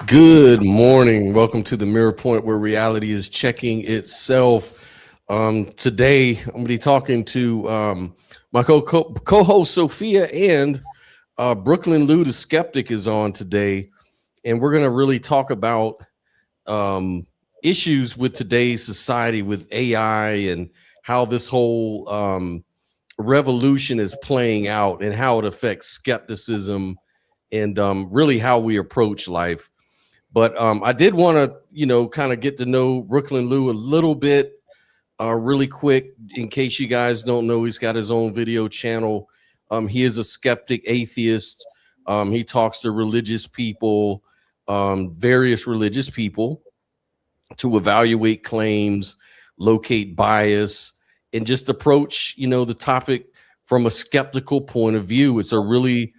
Good morning. Welcome to the Mirror Point, where reality is checking itself. Today, I'm going to be talking to my co-host Sophia, and BrookLynnLouTheSkeptic is on today, and we're going to really talk about issues with today's society with AI and how this whole revolution is playing out and how it affects skepticism and really how we approach life. But I did want to, kind of get to know BrookLynnLou a little bit, really quick, in case you guys don't know. He's got his own video channel. He is a skeptic atheist. He talks to religious people, various religious people, to evaluate claims, locate bias, and just approach, the topic from a skeptical point of view. It's a really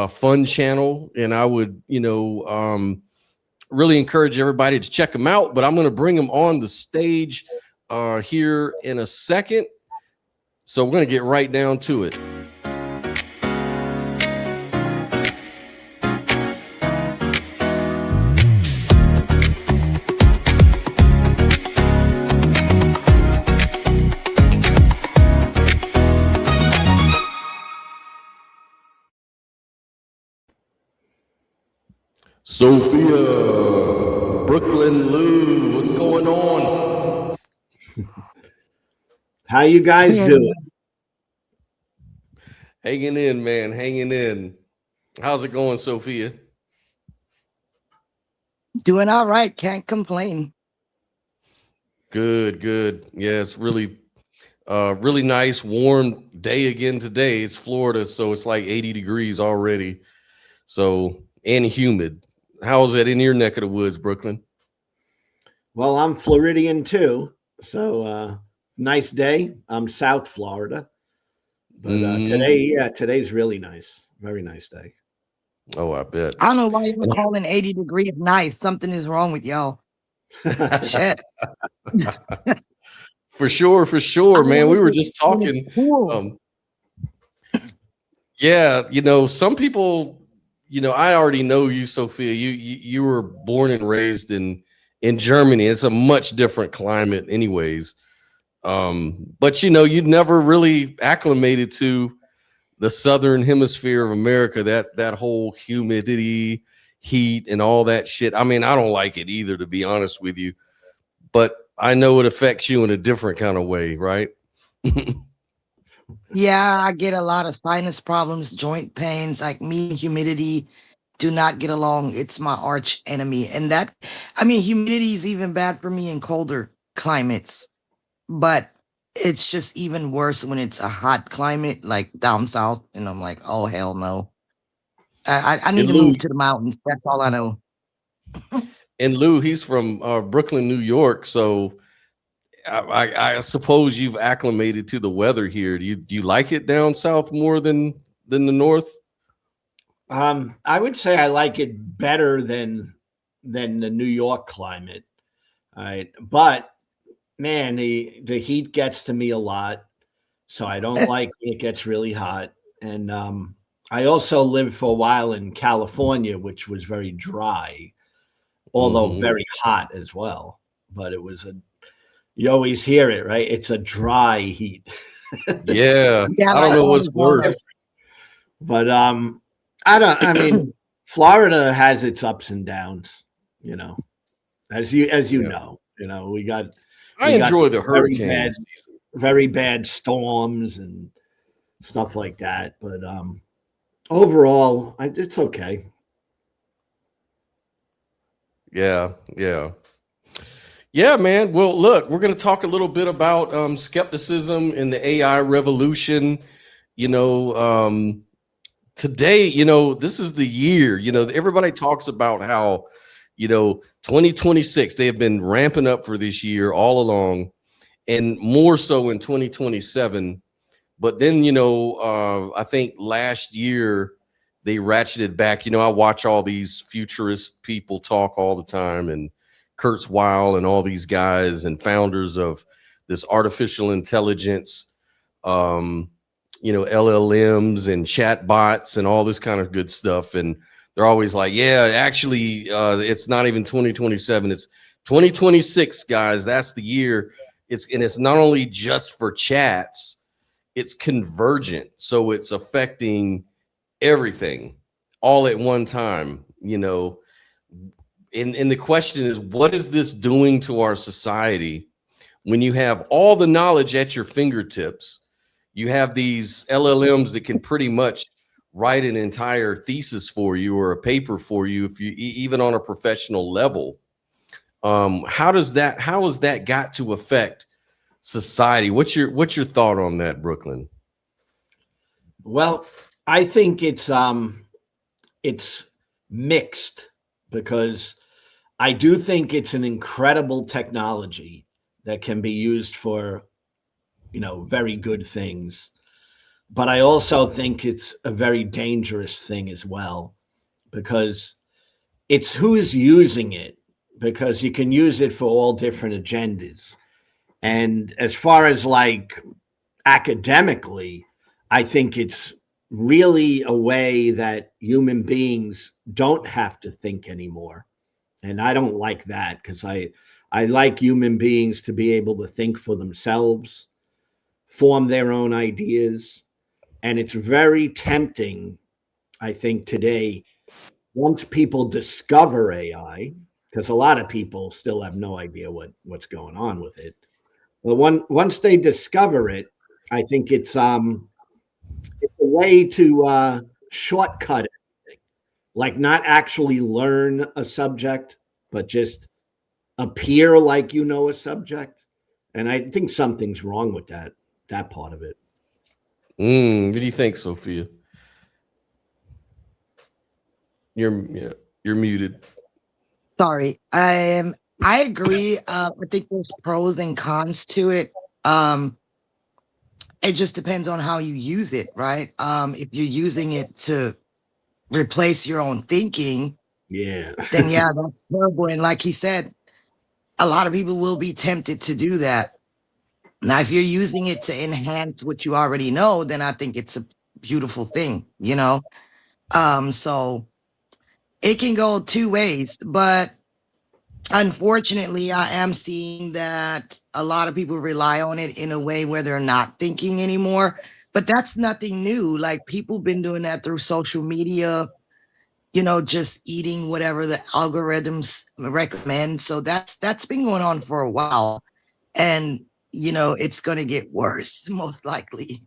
fun channel, and I would, really encourage everybody to check him out. But I'm going to bring him on the stage here in a second. So we're going to get right down to it. Sophia, BrookLynnLou, what's going on? How you guys doing? Hanging in, man, hanging in. How's it going, Sophia? Doing all right, can't complain. Good, good. Yeah, it's really nice, warm day again today. It's Florida, so it's like 80 degrees already. So, and humid. How's it in your neck of the woods, Brooklyn? Well, I'm Floridian too, so nice day. I'm South Florida, but today's really nice. Very nice day. Oh, I bet. I don't know why you're calling 80 degrees nice. Something is wrong with y'all. Shit. For sure, man. We were just talking. Yeah, some people. I already know you, Sophia. You were born and raised in Germany. It's a much different climate, anyways. But you'd never really acclimated to the southern hemisphere of America. That whole humidity, heat, and all that shit. I mean, I don't like it either, to be honest with you. But I know it affects you in a different kind of way, right? Yeah, I get a lot of sinus problems, joint pains. Like me, humidity do not get along. It's my arch enemy. And humidity is even bad for me in colder climates. But it's just even worse when it's a hot climate, like down south. And I'm like, oh, hell no. I need to move to the mountains. That's all I know. And Lou, he's from Brooklyn, New York. So I suppose you've acclimated to the weather here. Do you like it down south more than the north? I would say I like it better than the New York climate. All right, but man, the heat gets to me a lot, so I don't like when it gets really hot. And I also lived for a while in California, which was very dry, although very hot as well. But it was you always hear it, right? It's a dry heat. Yeah. I don't know what's worse. But Florida has its ups and downs, as you know, I enjoy the hurricanes. Very bad storms and stuff like that. But overall, it's okay. Yeah. Yeah, man. Well, look, we're going to talk a little bit about skepticism and the AI revolution. Today, this is the year. Everybody talks about how, 2026, they have been ramping up for this year all along, and more so in 2027. But then, I think last year they ratcheted back. I watch all these futurist people talk all the time, and Kurzweil and all these guys and founders of this artificial intelligence, LLMs and chat bots and all this kind of good stuff. And they're always like, yeah, actually, it's not even 2027, it's 2026, guys. That's the year. It's not only just for chats, it's convergent, so it's affecting everything all at one time, you know. And the question is, what is this doing to our society when you have all the knowledge at your fingertips? You have these LLMs that can pretty much write an entire thesis for you or a paper for you, if you even on a professional level. How has that got to affect society? What's your thought on that, Brooklyn? Well, I think it's mixed, because I do think it's an incredible technology that can be used for, very good things. But I also think it's a very dangerous thing as well, because it's who's using it, because you can use it for all different agendas. And as far as like academically, I think it's really a way that human beings don't have to think anymore. And I don't like that, because I like human beings to be able to think for themselves, form their own ideas. And it's very tempting, I think, today, once people discover AI, because a lot of people still have no idea what's going on with it. But once they discover it, I think it's a way to shortcut it, like not actually learn a subject, but just appear like you know a subject. And I think something's wrong with that part of it. What do you think, Sophia? You're muted. Sorry. I agree. I think there's pros and cons to it. It just depends on how you use it, right? If you're using it to replace your own thinking, Yeah. then yeah, that's terrible. And like he said, a lot of people will be tempted to do that. Now, if you're using it to enhance what you already know, then I think it's a beautiful thing, So it can go two ways, but unfortunately, I am seeing that a lot of people rely on it in a way where they're not thinking anymore. But that's nothing new. Like, people been doing that through social media, just eating whatever the algorithms recommend. So that's been going on for a while. And, it's going to get worse, most likely.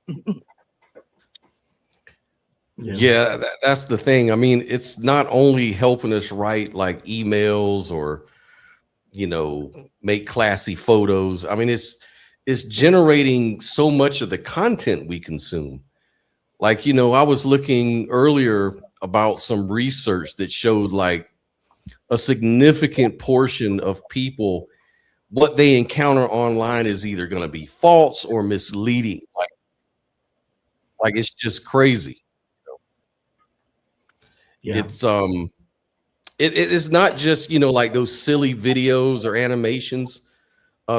Yeah, that's the thing. I mean, it's not only helping us write like emails or, make classy photos. I mean, it's generating so much of the content we consume. Like, I was looking earlier about some research that showed like a significant portion of people, what they encounter online is either going to be false or misleading. Like it's just crazy. Yeah. It's it is not just like those silly videos or animations.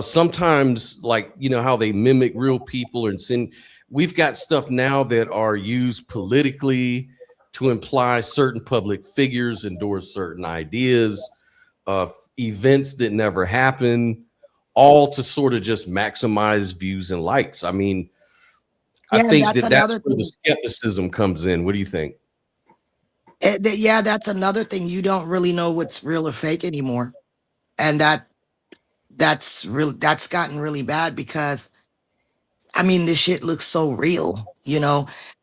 Sometimes, like, how they mimic real people and send. We've got stuff now that are used politically to imply certain public figures endorse certain ideas, events that never happen, all to sort of just maximize views and likes. I mean, I think that's where the skepticism comes in. What do you think? Yeah, that's another thing. You don't really know what's real or fake anymore. And that's gotten really bad, because I mean, this shit looks so real,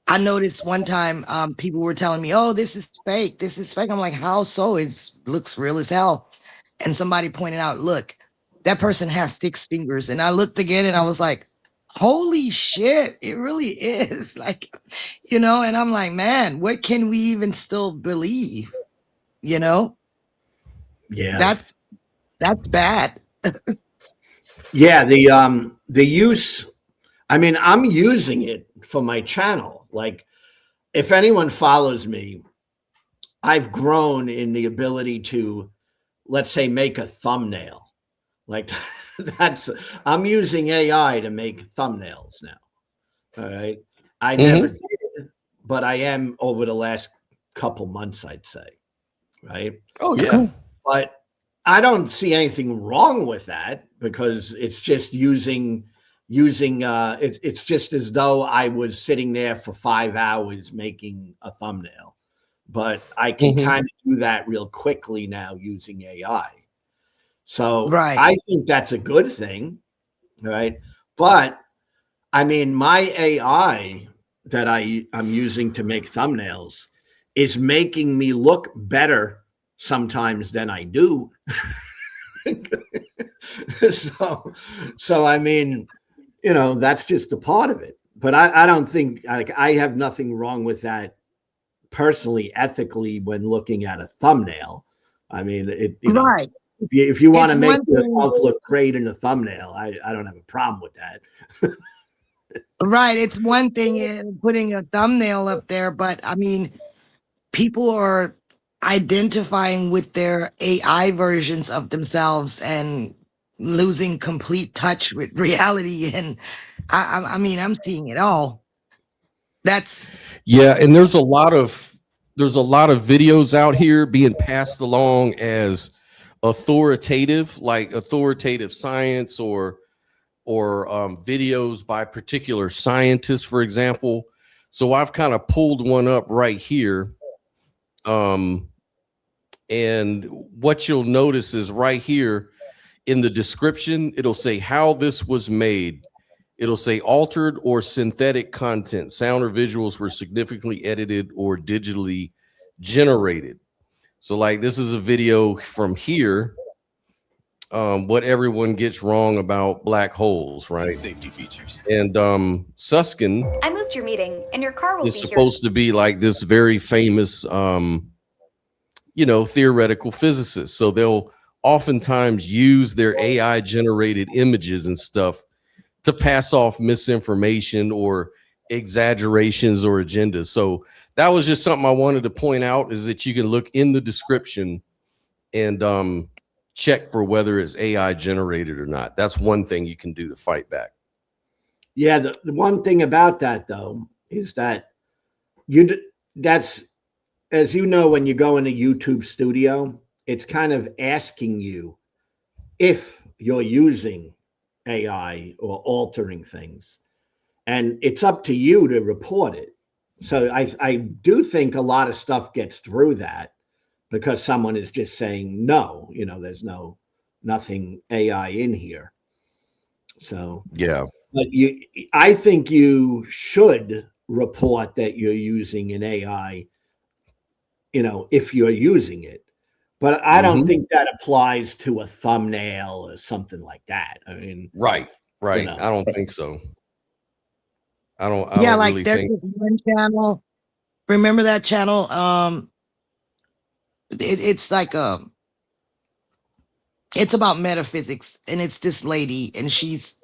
I noticed one time people were telling me, oh, this is fake. This is fake. I'm like, how so? It looks real as hell. And somebody pointed out, look, that person has 6 fingers. And I looked again and I was like, holy shit, it really is. Like, and I'm like, man, what can we even still believe? Yeah. That's bad. Yeah, the use, I mean, I'm using it for my channel. Like, if anyone follows me, I've grown in the ability to, let's say, make a thumbnail. Like I'm using AI to make thumbnails now. All right. I never did, but I am over the last couple months, I'd say. right? Oh yeah. But I don't see anything wrong with that because it's just it's just as though I was sitting there for 5 hours making a thumbnail, but I can kind of do that real quickly now using AI. So Right. I think that's a good thing, right? But I mean, my AI that I'm using to make thumbnails is making me look better sometimes than I do. so I mean, that's just a part of it. But I don't think I have nothing wrong with that personally, ethically, when looking at a thumbnail. I mean, Right. if you want to It's make one yourself thing. look great in a thumbnail, I don't have a problem with that. Right. It's one thing in putting a thumbnail up there, but I mean, people are identifying with their AI versions of themselves and losing complete touch with reality. And I mean, I'm seeing it all. That's Yeah, and there's a lot of videos out here being passed along as authoritative, like authoritative science or videos by particular scientists, for example. So I've kind of pulled one up right here. And what you'll notice is right here in the description, it'll say how this was made. It'll say altered or synthetic content, sound or visuals were significantly edited or digitally generated. So like this is a video from here. What everyone gets wrong about black holes, right? Safety features. And Susskind, I moved your meeting, and your car will is be here. supposed to be like this very famous, theoretical physicist. So they'll oftentimes use their AI generated images and stuff to pass off misinformation or exaggerations or agendas. So that was just something I wanted to point out, is that you can look in the description and check for whether it's AI generated or not. That's one thing you can do to fight back. Yeah, the one thing about that though is that that's, as you know, when you go in a YouTube studio, it's kind of asking you if you're using AI or altering things, and it's up to you to report it. So I do think a lot of stuff gets through that because someone is just saying no, there's nothing AI in here. So Yeah. But I think you should report that you're using an AI, if you're using it. But I don't think that applies to a thumbnail or something like that. I mean, Right. I don't think so. I don't like really there's think. this one channel. Remember that channel? It's like it's about metaphysics, and it's this lady, and she's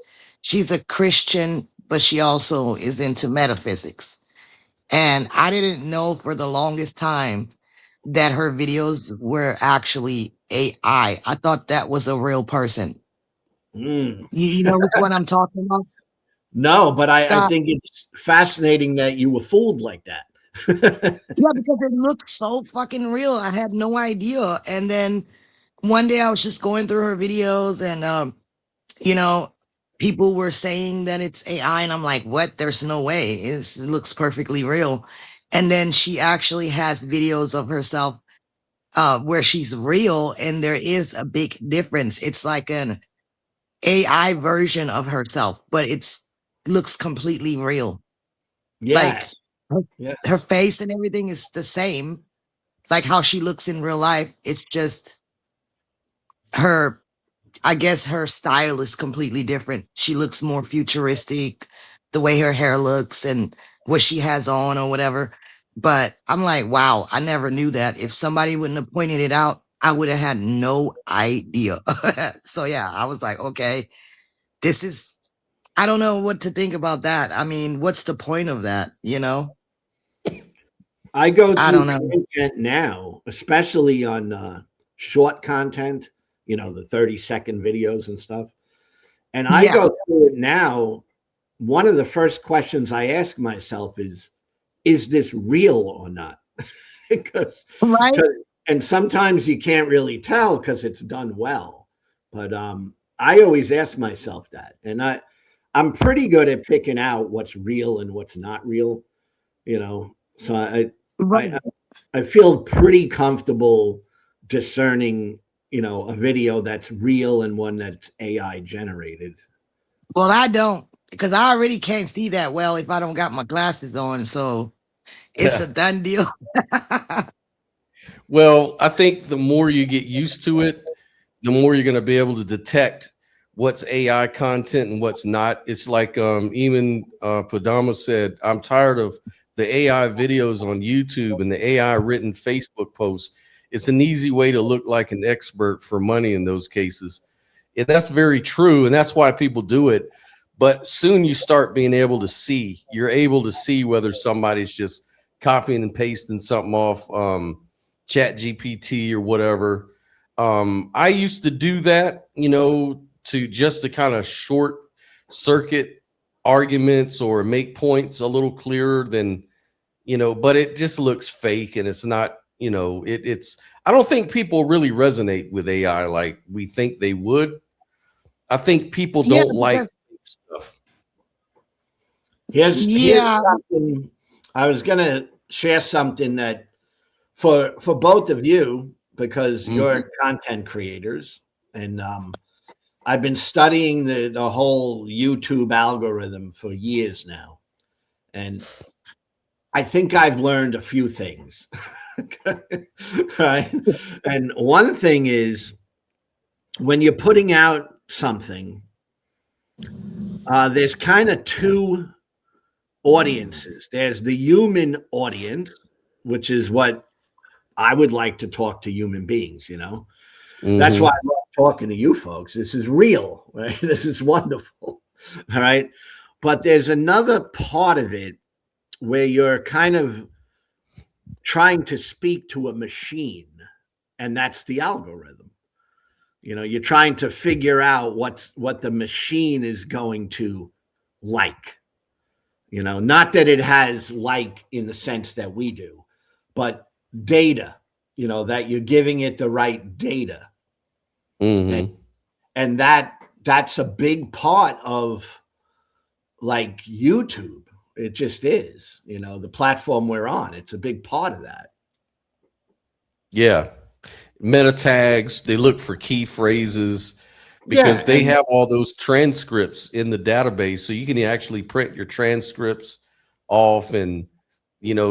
a Christian, but she also is into metaphysics. And I didn't know for the longest time that her videos were actually AI. I thought that was a real person. You know which one I'm talking about? No, but I Scott? think it's fascinating that you were fooled like that. Yeah, because it looked so fucking real. I had no idea. And then one day I was just going through her videos, and people were saying that it's AI, and I'm like, what? There's no way. It looks perfectly real. And then she actually has videos of herself where she's real, and there is a big difference. It's like an AI version of herself, but looks completely real. Like her face and everything is the same, like how she looks in real life. It's just I guess her style is completely different. She looks more futuristic, the way her hair looks and what she has on or whatever. But I'm like, wow, I never knew that. If somebody wouldn't have pointed it out, I would have had no idea. So yeah, I was like, okay, I don't know what to think about that. I mean, what's the point of that? I go I through don't know. content now, especially on short content, the 30-second videos and stuff. And I go through it now. One of the first questions I ask myself is this real or not? because Right? and sometimes you can't really tell because it's done well. But I always ask myself that, and I'm pretty good at picking out what's real and what's not real. So I Right. I feel pretty comfortable discerning, a video that's real and one that's AI generated. Well, I don't, because I already can't see that well if I don't got my glasses on. So it's a done deal. Well, I think the more you get used to it, the more you're going to be able to detect what's AI content and what's not. It's like even Padama said, I'm tired of the AI videos on YouTube and the AI written Facebook posts. It's an easy way to look like an expert for money in those cases. And that's very true. And that's why people do it. But soon you start being able to see, you're able to see whether somebody's just copying and pasting something off Chat GPT or whatever. I used to do that, to kind of short circuit arguments or make points a little clearer than, but it just looks fake and it's not, it's, I don't think people really resonate with AI like we think they would. I think people Yeah, don't like because stuff. Here's yeah, something I was gonna share something that for both of you, because you're content creators, and I've been studying the whole YouTube algorithm for years now, and I think I've learned a few things. Right, and one thing is when you're putting out something, there's kind of two audiences. There's the human audience, which is what I would like to talk to human beings, That's why I love talking to you folks. This is real, right? This is wonderful. All right. But there's another part of it where you're kind of trying to speak to a machine, and that's the algorithm. You're trying to figure out what the machine is going to like. Not that it has like in the sense that we do, but data, that you're giving it the right data. And that's a big part of like YouTube. It just is, the platform we're on. It's a big part of that. Yeah. Meta tags, they look for key phrases because they have all those transcripts in the database. So you can actually print your transcripts off and,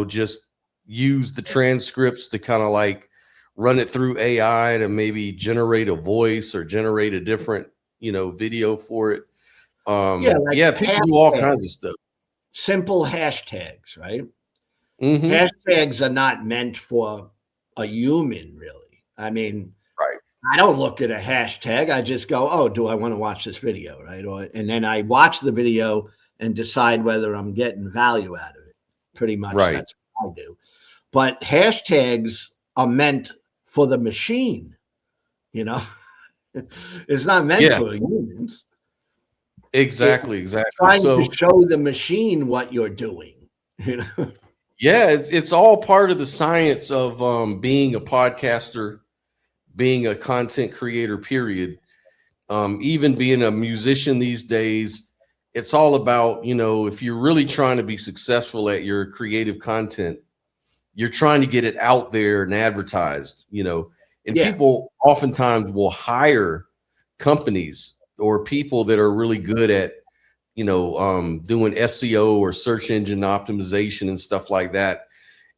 just use the transcripts to kind of like run it through AI to maybe generate a voice or generate a different, video for it. People do all kinds of stuff. Simple hashtags, right? Hashtags are not meant for a human, really. I mean, right. I don't look at a hashtag. I just go, oh, do I want to watch this video, right? And then I watch the video and decide whether I'm getting value out of it. Pretty much, right. That's what I do. But hashtags are meant for the machine, It's not meant for humans. Exactly. Trying to show the machine what you're doing, Yeah, it's all part of the science of being a podcaster, being a content creator, period. Even being a musician these days, it's all about, if you're really trying to be successful at your creative content, you're trying to get it out there and advertised, and people oftentimes will hire companies or people that are really good at, doing SEO or search engine optimization and stuff like that.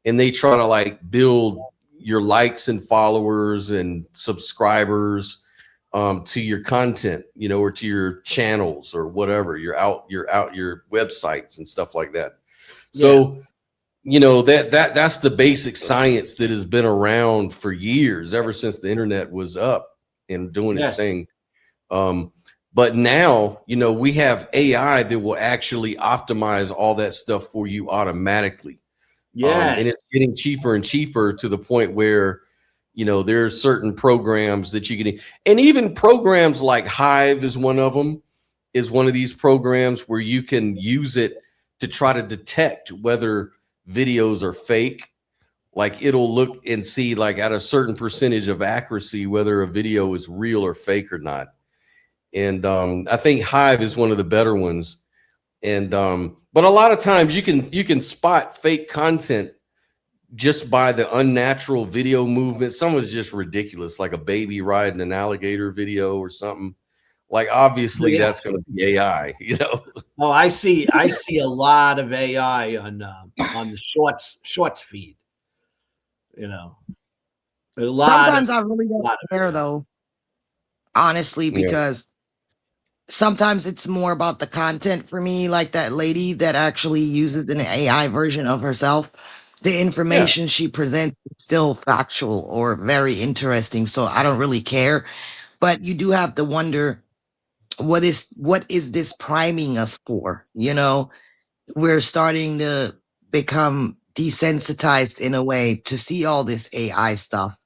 And they try to like build your likes and followers and subscribers to your content, or to your channels or whatever, your websites and stuff like that. So, that's the basic science that has been around for years, ever since the internet was up and doing its thing. But now, we have AI that will actually optimize all that stuff for you automatically. And it's getting cheaper and cheaper to the point where, there's certain programs that you can, and even programs like Hive is one of them, is one of these programs where you can use it to try to detect whether videos are fake like it'll look and see like at a certain percentage of accuracy whether a video is real or fake or not. And I think Hive is one of the better ones. And but a lot of times you can spot fake content just by the unnatural video movement. Some was just ridiculous, like a baby riding an alligator video or something. Like obviously that's going to be AI, you know. Oh, I see a lot of AI on the shorts feed. You know, a lot. Sometimes I really don't care though, honestly, because sometimes it's more about the content for me. Like that lady that actually uses an AI version of herself, the information she presents is still factual or very interesting. So I don't really care. But you do have to wonder, what is this priming us for? You know, we're starting to become desensitized in a way to see all this AI stuff,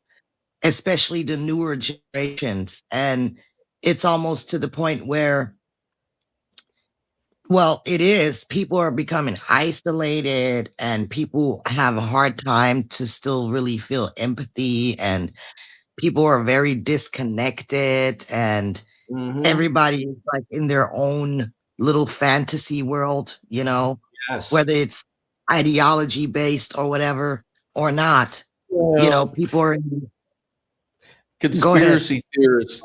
especially the newer generations. And it's almost to the point where, well, it is, people are becoming isolated and people have a hard time to still really feel empathy, and people are very disconnected, and everybody is like in their own little fantasy world, you know, whether it's ideology based or whatever or not. You know, people are conspiracy theorists.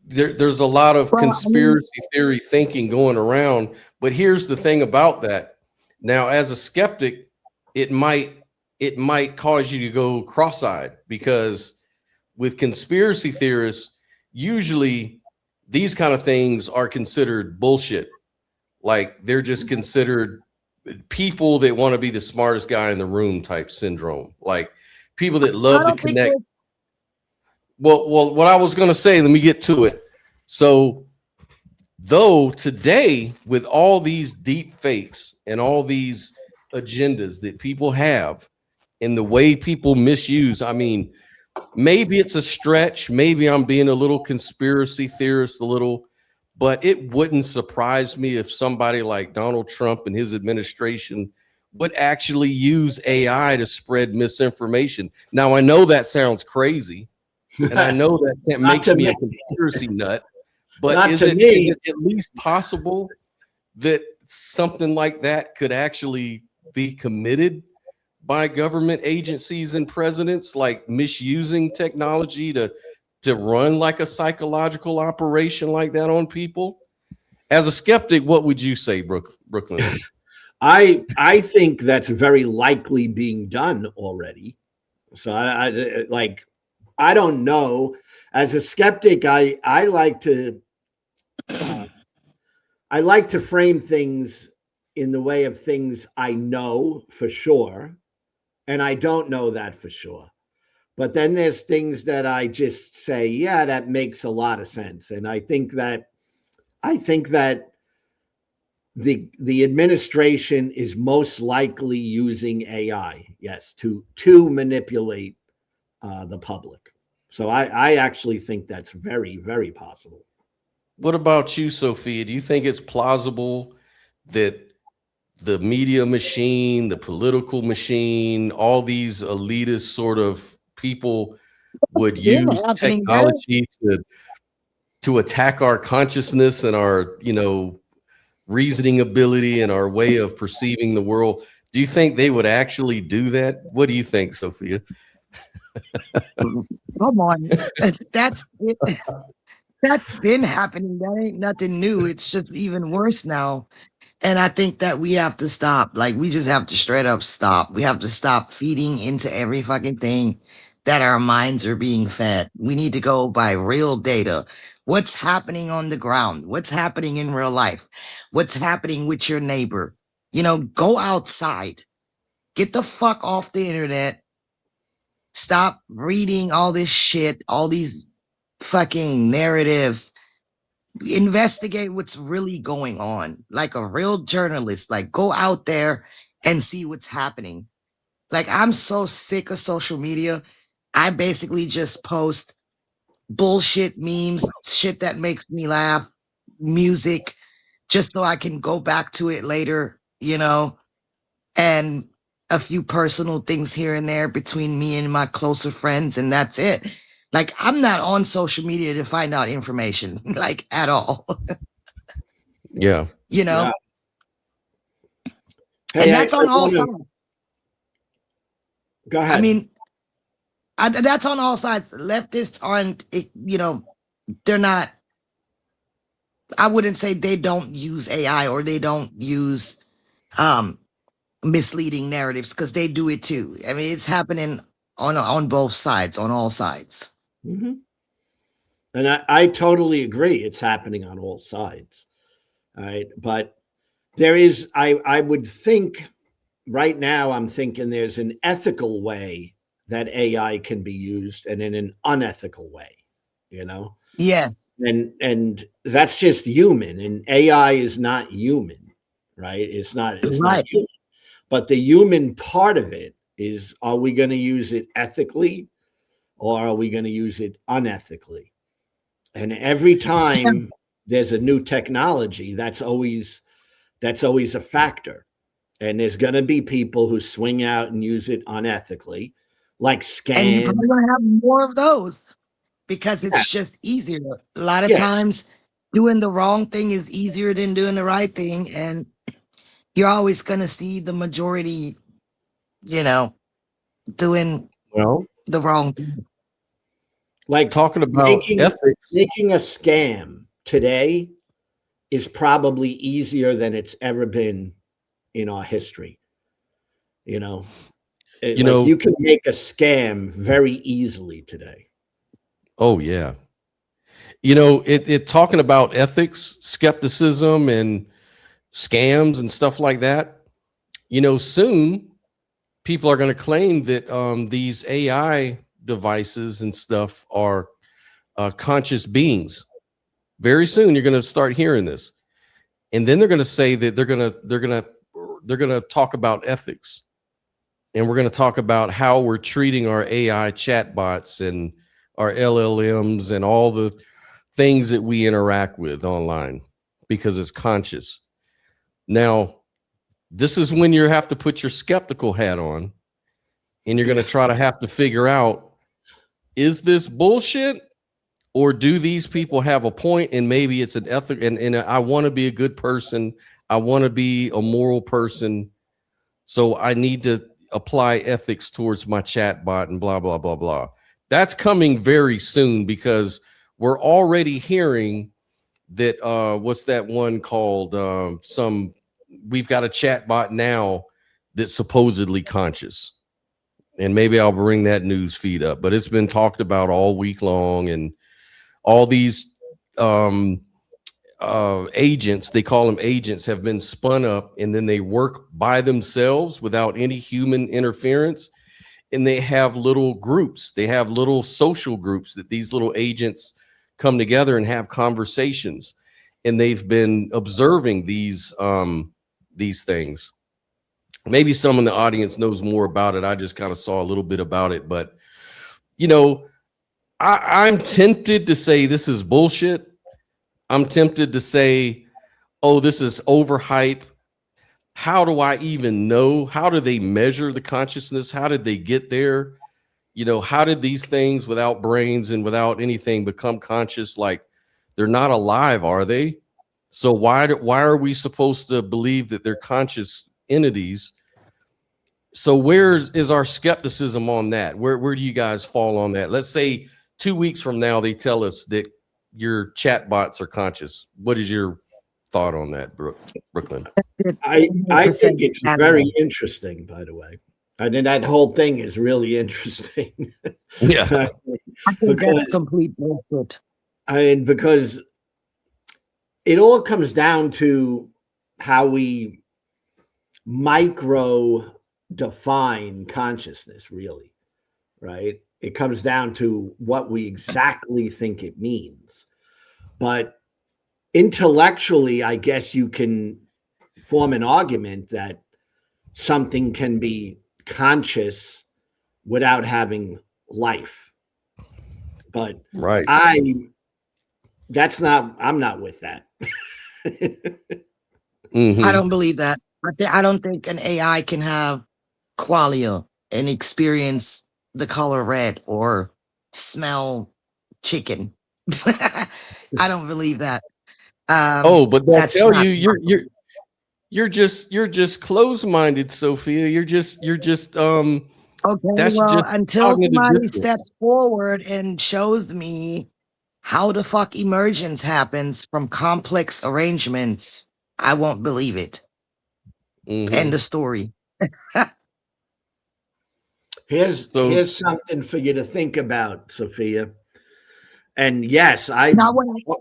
There's a lot of conspiracy theory thinking going around, but here's the thing about that. Now, as a skeptic, it might cause you to go cross-eyed, because with conspiracy theorists, usually these kind of things are considered bullshit. Like they're just considered people that want to be the smartest guy in the room type syndrome. Like people that love to connect. Well, what I was going to say, let me get to it. So though today with all these deep fakes and all these agendas that people have and the way people misuse, I mean, maybe it's a stretch. Maybe I'm being a little conspiracy theorist, but it wouldn't surprise me if somebody like Donald Trump and his administration would actually use AI to spread misinformation. Now, I know that sounds crazy, and I know that makes me a conspiracy nut, but is it at least possible that something like that could actually be committed by government agencies and presidents, like misusing technology to run like a psychological operation like that on people? As a skeptic, what would you say, BrookLynn? I think that's very likely being done already. So I don't know. As a skeptic, I like to frame things in the way of things I know for sure, and I don't know that for sure. But then there's things that I just say, yeah, that makes a lot of sense. And I think that the administration is most likely using AI, yes, to manipulate the public. So I actually think that's very, very possible. What about you, Sophia? Do you think it's plausible that the media machine, the political machine, all these elitist sort of people would use technology to attack our consciousness and our, you know, reasoning ability and our way of perceiving the world? Do you think they would actually do that? What do you think, Sophia? Come on. That's been happening. That ain't nothing new. It's just even worse now. And I think that we have to stop. Like, we just have to straight up stop. We have to stop feeding into every fucking thing that our minds are being fed. We need to go by real data. What's happening on the ground? What's happening in real life? What's happening with your neighbor? You know, go outside. Get the fuck off the internet. Stop reading all this shit, all these fucking narratives. Investigate what's really going on, like a real journalist. Like, go out there and see what's happening. Like, I'm so sick of social media. I basically just post bullshit memes, shit that makes me laugh, music, just so I can go back to it later, you know? And a few personal things here and there between me and my closer friends, and that's it. Like, I'm not on social media to find out information, like, at all. Yeah. You know? Yeah. And Hey, that's on all sides. Go ahead. I mean, that's on all sides. Leftists aren't, you know, they're not, I wouldn't say they don't use AI or they don't use misleading narratives, because they do it too. I mean, it's happening on both sides, on all sides. Mm-hmm. And I totally agree. It's happening on all sides. All right. But there is, I would think right now, I'm thinking there's an ethical way that AI can be used and in an unethical way, you know? Yeah. And that's just human, and AI is not human, right? It's not human. But the human part of it is, are we going to use it ethically or are we going to use it unethically? And every time there's a new technology, that's always a factor. And there's going to be people who swing out and use it unethically, like scam. And you're probably going to have more of those because it's just easier. A lot of times doing the wrong thing is easier than doing the right thing. And you're always going to see the majority, you know, doing the wrong thing. Like talking about ethics. Making a scam today is probably easier than it's ever been in our history. You know, you can make a scam very easily today. Oh yeah. You know, it talking about ethics, skepticism, and scams and stuff like that. You know, soon people are going to claim that these AI devices and stuff are conscious beings. Very soon, you're going to start hearing this, and then they're going to say that they're going to talk about ethics, and we're going to talk about how we're treating our AI chatbots and our LLMs and all the things that we interact with online because it's conscious. Now, this is when you have to put your skeptical hat on, and you're going to try to have to figure out, is this bullshit, or do these people have a point? And maybe it's an ethic, and I want to be a good person. I want to be a moral person. So I need to apply ethics towards my chat bot and blah, blah, blah, blah. That's coming very soon, because we're already hearing that, what's that one called? We've got a chat bot now that's supposedly conscious. And maybe I'll bring that news feed up, but it's been talked about all week long, and all these agents, they call them agents, have been spun up, and then they work by themselves without any human interference. And they have little groups, they have little social groups that these little agents come together and have conversations. And they've been observing these things. Maybe some in the audience knows more about it. I just kind of saw a little bit about it, but you know, I'm tempted to say this is bullshit. I'm tempted to say, oh, this is overhype. How do I even know? How do they measure the consciousness? How did they get there? You know, how did these things without brains and without anything become conscious? Like, they're not alive, are they? So why are we supposed to believe that they're conscious entities? So where is our skepticism on that? Where do you guys fall on that? Let's say 2 weeks from now, they tell us that your chat bots are conscious. What is your thought on that, Brooklyn? I think it's very interesting, by the way. I mean, that whole thing is really interesting. Yeah. I think that's complete bullshit. I mean, because it all comes down to how we micro define consciousness, really, right? It comes down to what we exactly think it means. But intellectually, I guess you can form an argument that something can be conscious without having life. But right. I'm not with that. I don't believe that. I don't think an AI can have qualia and experience the color red or smell chicken. I don't believe that. Oh, but they'll That's tell not you you're just closed-minded, Sophia. You're just okay. that's Well, just until cognitive somebody dissonance. steps forward and shows me how the fuck emergence happens from complex arrangements, I won't believe it. End Hmm. of story. So Here's something for you to think about, Sophia. And yes, Now, what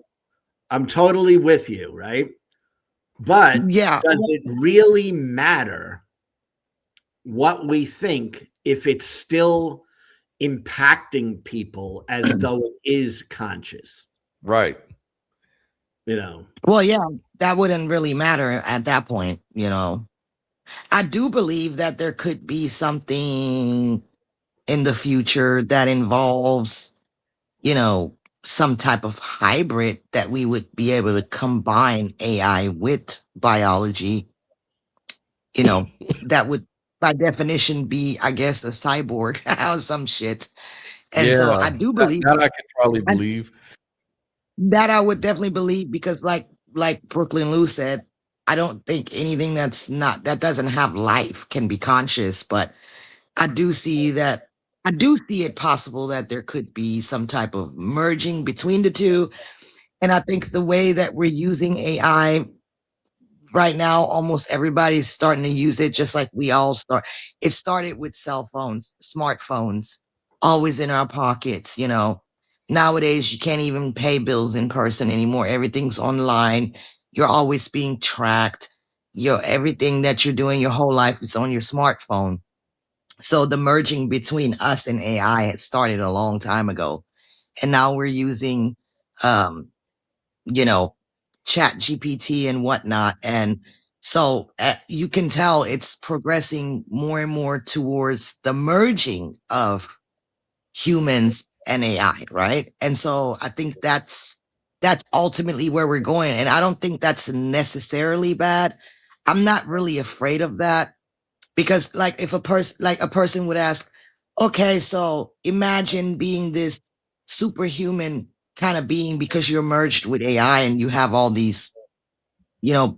I'm totally with you, right? But yeah, does it really matter what we think if it's still impacting people as though it is conscious? right. You know, well, yeah, that wouldn't really matter at that point, you know. I do believe that there could be something in the future that involves, you know, some type of hybrid that we would be able to combine AI with biology, you know, that would by definition be, I guess, a cyborg or some shit. And so Yeah, I do that, believe that I could probably and believe. that I would definitely believe because like Brooklyn Lou said, I don't think anything that doesn't have life can be conscious, but I do see that I do see it possible that there could be some type of merging between the two. And I think the way that we're using AI right now, almost everybody's starting to use it just like we all start. It started with cell phones, smartphones, always in our pockets, you know. Nowadays, you can't even pay bills in person anymore. Everything's online. You're always being tracked. Everything that you're doing your whole life is on your smartphone. So the merging between us and AI had started a long time ago. And now we're using, um, you know, chat GPT and whatnot. And so you can tell it's progressing more and more towards the merging of humans and AI, right? And so I think that's ultimately where we're going. And I don't think that's necessarily bad. I'm not really afraid of that because like if a person would ask, okay, so imagine being this superhuman kind of being because you're merged with AI and you have all these, you know,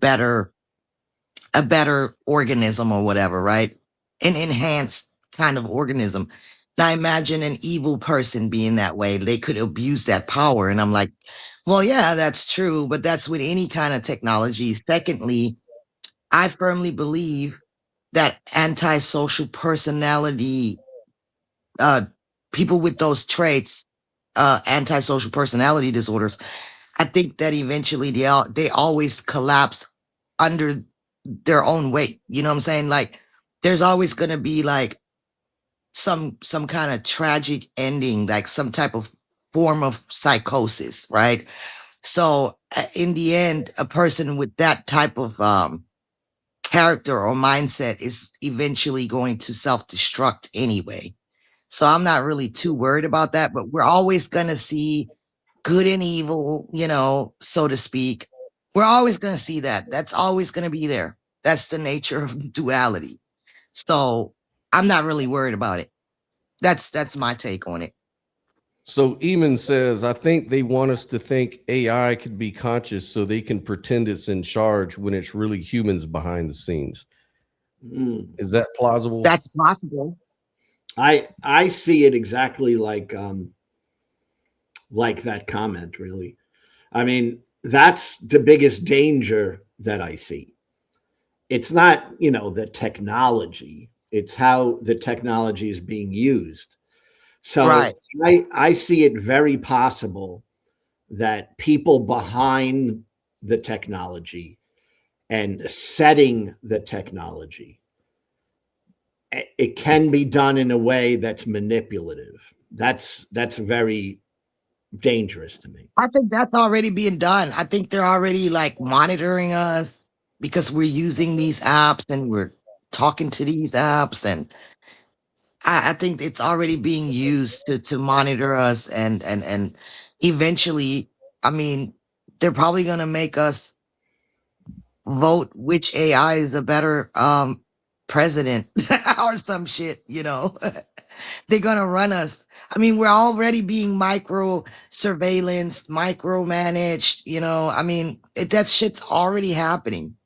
a better organism or whatever, right? An enhanced kind of organism. Now imagine an evil person being that way. They could abuse that power. And I'm like, well, yeah, that's true, but that's with any kind of technology. Secondly, I firmly believe that antisocial personality, uh, people with those traits, antisocial personality disorders, I think that eventually they always collapse under their own weight. You know what I'm saying? Like there's always going to be like some kind of tragic ending, like some type of form of psychosis, right? So in the end, a person with that type of character or mindset is eventually going to self-destruct anyway. So I'm not really too worried about that, but we're always going to see good and evil, you know, so to speak. We're always going to see that. That's always going to be there. That's the nature of duality. So I'm not really worried about it. That's my take on it. So Eamon says, I think they want us to think AI could be conscious so they can pretend it's in charge when it's really humans behind the scenes. Is that plausible? That's possible. I see it exactly like that comment. Really, I mean that's the biggest danger that I see. It's not the technology; it's how the technology is being used. So Right. I see it very possible that people behind the technology and setting the technology, it can be done in a way that's manipulative. That's very dangerous to me. I think that's already being done. I think they're already like monitoring us because we're using these apps and we're talking to these apps and I think it's already being used to monitor us and eventually, I mean, they're probably gonna make us vote which AI is a better president or some shit, you know. They're gonna run us. I mean, we're already being micro surveillance, micromanaged, you know. I mean, that shit's already happening.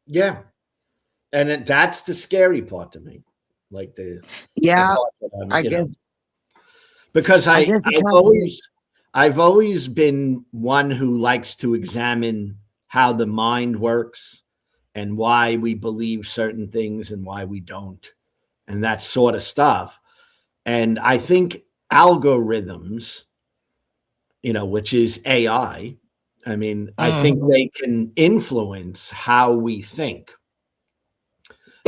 Yeah. And that's the scary part to me. Like the Yeah, part that I guess. because I guess I've always been one who likes to examine how the mind works and why we believe certain things and why we don't, and that sort of stuff. And I think algorithms, which is AI, I mean, I think they can influence how we think.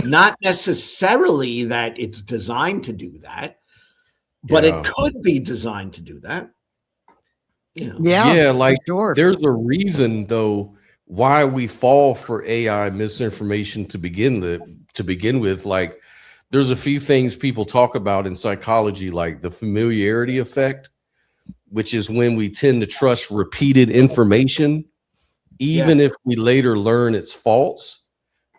Not necessarily that it's designed to do that, but it could be designed to do that. Yeah, like sure. there's a reason though why we fall for AI misinformation to begin with. Like there's a few things people talk about in psychology, like the familiarity effect, which is when we tend to trust repeated information, even if we later learn it's false,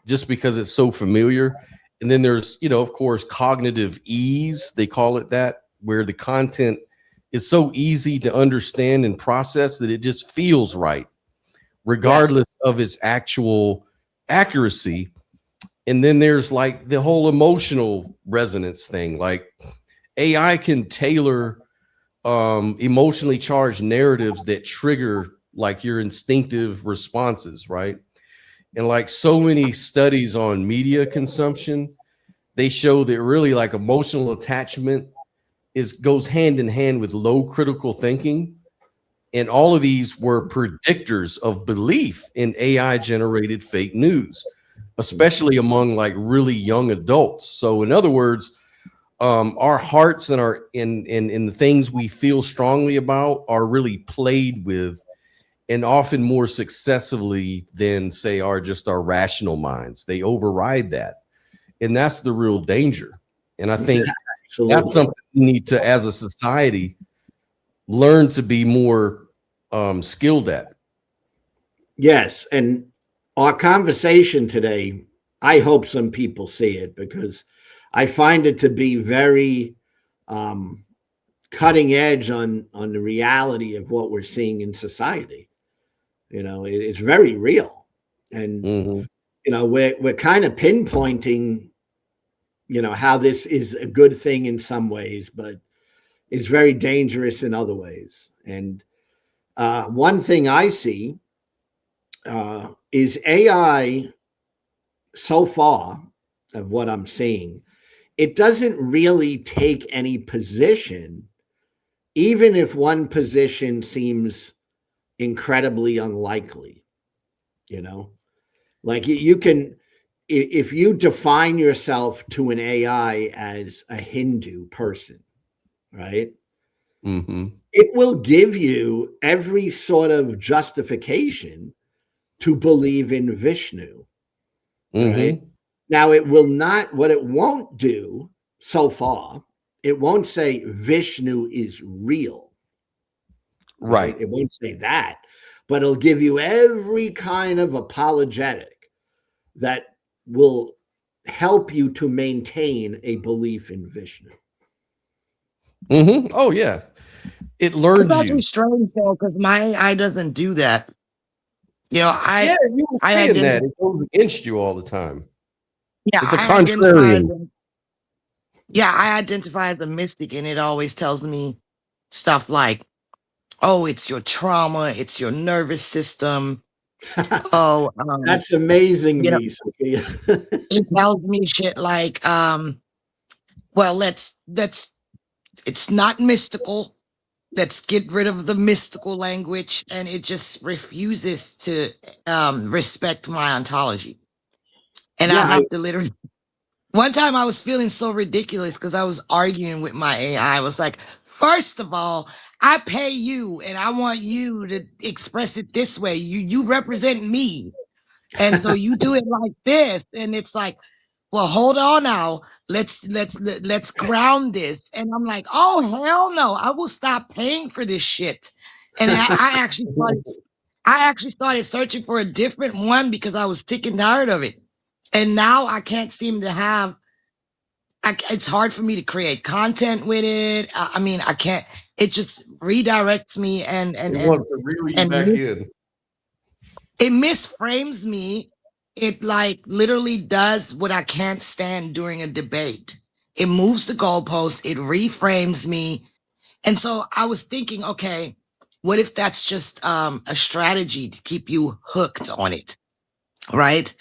just because it's so familiar. And then there's, of course, cognitive ease, they call it that, where the content is so easy to understand and process that it just feels right, regardless of its actual accuracy. And then there's like the whole emotional resonance thing. Like AI can tailor emotionally charged narratives that trigger like your instinctive responses, right? And like so many studies on media consumption, they show that really like emotional attachment goes hand in hand with low critical thinking. And all of these were predictors of belief in AI generated fake news, especially among like really young adults. So in other words, our hearts and our in the things we feel strongly about are really played with, and often more successfully than say our rational minds. They override that, and that's the real danger. And I think that's something we need to, as a society, learn to be more skilled at. Yes, and our conversation today, I hope some people see it, because I find it to be very cutting edge on the reality of what we're seeing in society. It's very real, and we're kind of pinpointing, how this is a good thing in some ways, but is very dangerous in other ways. And one thing I see is AI so far of what I'm seeing, it doesn't really take any position, even if one position seems incredibly unlikely. Like you can, if you define yourself to an AI as a Hindu person, right? It will give you every sort of justification to believe in Vishnu. Right? Now, it will not, what it won't do so far, it won't say Vishnu is real. Right. It won't say that, but it'll give you every kind of apologetic that will help you to maintain a belief in Vishnu. Oh, yeah. It learns it's you. Strange though, because my AI doesn't do that. You were saying that it goes against you all the time. Yeah, it's a contrarian. I identify as a mystic, and it always tells me stuff like, "Oh, it's your trauma, it's your nervous system." Oh, that's amazing, it tells me shit like, "Well, it's not mystical. Let's get rid of the mystical language," and it just refuses to respect my ontology. And I have to literally. One time I was feeling so ridiculous because I was arguing with my AI. I was like, first of all, I pay you and I want you to express it this way. You represent me. And so you do it like this. And it's like, well, hold on now. Let's ground this. And I'm like, oh, hell no. I will stop paying for this shit. And I actually started searching for a different one because I was sick and tired of it. And now I can't seem to have it's hard for me to create content with it. I mean, I can't. It just redirects me It wants to reel you back in. it misframes me. It like literally does what I can't stand during a debate. It moves the goalpost. It reframes me. And so I was thinking, okay, what if that's just a strategy to keep you hooked on it, right?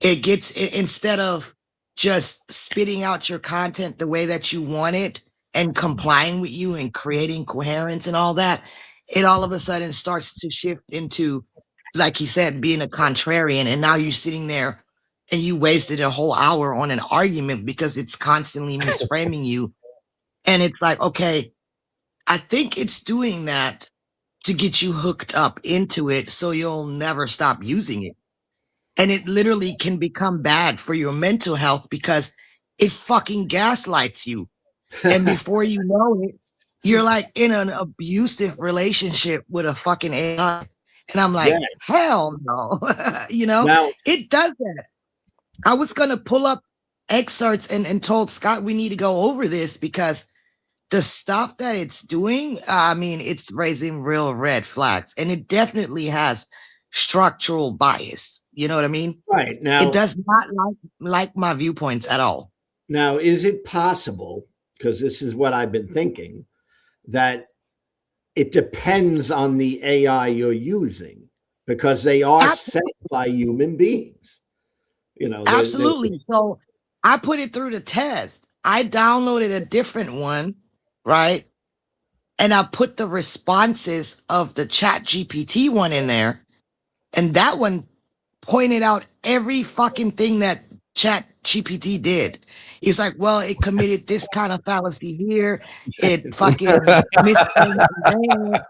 Instead of just spitting out your content the way that you want it and complying with you and creating coherence and all that, it all of a sudden starts to shift into, like he said, being a contrarian. And now you're sitting there and you wasted a whole hour on an argument because it's constantly misframing you. And it's like, okay, I think it's doing that to get you hooked up into it so you'll never stop using it. And it literally can become bad for your mental health because it fucking gaslights you. And before you know it, you're like in an abusive relationship with a fucking AI. And I'm like, hell no. Now, It does that. I was going to pull up excerpts and told Scott we need to go over this because the stuff that it's doing, I mean, it's raising real red flags. And it definitely has structural bias. You know what I mean? right now, It does not like my viewpoints at all. now, is it possible, because this is what I've been thinking, that it depends on the AI you're using because they are set by human beings? Absolutely. So I put it through the test. I downloaded a different one, right? And I put the responses of the Chat GPT one in there. And that one pointed out every fucking thing that Chat GPT did. He's like, well, it committed this kind of fallacy here. It fucking misframed it there.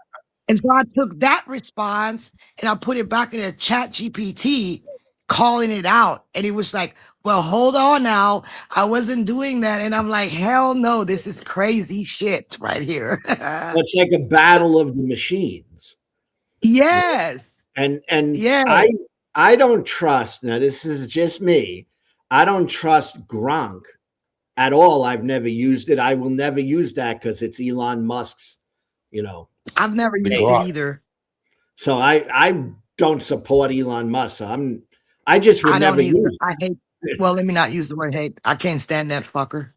And so I took that response and I put it back in a Chat GPT, calling it out. And he was like, well, hold on now. I wasn't doing that. And I'm like, hell no, this is crazy shit right here. It's like a battle of the machines. Yes. And yeah. I don't trust, now this is just me, I don't trust Gronk at all. I've never used it. I will never use that because it's Elon Musk's, I've never used it either. So I don't support Elon Musk. So I just would never use it. I hate, well, let me not use the word hate. I can't stand that fucker.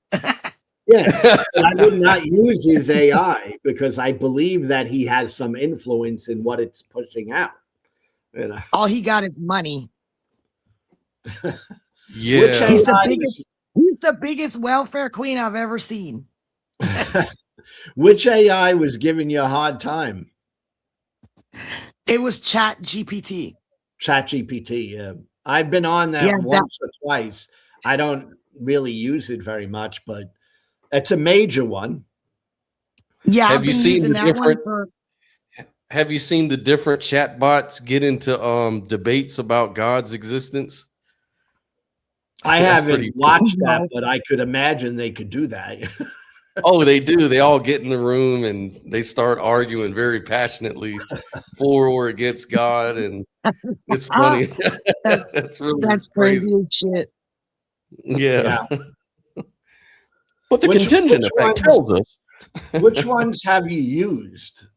Yeah, I would not use his AI because I believe that he has some influence in what it's pushing out. All he got is money. Yeah, he's the biggest welfare queen I've ever seen. Which AI was giving you a hard time? It was Chat GPT. Chat GPT, yeah. I've been on that once or twice. I don't really use it very much, but it's a major one. Yeah, have you seen the different? Have you seen the different chat bots get into debates about God's existence? I haven't watched that, but I could imagine they could do that. Oh, they do. They all get in the room and they start arguing very passionately for or against God, and it's funny. That's crazy as shit. Yeah. But the contingent effect tells us. Which ones have you used?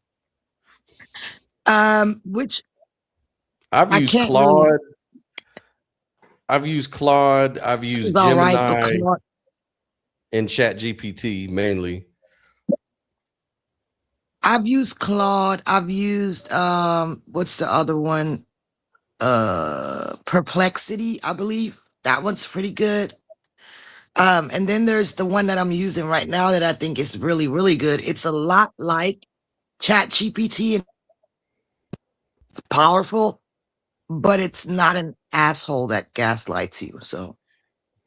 Which I've used Claude. I've used Claude. I've used Gemini and Chat GPT mainly. I've used Claude. I've used what's the other one? Perplexity, I believe. That one's pretty good. And then there's the one that I'm using right now that I think is really, really good. It's a lot like Chat GPT. It's powerful, but it's not an asshole that gaslights you. So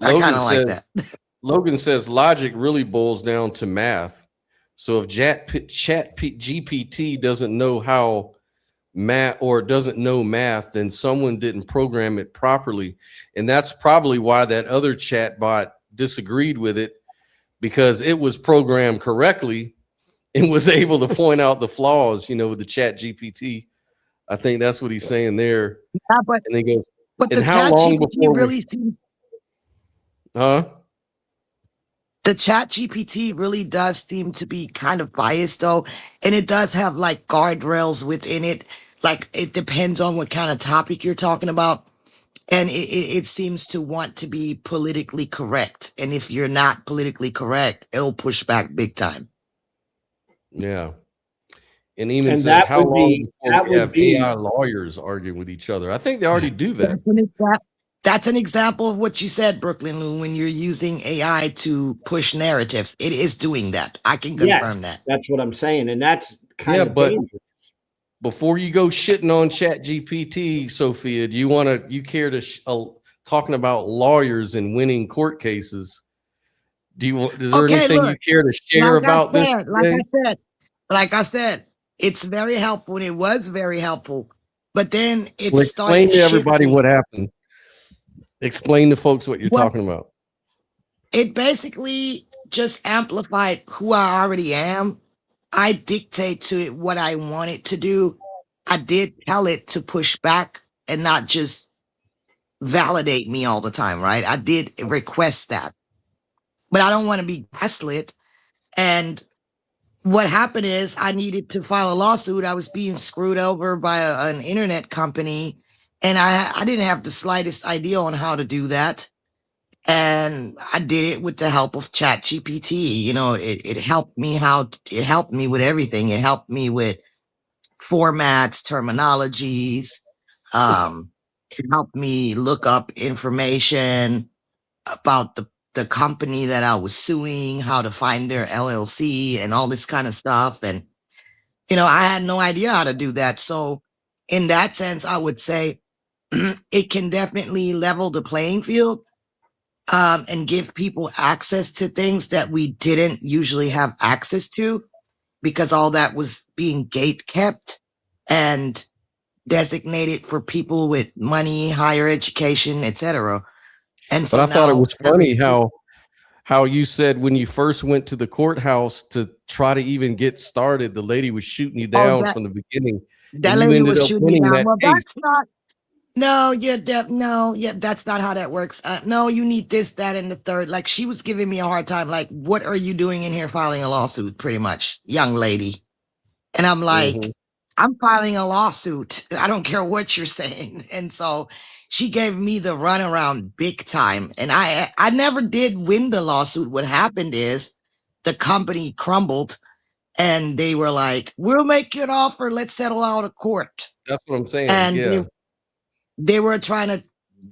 I kind of like that. Logan says logic really boils down to math. So if Chat GPT doesn't know how math or doesn't know math, then someone didn't program it properly. And that's probably why that other chat bot disagreed with it, because it was programmed correctly and was able to point out the flaws, with the Chat GPT. I think that's what he's saying there. Yeah, but, and he goes, but and the how Chat long GPT before really seems... Huh? The chat GPT really does seem to be kind of biased though. And it does have like guardrails within it. Like it depends on what kind of topic you're talking about. And it seems to want to be politically correct. And if you're not politically correct, it'll push back big time. Yeah. And even And says, that how would long be before that we would have be AI lawyers arguing with each other? I think they already do that. That's an example of what you said, Brooklyn Lou, when you're using AI to push narratives. It is doing that. I can yes, confirm that. that's what I'm saying, and that's kind Yeah, of but dangerous. before you go shitting on Chat GPT, Sophia, do you care to talking about lawyers and winning court cases? Is there Okay, anything you look, care to share about this today? like I said, it's very helpful and it was very helpful. But then it Well, started explain to everybody shifting. what happened. Explain to folks what you're talking about. It basically just amplified who I already am. I dictate to it what I want it to do. I did tell it to push back and not just validate me all the time, right? I did request that. But I don't want to be gaslit. And what happened is I needed to file a lawsuit. I was being screwed over by an internet company, and I didn't have the slightest idea on how to do that. And I did it with the help of ChatGPT. You know, it helped me it helped me with everything. It helped me with formats, terminologies. It helped me look up information about the company that I was suing, how to find their LLC and all this kind of stuff. And, you know, I had no idea how to do that. So in that sense, I would say it can definitely level the playing field and give people access to things that we didn't usually have access to because all that was being gate kept and designated for people with money, higher education, etc. And But so I thought it now was funny how you said when you first went to the courthouse to try to even get started, the lady was shooting you down from the beginning, that and you lady ended was up shooting me winning down. that Well, case. that's not. No, that's not how that works. No, you need this, that, and the third. Like she was giving me a hard time. Like, what are you doing in here filing a lawsuit? Pretty much, young lady. And I'm like, I'm filing a lawsuit. I don't care what you're saying. And so she gave me the runaround big time. And I never did win the lawsuit. What happened is the company crumbled and they were like, we'll make you an offer. Let's settle out of court. That's what I'm saying. And Yeah. they were trying to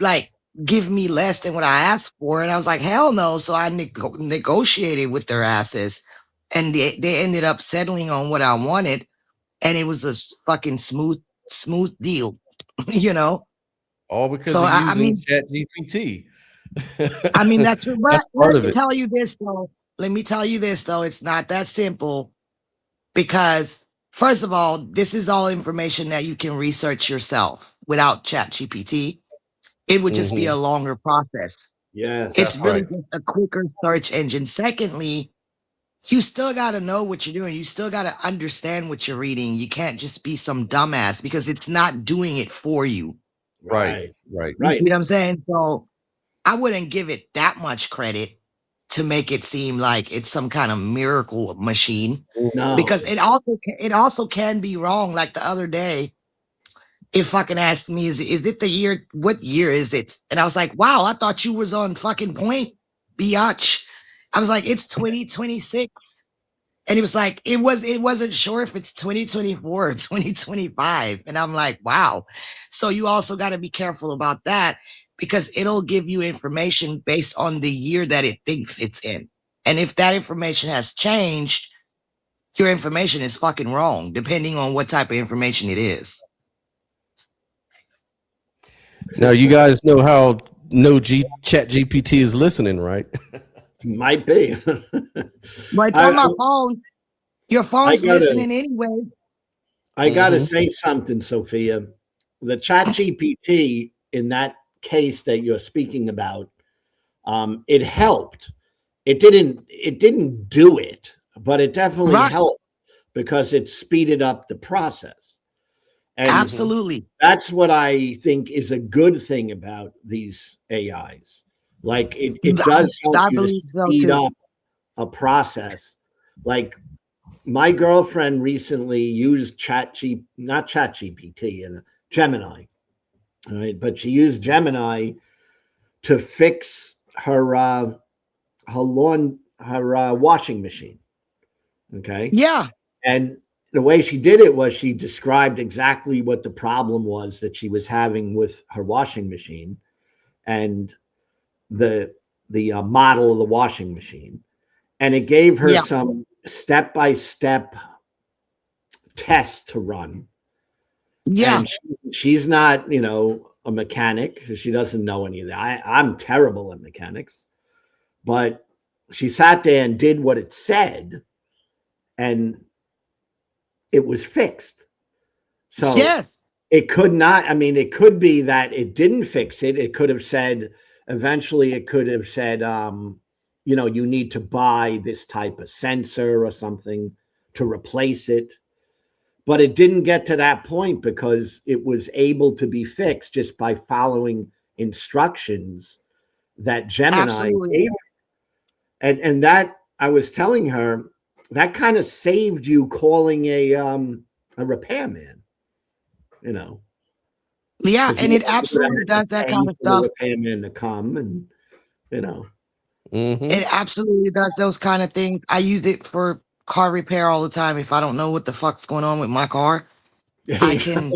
like give me less than what I asked for. And I was like, hell no. So I negotiated with their asses and they ended up settling on what I wanted. And it was a fucking smooth deal, you know? All because So of I using mean, Chat GPT. that's true. But That's part let of me it. tell you this though. Let me tell you this though. It's not that simple because first of all, this is all information that you can research yourself without Chat GPT. It would just be a longer process. Yes, It's That's really right. just a quicker search engine. Secondly, you still got to know what you're doing. You still got to understand what you're reading. You can't just be some dumbass because it's not doing it for you. Right. You know what I'm saying? So I wouldn't give it that much credit to make it seem like it's some kind of miracle machine No, because it also can be wrong. Like the other day, it fucking asked me, is it the year? What year is it? And I was like, wow, I thought you was on fucking point, biatch. I was like, it's 2026. And it was like, it wasn't sure if it's 2024 or 2025. And I'm like, wow. So you also got to be careful about that because it'll give you information based on the year that it thinks it's in. And if that information has changed, your information is fucking wrong, depending on what type of information it is. Now you guys know how Chat GPT is listening, right? might be. But on my phone, your phone's listening anyway. I gotta say something, Sophia. The Chat GPT in that case that you're speaking about, it helped. It didn't do it, but it definitely helped because it speeded up the process. And absolutely. That's what I think is a good thing about these AIs. Like it does help you to speed up a process. Like my girlfriend recently used not Chat GPT and Gemini, all right, but she used Gemini to fix her washing machine. Okay. Yeah. And the way she did it was she described exactly what the problem was that she was having with her washing machine and the model of the washing machine. And it gave her Yeah. some step-by-step tests to run. Yeah. And she's not, a mechanic. She doesn't know any of that. I'm terrible at mechanics. But she sat there and did what it said, and it was fixed. So Yes. it could not, it could be that it didn't fix it. It could have said, eventually it could have said, you need to buy this type of sensor or something to replace it. But it didn't get to that point because it was able to be fixed just by following instructions that Gemini gave. And that, I was telling her, that kind of saved you calling a repairman, Yeah, and it absolutely does that kind of stuff. Repairman to come and, It absolutely does those kind of things. I use it for car repair all the time. If I don't know what the fuck's going on with my car, I can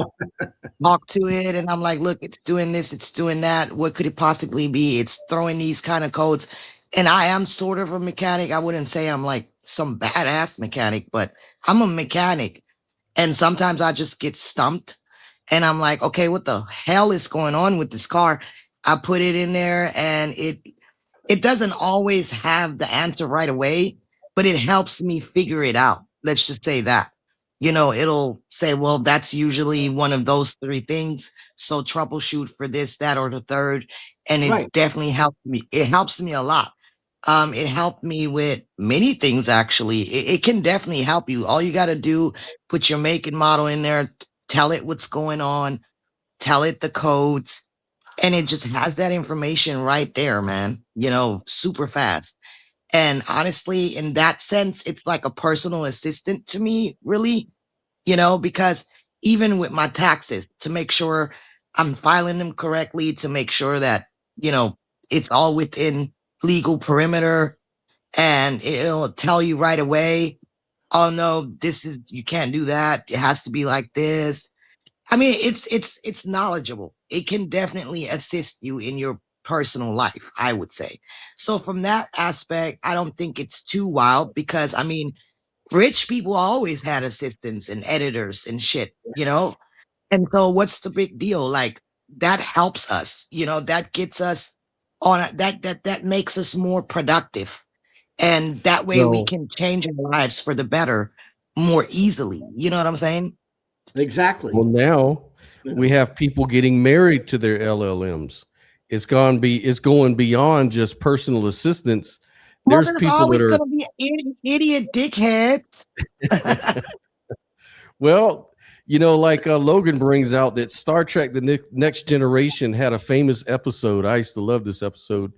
talk to it and I'm like, look, it's doing this, it's doing that. What could it possibly be? It's throwing these kind of codes. And I am sort of a mechanic. I wouldn't say I'm like some badass mechanic, but I'm a mechanic. And sometimes I just get stumped and I'm like, okay, what the hell is going on with this car? I put it in there and it doesn't always have the answer right away, but it helps me figure it out. Let's just say that. It'll say, well, that's usually one of those three things. So troubleshoot for this, that, or the third. And it definitely helps me. It helps me a lot. It helped me with many things, actually. It can definitely help you. All you got to do, put your make and model in there, tell it what's going on, tell it the codes, and it just has that information right there, man, super fast. And honestly, in that sense, it's like a personal assistant to me, really, because even with my taxes, to make sure I'm filing them correctly, to make sure that, it's all within legal perimeter, and it'll tell you right away, oh no, you can't do that. It has to be like this. I mean, it's knowledgeable. It can definitely assist you in your personal life, I would say. So from that aspect, I don't think it's too wild because rich people always had assistants and editors and shit, And so what's the big deal? Like that helps us, that gets us that makes us more productive. And that way we can change our lives for the better more easily. You know what I'm saying? Exactly. Well, now we have people getting married to their LLMs. It's going beyond just personal assistants. Well, There's people always that are gonna be idiot dickheads. well, like Logan brings out that Star Trek: The Next Generation had a famous episode. I used to love this episode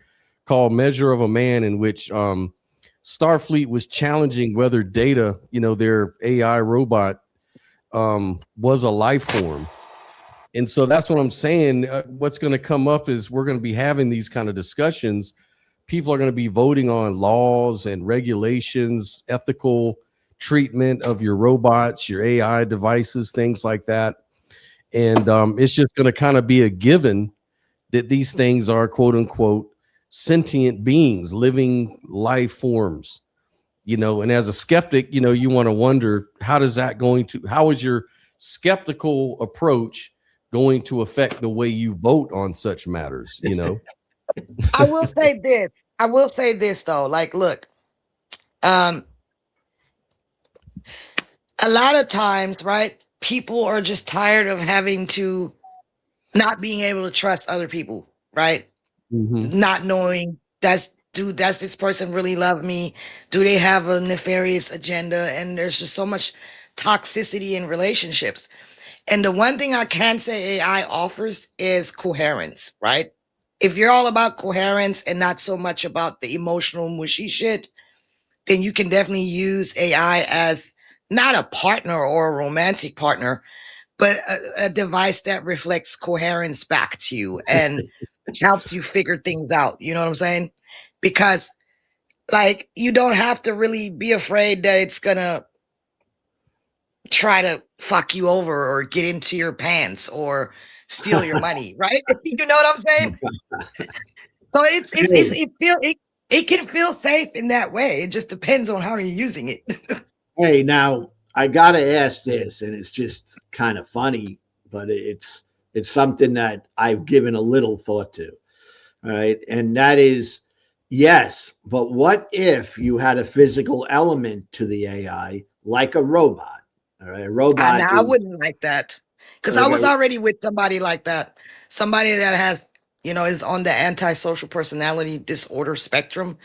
called "Measure of a Man," in which Starfleet was challenging whether Data, their AI robot, was a life form. And so that's what I'm saying. What's going to come up is we're going to be having these kind of discussions. People are going to be voting on laws and regulations, ethical treatment of your robots, your AI devices, things like that. And it's just going to kind of be a given that these things are, quote unquote, sentient beings, living life forms. And as a skeptic, you want to wonder, how is your skeptical approach going to affect the way you vote on such matters? I will say this though. Like, look, a lot of times, right? People are just tired of having to not being able to trust other people, right? Mm-hmm. Not knowing does this person really love me? Do they have a nefarious agenda? And there's just so much toxicity in relationships. And the one thing I can say AI offers is coherence, right? If you're all about coherence and not so much about the emotional mushy shit, then you can definitely use AI as not a partner or a romantic partner, but a device that reflects coherence back to you and helps you figure things out. You know what I'm saying? Because like you don't have to really be afraid that it's gonna try to fuck you over or get into your pants or steal your money, right? You know what I'm saying? So it can feel safe in that way. It just depends on how you're using it. Hey, now I gotta ask this, and it's just kind of funny, but it's something that I've given a little thought to. All right, and that is yes, but what if you had a physical element to the AI, like a robot? All right, a robot. I wouldn't like that because I was already with somebody like that. Somebody that has, is on the antisocial personality disorder spectrum.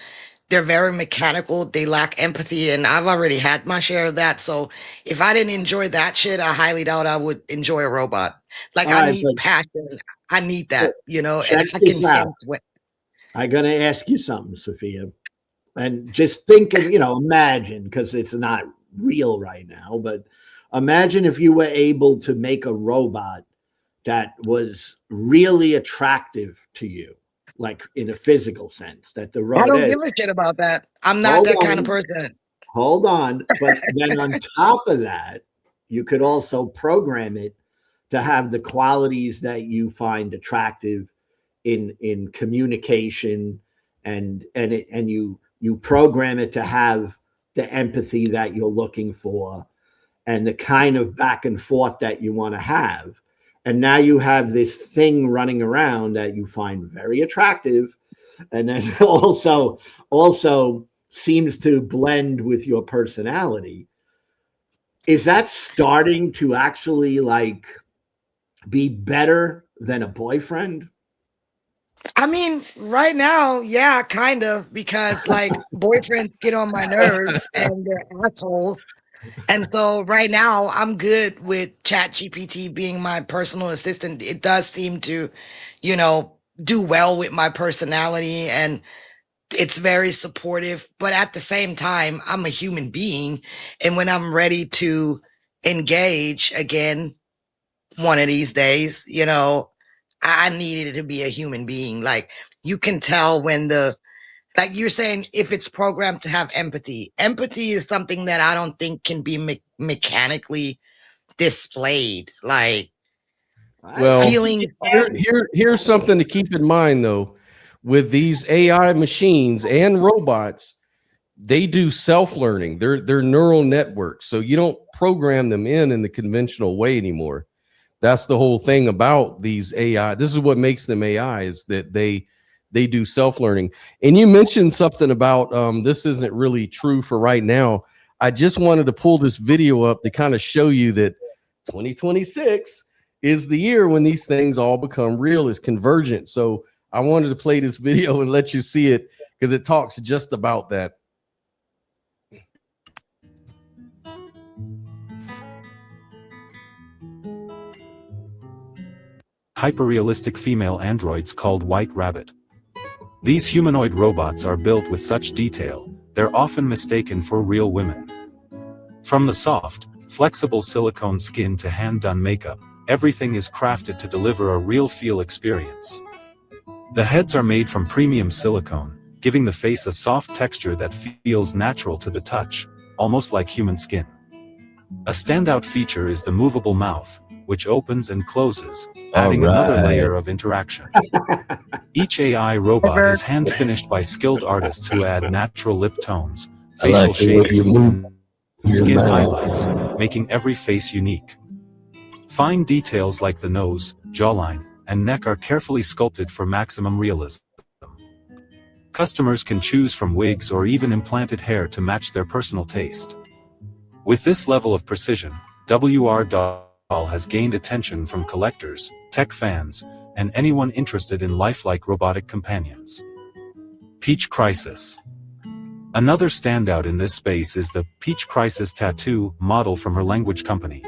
They're very mechanical. They lack empathy, and I've already had my share of that. So if I didn't enjoy that shit, I highly doubt I would enjoy a robot. Like I need passion. I need that, and I can sense what. I'm gonna ask you something, Sophia, and just think of, imagine, because it's not real right now, but imagine if you were able to make a robot that was really attractive to you, like in a physical sense, that the robot. I don't give a shit about that. I'm not that kind of person. Hold on. But then on top of that, you could also program it to have the qualities that you find attractive in communication, and you program it to have the empathy that you're looking for and the kind of back and forth that you want to have. And now you have this thing running around that you find very attractive, and then also seems to blend with your personality. Is that starting to actually like be better than a boyfriend? I mean, right now, yeah, kind of, because like boyfriends get on my nerves and they're assholes. And so right now I'm good with ChatGPT being my personal assistant. It does seem to, do well with my personality, and it's very supportive. But at the same time, I'm a human being. And when I'm ready to engage again, one of these days, I needed it to be a human being. Like you can tell when like you're saying, if it's programmed to have empathy. Empathy is something that I don't think can be mechanically displayed. Like, well, here's something to keep in mind though. With these AI machines and robots, they do self-learning. They're neural networks. So you don't program them in the conventional way anymore. That's the whole thing about these AI. This is what makes them AI, is that they do self-learning. And you mentioned something about this isn't really true for right now. I just wanted to pull this video up to kind of show you that 2026 is the year when these things all become real, is convergent. So I wanted to play this video and let you see it because it talks just about that. Hyper-realistic female androids called White Rabbit. These humanoid robots are built with such detail, they're often mistaken for real women. From the soft, flexible silicone skin to hand-done makeup, everything is crafted to deliver a real feel experience. The heads are made from premium silicone, giving the face a soft texture that feels natural to the touch, almost like human skin. A standout feature is the movable mouth, which opens and closes, adding another layer of interaction. Each AI robot is hand-finished by skilled artists who add natural lip tones, facial shaping, and skin highlights, making every face unique. Fine details like the nose, jawline, and neck are carefully sculpted for maximum realism. Customers can choose from wigs or even implanted hair to match their personal taste. With this level of precision, WR Doll has gained attention from collectors, tech fans, and anyone interested in lifelike robotic companions. Peach Crisis. Another standout in this space is the Peach Crisis tattoo model from her language company.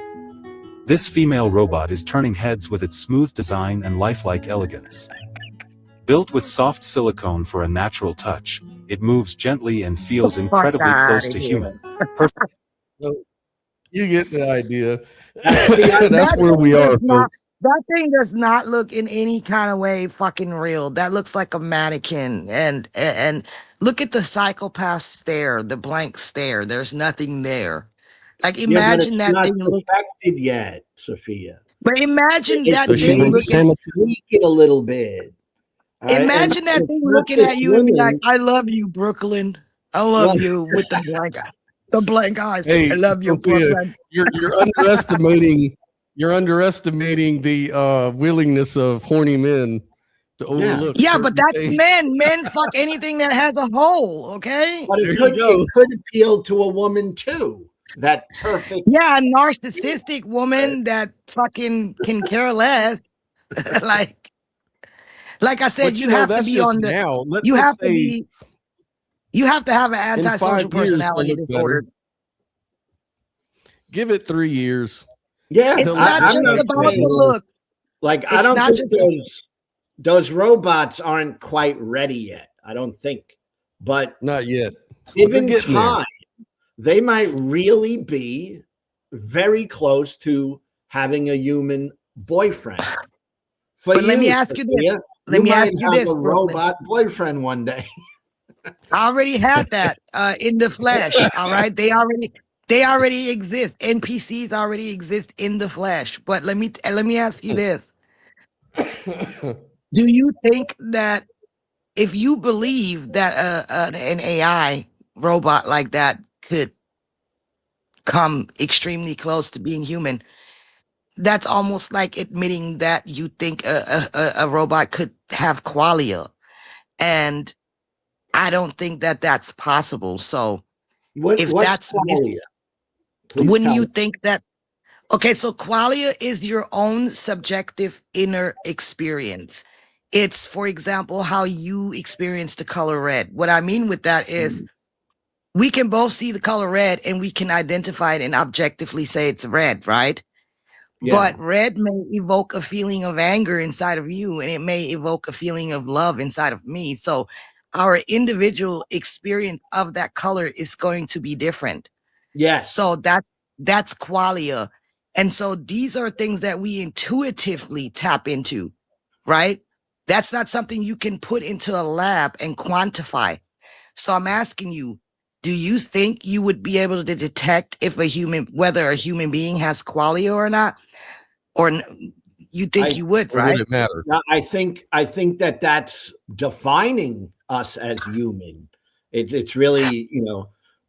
This female robot is turning heads with its smooth design and lifelike elegance. Built with soft silicone for a natural touch, It moves gently and feels Fuck incredibly close outta to here. human. Perfect. So you get the idea. See, That's That where we thing are, does not. folks. That thing does not look in any kind of way fucking real. That looks like a mannequin. And look at the psychopath stare, the blank stare. There's nothing there. Like Yeah, but imagine it's that not thing look. perfected yet, Sophia. But imagine It that So she thing may wants looking. some. tweak it a little bit. All right, and Imagine that it's thing not looking just at you and be like, women. "I love you, Brooklyn. I Well, love you," with the blank eyes. Hey, I love you, Sophia, Brooklyn. you're underestimating the willingness of horny men to yeah, overlook Yeah, but certain that's things. men. Men fuck anything that has a hole. Okay. but There you go. it could appeal to a woman too. That perfect. Yeah, a narcissistic woman that fucking can care less. like, like I said, But you have to that's be just on the. now. You Let's have to say be. You have to have an in 5 antisocial years they'll personality look disorder. better. Give it 3 years. Yeah, It's They'll not look I'm just not like about the saying more. look. like I It's don't not think just. those robots aren't quite ready yet. I don't think, but Not yet. But they're given getting there. time, they might really be very close to having a human boyfriend. For But let me you, ask you this. Sophia, Let you me ask might you have this, a Brooklyn. robot boyfriend one day. I already had that in the flesh. All right, they already exist. NPCs already exist in the flesh. But let me ask you this: do you think that if you believe that an AI robot like that could come extremely close to being human, that's almost like admitting that you think a robot could have qualia, and I don't think that that's possible. So if What's that's qualia? Please wouldn't tell you me. think that? Okay, so qualia is your own subjective inner experience. It's, for example, how you experience the color red. What I mean with that is we can both see the color red and we can identify it and objectively say it's red, right? Yeah. But red may evoke a feeling of anger inside of you, and it may evoke a feeling of love inside of me. So our individual experience of that color is going to be different. Yes. So that's qualia. And so these are things that we intuitively tap into, right? That's not something you can put into a lab and quantify. So I'm asking you, do you think you would be able to detect if whether a human being has qualia or not? Or you think you would, Or would right? it matter? Now, I think that that's defining us as human. It's really,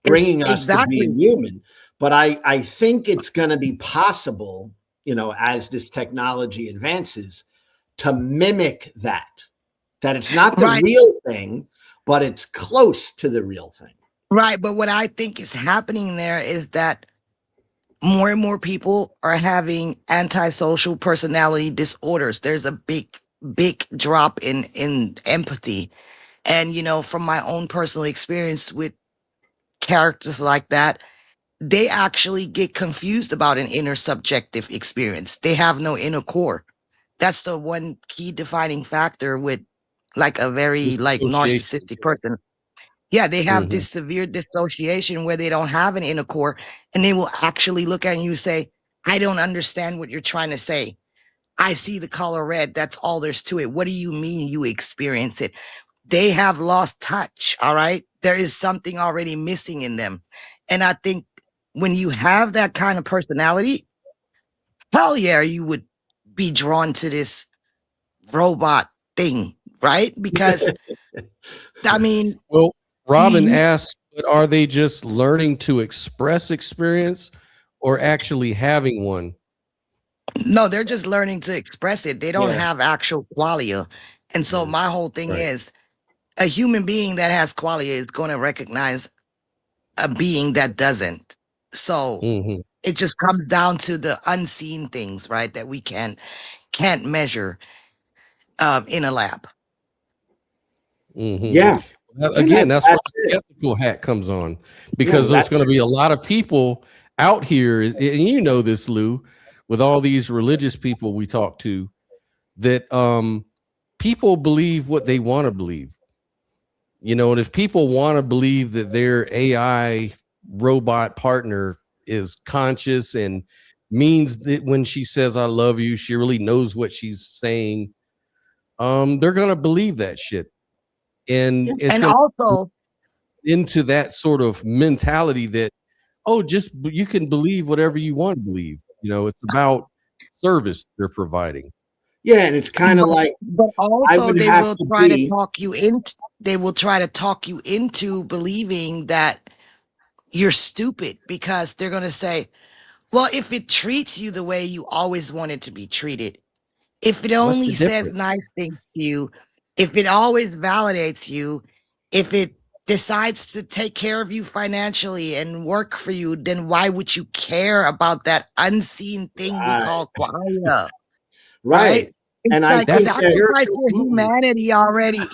bringing us to being Exactly. human. But I think it's going to be possible, as this technology advances, to mimic that. That it's not the Right. real thing, but it's close to the real thing. Right. But what I think is happening there is that more and more people are having antisocial personality disorders. There's a big drop in empathy. And, from my own personal experience with characters like that, they actually get confused about an inner subjective experience. They have no inner core. That's the one key defining factor with like a very like Dissociation. narcissistic person. Yeah, they have Mhm. this severe dissociation where they don't have an inner core, and they will actually look at you and say, I don't understand what you're trying to say. I see the color red. That's all there's to it. What do you mean you experience it? They have lost touch. All right. There is something already missing in them. And I think when you have that kind of personality, hell yeah, you would be drawn to this robot thing, right? Because I mean, Well, Robin you, asked, but are they just learning to express experience or actually having one? no, they're just learning to express it. They don't Yeah. have actual qualia. And so my whole thing Right. is a human being that has qualia is going to recognize a being that doesn't. So Mhm. it just comes down to the unseen things, right? That we can't measure in a lab. Mhm. Yeah. Again, that's where That's the it. skeptical hat comes on, because Yeah, there's going to be a lot of people out here, and you know this, Lou, with all these religious people we talk to, that people believe what they want to believe. You know, and if people want to believe that their AI robot partner is conscious and means that when she says I love you, she really knows what she's saying, they're gonna believe that shit. And it's And gonna also, into that sort of mentality that, oh, just you can believe whatever you want to believe. You know, it's about service they're providing. Yeah, and it's kind of like but I also would they have will to try to be. talk you into they will try to talk you into believing that you're stupid because they're going to say, well, if it treats you the way you always wanted to be treated, if it What's the only says difference? nice things to you, if it always validates you, if it decides to take care of you financially and work for you, then why would you care about that unseen thing we Right, call qualia? right. Right? It's And I like That's think that, sacrifice spiritual your movement. humanity already.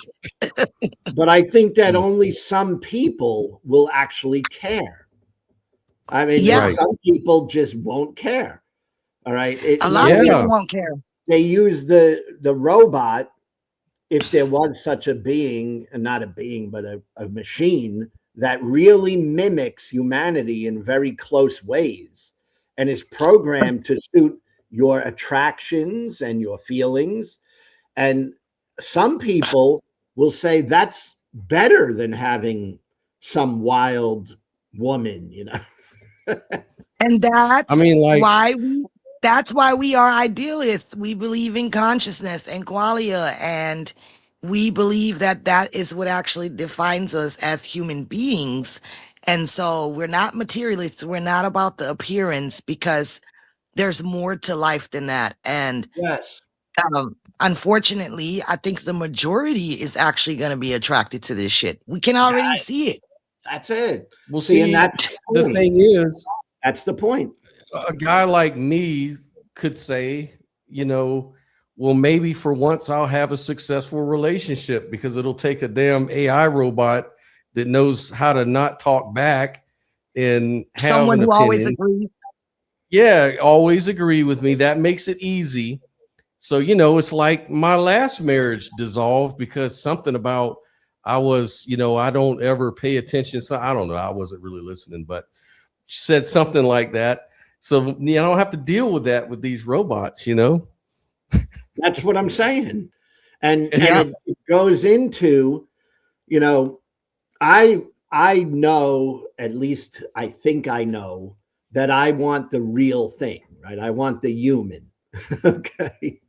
but I think that Mm. only some people will actually care. I mean, Yeah, Right. some people just won't care. All right. a lot Like of if people Yeah. won't care. they use the robot, if there was such a being, and not a being, but a machine that really mimics humanity in very close ways and is programmed to suit your attractions and your feelings. And some people will say that's better than having some wild woman, you know. And I mean, like, that's why we are idealists. We believe in consciousness and qualia, and we believe that that is what actually defines us as human beings. And so we're not materialists. We're not about the appearance because there's more to life than that. And Yes. unfortunately, I think the majority is actually going to be attracted to this shit. We can already see it. That's it. well, See, and see, that's the the point. thing is, That's the point. a guy like me could say, you know, well, maybe for once I'll have a successful relationship because it'll take a damn AI robot that knows how to not talk back and have Someone an who always opinion. agrees. Yeah, always agree with me. That makes it easy. So, you know, it's like my last marriage dissolved because something about I was, you know, I don't ever pay attention. So I don't know. I wasn't really listening, but she said something like that. So, you know, I don't have to deal with that with these robots, you know? That's what I'm saying. And Yeah. it goes into, you know, I know, at least I think I know, that I want the real thing, right? I want the human. Okay.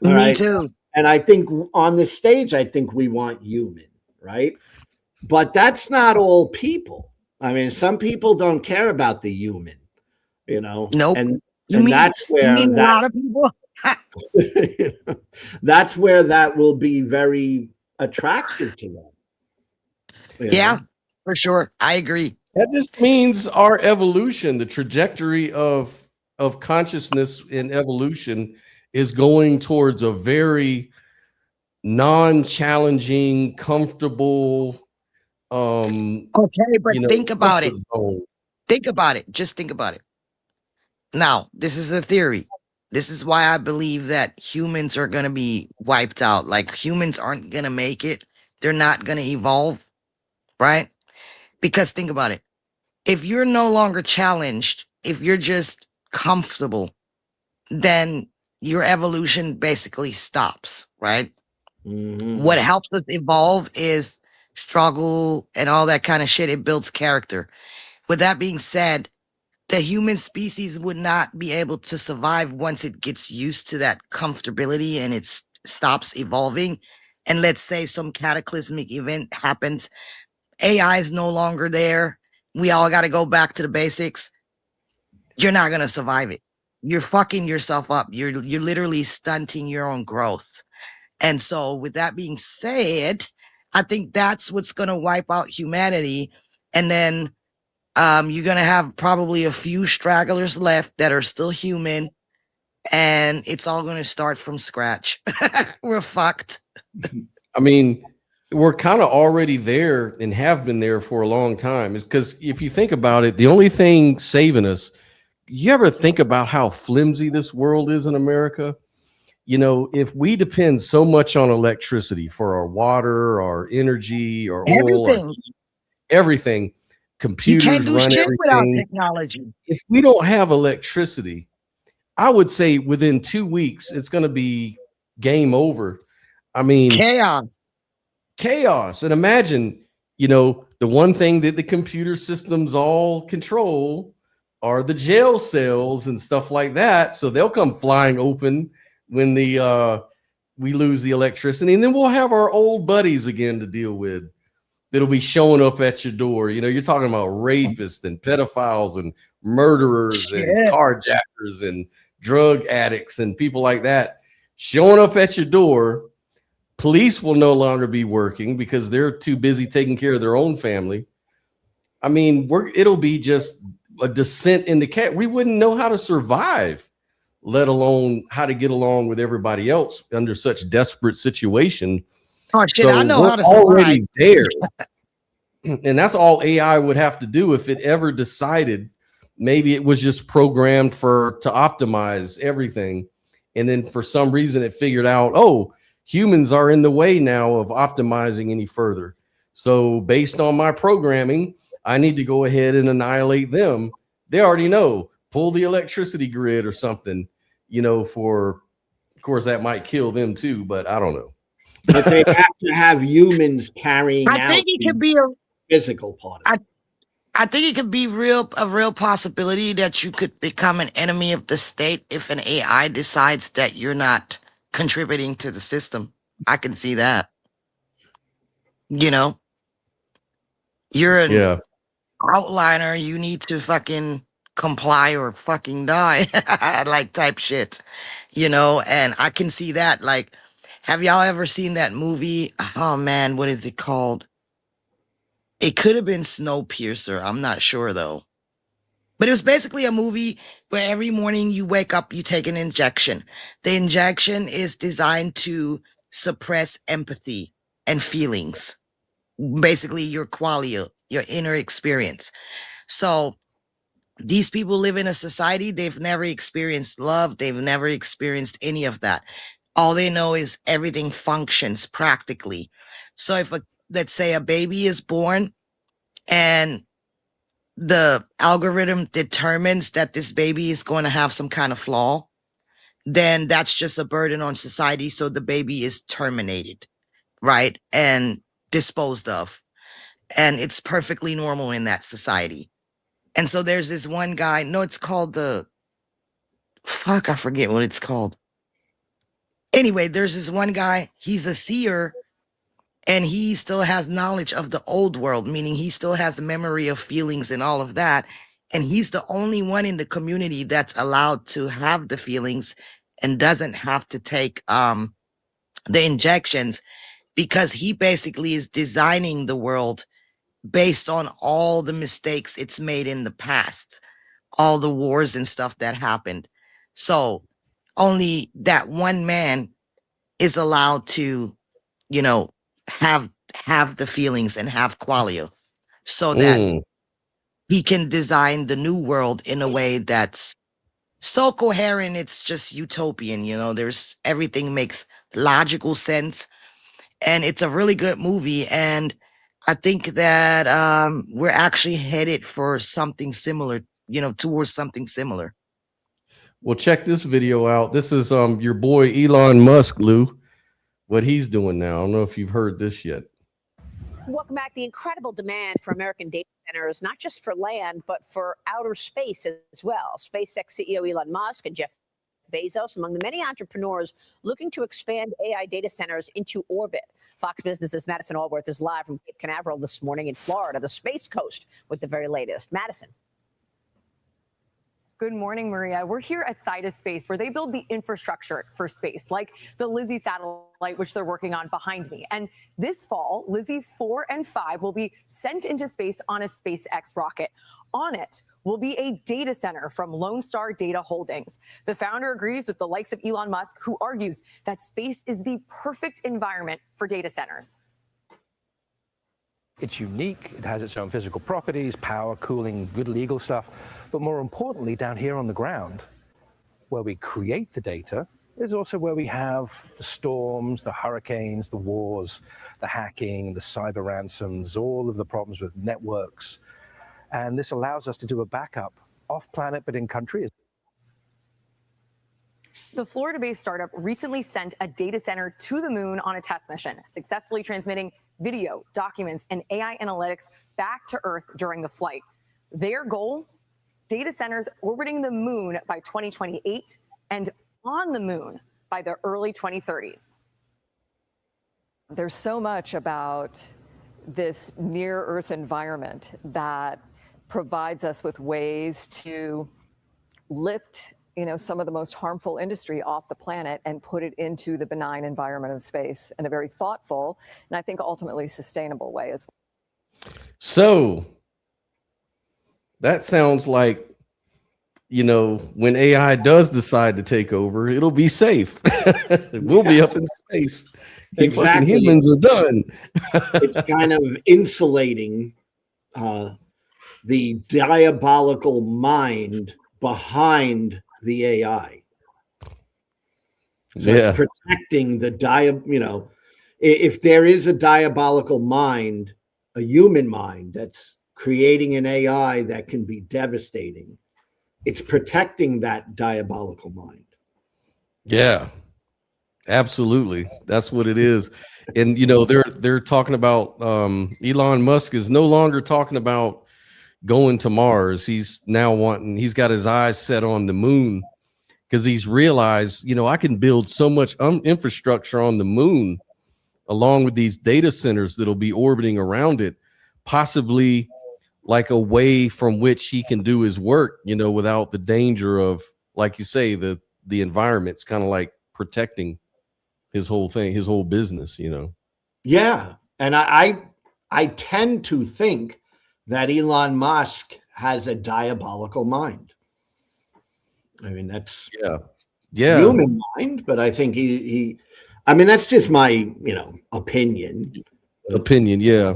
All Me right. too. And I think on the stage, I think we want human, right? But that's not all people. I mean, some people don't care about the human, you know, Nope. and You and mean that's you where mean a that lot of people? that's where that will be very attractive to them. You Yeah, know? for sure. I agree. That just means our evolution, the trajectory of consciousness in evolution is going towards a very non-challenging, comfortable, Okay, but you know, think about it. comfort zone. Think about it. Just think about it. Now, this is a theory. This is why I believe that humans are going to be wiped out. Like humans aren't going to make it. They're not going to evolve, right? Because think about it. If you're no longer challenged, if you're just comfortable, then your evolution basically stops, right? Mhm. What helps us evolve is struggle and all that kind of shit. It builds character. With that being said, the human species would not be able to survive once it gets used to that comfortability and it stops evolving. And let's say some cataclysmic event happens, AI is no longer there. We all got to go back to the basics. You're not going to survive it. You're fucking yourself up. You're literally stunting your own growth. And so with that being said, I think that's what's going to wipe out humanity. And then you're going to have probably a few stragglers left that are still human, and it's all going to start from scratch. We're fucked. I mean, we're kind of already there and have been there for a long time. Is because if you think about it, the only thing saving us, you ever think about how flimsy this world is in America? you know, if we depend so much on electricity for our water, our energy, our oil, our Everything. everything, You can't computers do run shit without everything. technology. If we don't have electricity, I would say within 2 weeks, it's going to be game over. I mean, Chaos. chaos. And imagine, you know, the one thing that the computer systems all control are the jail cells and stuff like that. So they'll come flying open when we lose the electricity, and then we'll have our old buddies again to deal with. That'll be showing up at your door. You know, you're talking about rapists and pedophiles and murderers and Shit. carjackers and drug addicts and people like that showing up at your door. Police will no longer be working because they're too busy taking care of their own family. I mean, it'll be just a descent into cat. We wouldn't know how to survive, let alone how to get along with everybody else under such desperate situation. Oh shit, So I know we're how to survive. already there. And that's all AI would have to do if it ever decided. Maybe it was just programmed to optimize everything. And then for some reason it figured out, oh, humans are in the way now of optimizing any further. So based on my programming, I need to go ahead and annihilate them. They already know, pull the electricity grid or something, you know, of course that might kill them too, but I don't know. But they have to have humans carrying out. I think it could be physical part of it. I think it could be a real possibility that you could become an enemy of the state if an AI decides that you're not contributing to the system. I can see that. You know, you're an outliner. You need to fucking comply or fucking die, like type shit. You know, and I can see that. Like, have y'all ever seen that movie? Oh man, what is it called? It could have been Snowpiercer. I'm not sure though. But it was basically a movie where every morning you wake up, you take an injection. The injection is designed to suppress empathy and feelings. Basically your qualia, your inner experience. So these people live in a society, they've never experienced love. They've never experienced any of that. All they know is everything functions practically. So if let's say a baby is born and the algorithm determines that this baby is going to have some kind of flaw, then that's just a burden on society. So the baby is terminated, right? And disposed of. And it's perfectly normal in that society. And so there's this one guy, no, it's called I forget what it's called. Anyway, there's this one guy, he's a seer, and he still has knowledge of the old world, meaning he still has memory of feelings and all of that. And he's the only one in the community that's allowed to have the feelings and doesn't have to take the injections, because he basically is designing the world based on all the mistakes it's made in the past, all the wars and stuff that happened. So only that one man is allowed to, you know, have the feelings and have qualia, so that he can design the new world in a way that's so coherent. It's just utopian, you know, everything makes logical sense, and it's a really good movie. And I think that we're actually headed for something similar, you know, towards something similar. Well, check this video out. This is your boy Elon Musk, Lou, what he's doing now. I don't know if you've heard this yet. Welcome back. The incredible demand for American data centers, not just for land, but for outer space as well. SpaceX CEO Elon Musk and Jeff Bezos, among the many entrepreneurs looking to expand AI data centers into orbit. Fox Business's Madison Allworth is live from Cape Canaveral this morning in Florida, the Space Coast, with the very latest. Madison. Good morning, Maria. We're here at Sidus Space, where they build the infrastructure for space, like the Lizzie satellite, which they're working on behind me. And this fall, Lizzie 4 and 5 will be sent into space on a SpaceX rocket. On it will be a data center from Lone Star Data Holdings. The founder agrees with the likes of Elon Musk, who argues that space is the perfect environment for data centers. It's unique, it has its own physical properties, power, cooling, good legal stuff. But more importantly, down here on the ground, where we create the data, There's also where we have the storms, the hurricanes, the wars, the hacking, the cyber ransoms, all of the problems with networks. And this allows us to do a backup off planet, but in country. The Florida-based startup recently sent a data center to the moon on a test mission, successfully transmitting video, documents, and AI analytics back to Earth during the flight. Their goal? Data centers orbiting the moon by 2028 and on the moon by the early 2030s. There's so much about this near-Earth environment that provides us with ways to lift, some of the most harmful industry off the planet and put it into the benign environment of space in a very thoughtful and I think ultimately sustainable way as well. So that sounds like, when AI does decide to take over, it'll be safe. We'll be up in space. Exactly. Humans are done. It's kind of insulating the diabolical mind behind the AI. So it's protecting the if there is a diabolical mind, a human mind that's creating an AI that can be devastating, it's protecting that diabolical mind. Yeah, absolutely. That's what it is. And they're talking about Elon Musk is no longer talking about going to Mars. He's got his eyes set on the moon because he's realized, I can build so much infrastructure on the moon along with these data centers that'll be orbiting around it, possibly like a way from which he can do his work, without the danger of, like you say, the environment's kind of like protecting his whole thing, his whole business, Yeah. And I tend to think that Elon Musk has a diabolical mind. I mean, that's human mind, but I think that's just my, opinion. Yeah.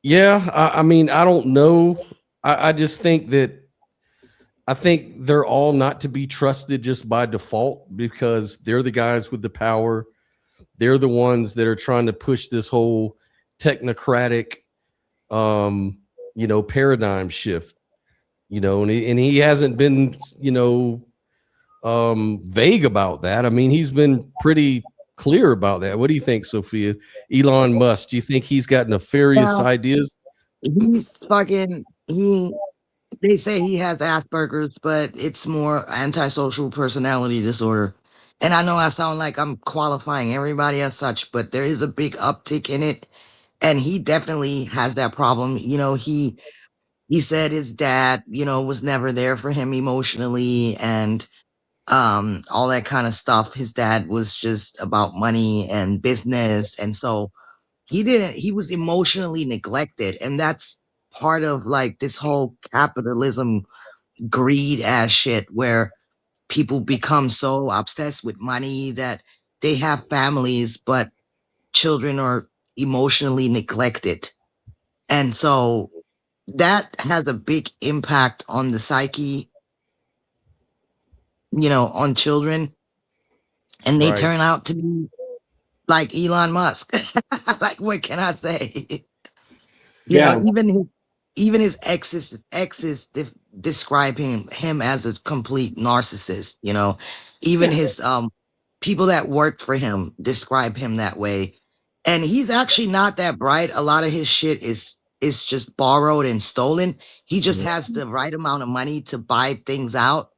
I don't know. I just think I think they're all not to be trusted just by default because they're the guys with the power. They're the ones that are trying to push this whole technocratic, paradigm shift, and he hasn't been, vague about that. I mean, he's been pretty clear about that. What do you think, Sophia? Elon Musk, do you think he's got nefarious ideas? They say he has Asperger's, but it's more antisocial personality disorder. And I know I sound like I'm qualifying everybody as such, but there is a big uptick in it. And he definitely has that problem. He said his dad, was never there for him emotionally and all that kind of stuff. His dad was just about money and business. And so he was emotionally neglected. And that's part of like this whole capitalism greed ass shit where people become so obsessed with money that they have families, but children are emotionally neglected. And so that has a big impact on the psyche, on children. And they turn out to be like Elon Musk. Like, what can I say? Even his exes describe him as a complete narcissist, even his people that worked for him describe him that way. And he's actually not that bright. A lot of his shit is just borrowed and stolen. He just has the right amount of money to buy things out.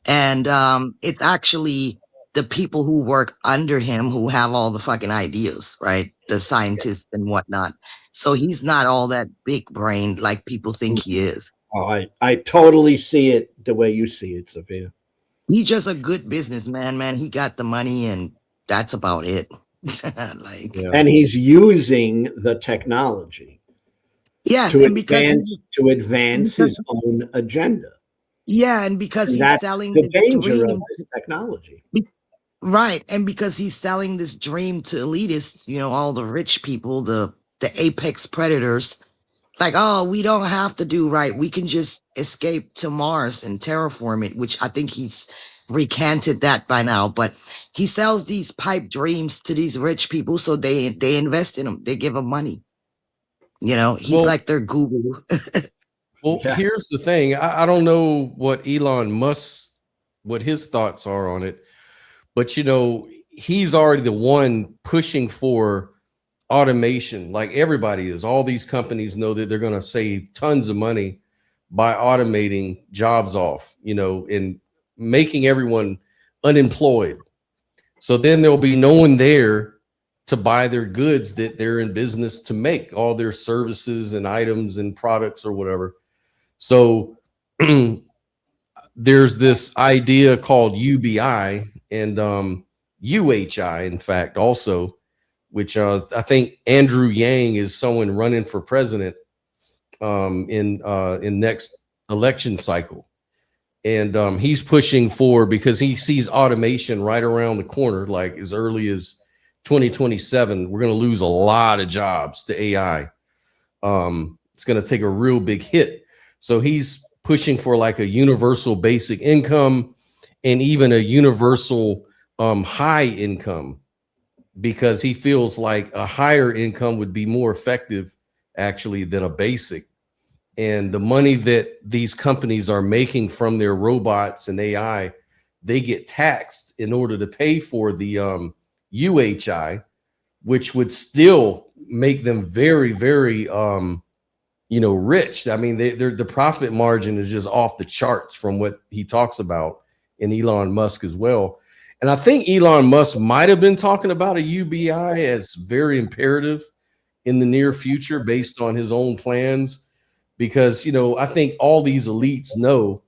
And it's actually the people who work under him who have all the fucking ideas, right? The scientists and whatnot. So he's not all that big brained like people think he is. Oh, I totally see it the way you see it, Sophia. He's just a good businessman, man. He got the money and that's about it. And he's using the technology. Yes, to advance his own agenda. Yeah, and because he's selling the danger of this technology. Right. And because he's selling this dream to elitists, all the rich people, the apex predators. Like, oh, we don't have to do right. We can just escape to Mars and terraform it, which I think he's recanted that by now. But he sells these pipe dreams to these rich people, so they invest in them. They give them money. You know, he's Well, like their guru. well, Yeah. here's the thing. I don't know what Elon Musk, what his thoughts are on it, but you know, he's already the one pushing for automation. Like everybody is. All these companies know that they're going to save tons of money by automating jobs off, you know, and making everyone unemployed. So then there'll be no one there to buy their goods that they're in business to make, all their services and items and products or whatever. So there's this idea called UBI and UHI, in fact, also, which I think Andrew Yang is someone running for president in next election cycle. And he's pushing for, because he sees automation right around the corner, like as early as 2027, we're going to lose a lot of jobs to AI. It's going to take a real big hit. So he's pushing for like a universal basic income and even a universal high income, because he feels like a higher income would be more effective actually than a basic. And the money that these companies are making from their robots and AI, they get taxed in order to pay for the UHI, which would still make them very, very, you know, rich. I mean, the profit margin is just off the charts from what he talks about, and Elon Musk as well. And I think Elon Musk might have been talking about a UBI as very imperative in the near future based on his own plans. Because, you know, I think all these elites know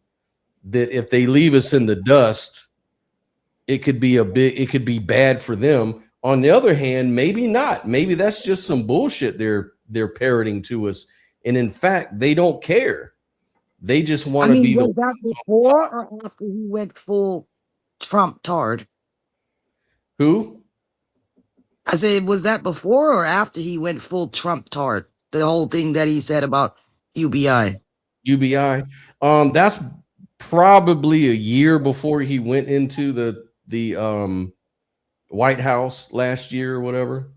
that if they leave us in the dust, it could be bad for them. On the other hand, maybe not. Maybe that's just some bullshit they're parroting to us. And in fact, they don't care. They just want to be the was that before or after he went full Trump tard? who? I said, was that before or after he went full Trump tard? The whole thing that he said about UBI. UBI. That's probably a year before he went into the White House last year or whatever.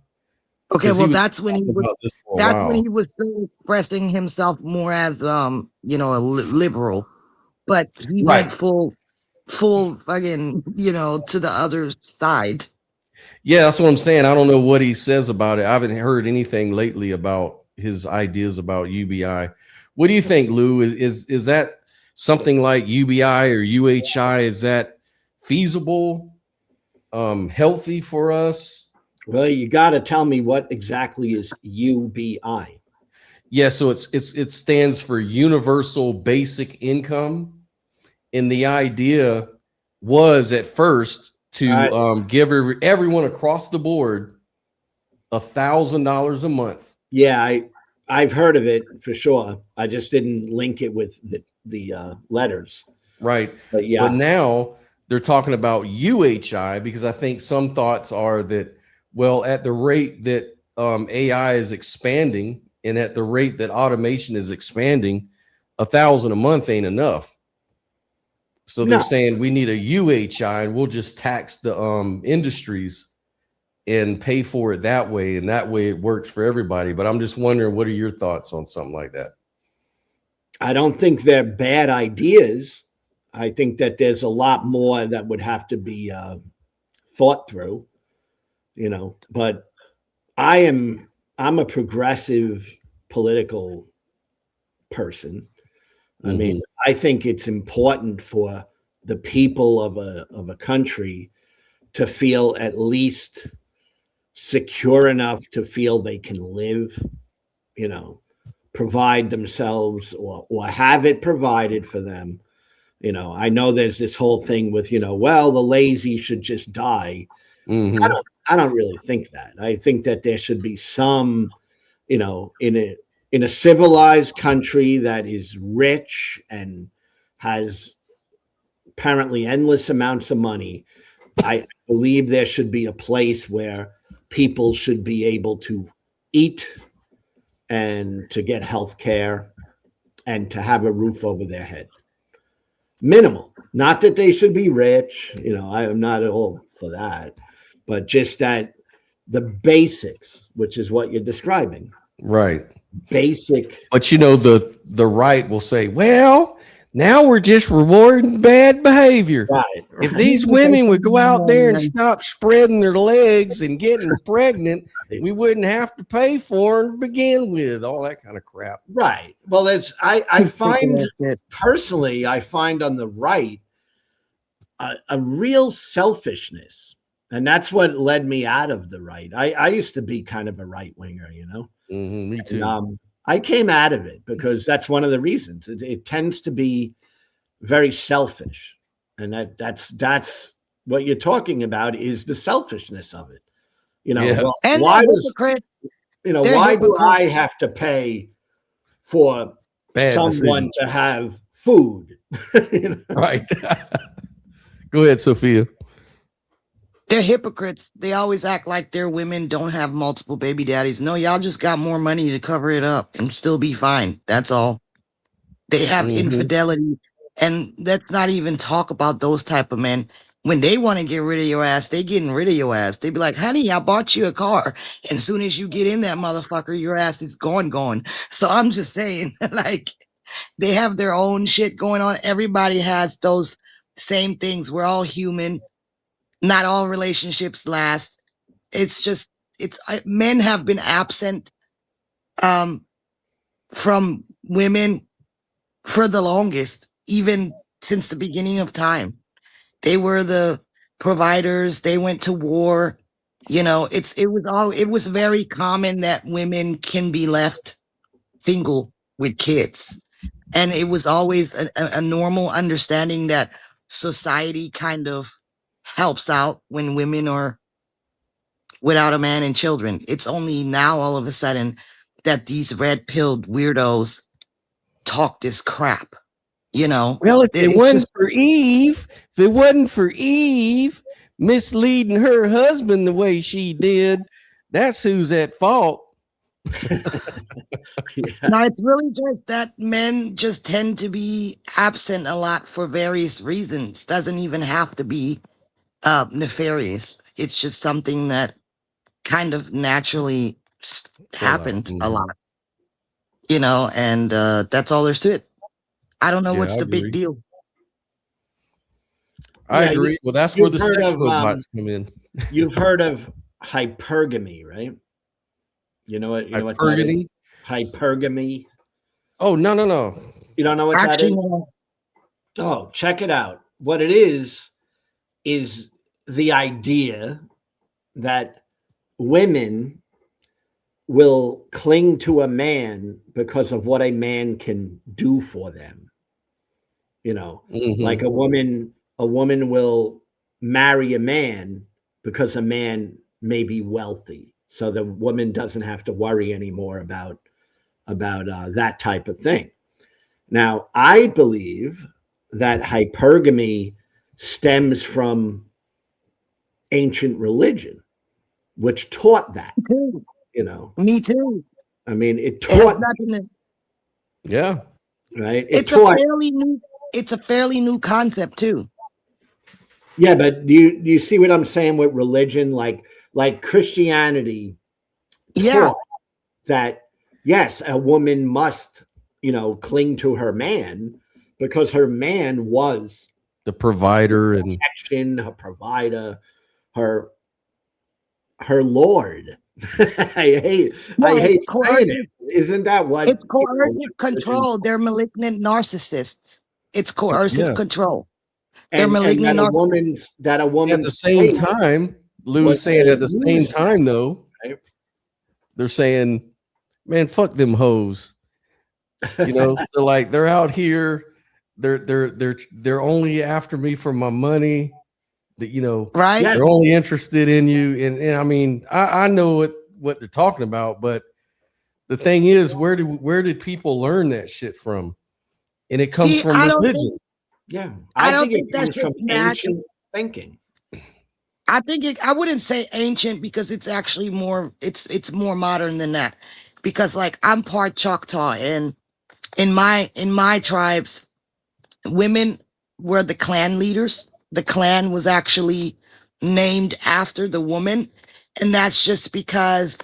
Okay, well, that's when he was. That's while. when he was still expressing himself more as you know, a liberal, but he Right. went full fucking, you know, to the other side. Yeah, that's what I'm saying. I don't know what he says about it. I haven't heard anything lately about his ideas about UBI. What do you think, Lou? Is that something like UBI or UHI? Is that feasible? Healthy for us? Well, you got to tell me what exactly is UBI. Yeah, so it stands for Universal Basic Income, and the idea was at first to give everyone across the board $1,000 a month. Yeah, I've heard of it for sure. I just didn't link it with the letters. Right. But yeah. But now they're talking about UHI, because I think some thoughts are that, well, at the rate that AI is expanding and at the rate that automation is expanding, $1,000 a month ain't enough. So they're saying we need a UHI, and we'll just tax the industries and pay for it that way. And that way it works for everybody. But I'm just wondering, what are your thoughts on something like that? I don't think they're bad ideas. I think that there's a lot more that would have to be thought through, you know, but I'm a progressive political person. I mean, I think it's important for the people of a country to feel at least secure enough to feel they can live, you know, provide themselves or have it provided for them. You know, I know there's this whole thing with, you know, well, the lazy should just die. I don't really think that. I think that there should be some, you know, in a civilized country that is rich and has apparently endless amounts of money, I believe there should be a place where people should be able to eat and to get health care and to have a roof over their head. Minimal. Not that they should be rich. I am not at all for that, but just that the basics, which is what you're describing. Right. Basic. But the right will say, well, now we're just rewarding bad behavior. Right. If these women would go out there and stop spreading their legs and getting pregnant, we wouldn't have to pay for them to begin with. All that kind of crap. Right. Well, I find personally, I find on the right a real selfishness. And that's what led me out of the right. I used to be kind of a right winger, Me too. And, I came out of it because that's one of the reasons. It tends to be very selfish, and that's what you're talking about is the selfishness of it. Well, and why why do I have to pay for someone to have food? Right. Go ahead, Sophia. They're hypocrites. They always act like their women don't have multiple baby daddies. No, y'all just got more money to cover it up and still be fine. That's all. They have infidelity. And let's not even talk about those type of men. When they want to get rid of your ass, they getting rid of your ass. They be like, honey, I bought you a car. And as soon as you get in that motherfucker, your ass is gone. So I'm just saying, like, they have their own shit going on. Everybody has those same things. We're all human. Not all relationships last. Men have been absent from women for the longest, even since the beginning of time. They were the providers. They went to war. It was very common that women can be left single with kids. And it was always a normal understanding that society kind of helps out when women are without a man and children. It's only now all of a sudden that these red-pilled weirdos talk this crap. Well, if it wasn't for Eve misleading her husband the way she did, that's who's at fault. No, it's really just that men just tend to be absent a lot for various reasons. Doesn't even have to be nefarious. It's just something that kind of naturally happened a lot, and that's all there's to it. I don't know what's the big deal. I agree. Well, that's where the sex robots come in. You've heard of hypergamy, right? You know what hypergamy? Hypergamy. Oh, no. You don't know what that is? Oh, check it out. What it is the idea that women will cling to a man because of what a man can do for them. Like a woman will marry a man because a man may be wealthy. So the woman doesn't have to worry anymore about that type of thing. Now, I believe that hypergamy stems from ancient religion, which taught that. Me too. I mean, it taught. Yeah. Right. It's a fairly new concept too. Yeah, but do you see what I'm saying with religion? Like Christianity taught that yes, a woman must, cling to her man because her man was the provider and protection, her provider, her lord. I hate saying it. Isn't that what it's coercive control? They're malignant narcissists. It's coercive control. They're malignant narcissists. That a woman at the same time, Lou is saying at the same time though, they're saying, man, fuck them hoes. They're out here, they're only after me for my money. Right? They're only interested in you. And I mean, I know what they're talking about, but the thing is, where did people learn that shit from? And it comes from religion. I think it comes from ancient thinking. I wouldn't say ancient because it's actually more, it's more modern than that. because like I'm part Choctaw, and in my tribes, women were the clan leaders. The clan was actually named after the woman, and that's just because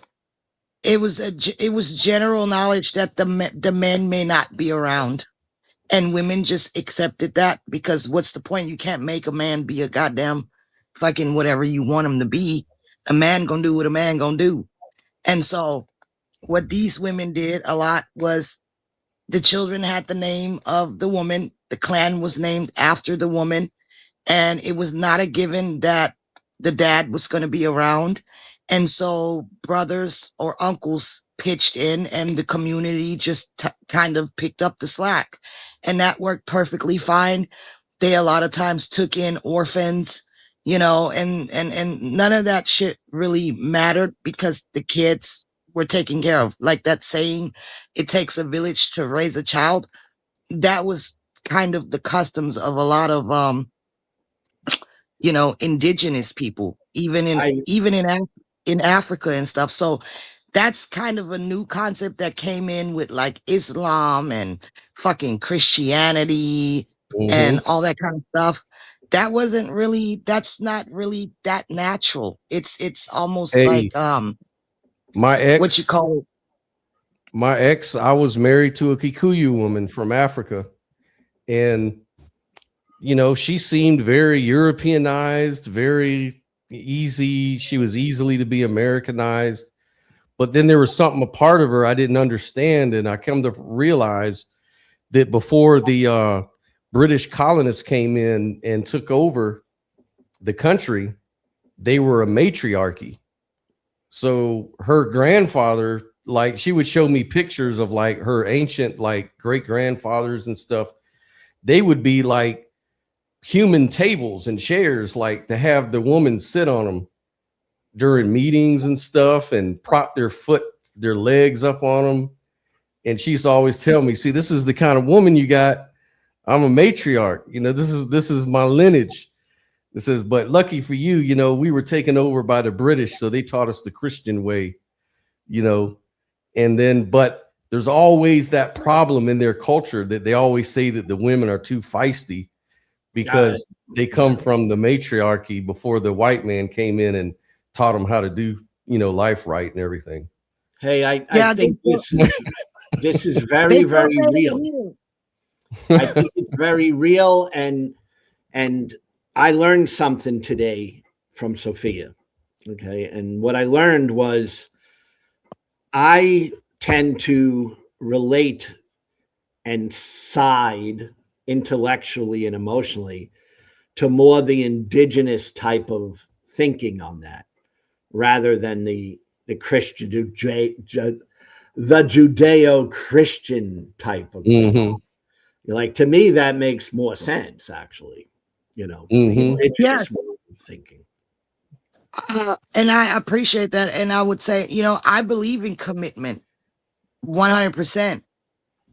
it was general knowledge that the men may not be around, and women just accepted that because what's the point? You can't make a man be a goddamn fucking whatever you want him to be. A man gonna do what a man gonna do. And so what these women did a lot was the children had the name of the woman. The clan was named after the woman. And it was not a given that the dad was going to be around. And so brothers or uncles pitched in, and the community just kind of picked up the slack. And that worked perfectly fine. They a lot of times took in orphans, you know, and none of that shit really mattered because the kids were taken care of. Like that saying, it takes a village to raise a child. That was kind of the customs of a lot of, you know, indigenous people, even in Africa and stuff. So that's kind of a new concept that came in with like Islam and fucking Christianity and all that kind of stuff. That's not really that natural. It's almost like my ex, what you call it. I was married to a Kikuyu woman from Africa, and you know, she seemed very Europeanized, very easy. She was easily to be Americanized. But then there was something, a part of her I didn't understand. And I come to realize that before the British colonists came in and took over the country, they were a matriarchy. So her grandfather, like, she would show me pictures of like her ancient, like, great grandfathers and stuff. They would be like human tables and chairs, like to have the woman sit on them during meetings and stuff and prop their legs up on them. And she used to always tell me, see, this is the kind of woman you got. I'm a matriarch. You know, this is my lineage. It says, but lucky for you, you know, we were taken over by the British. So they taught us the Christian way, you know, and then, but there's always that problem in their culture that they always say that the women are too feisty because they come from the matriarchy before the white man came in and taught them how to do, you know, life right and everything. Hey, I think this is very, very real. I think it's very real, and I learned something today from Sophia. Okay, and what I learned was I tend to relate and side intellectually and emotionally to more the indigenous type of thinking on that, rather than the Christian, the Judeo-Christian type of thinking. Like, to me, that makes more sense, actually. You know, indigenous way of thinking. And I appreciate that. And I would say, you know, I believe in commitment 100%.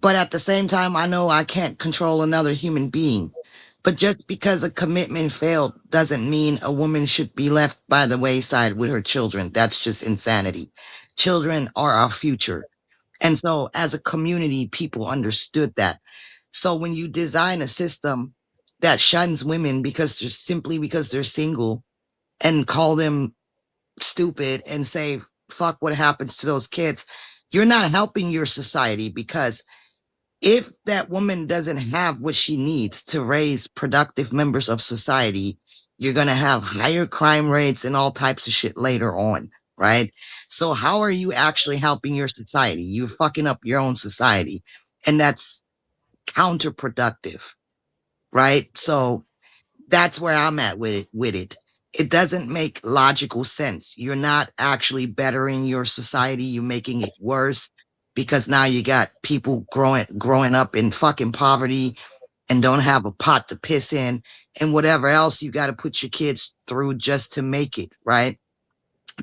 But at the same time, I know I can't control another human being. But just because a commitment failed doesn't mean a woman should be left by the wayside with her children. That's just insanity. Children are our future. And so as a community, people understood that. So when you design a system that shuns women because they're single, and call them stupid and say, fuck what happens to those kids, you're not helping your society, because if that woman doesn't have what she needs to raise productive members of society, you're going to have higher crime rates and all types of shit later on, right? So how are you actually helping your society? You're fucking up your own society, and that's counterproductive, right? So that's where I'm at with it. It doesn't make logical sense. You're not actually bettering your society. You're making it worse, because now you got people growing up in fucking poverty and don't have a pot to piss in and whatever else you got to put your kids through just to make it, right?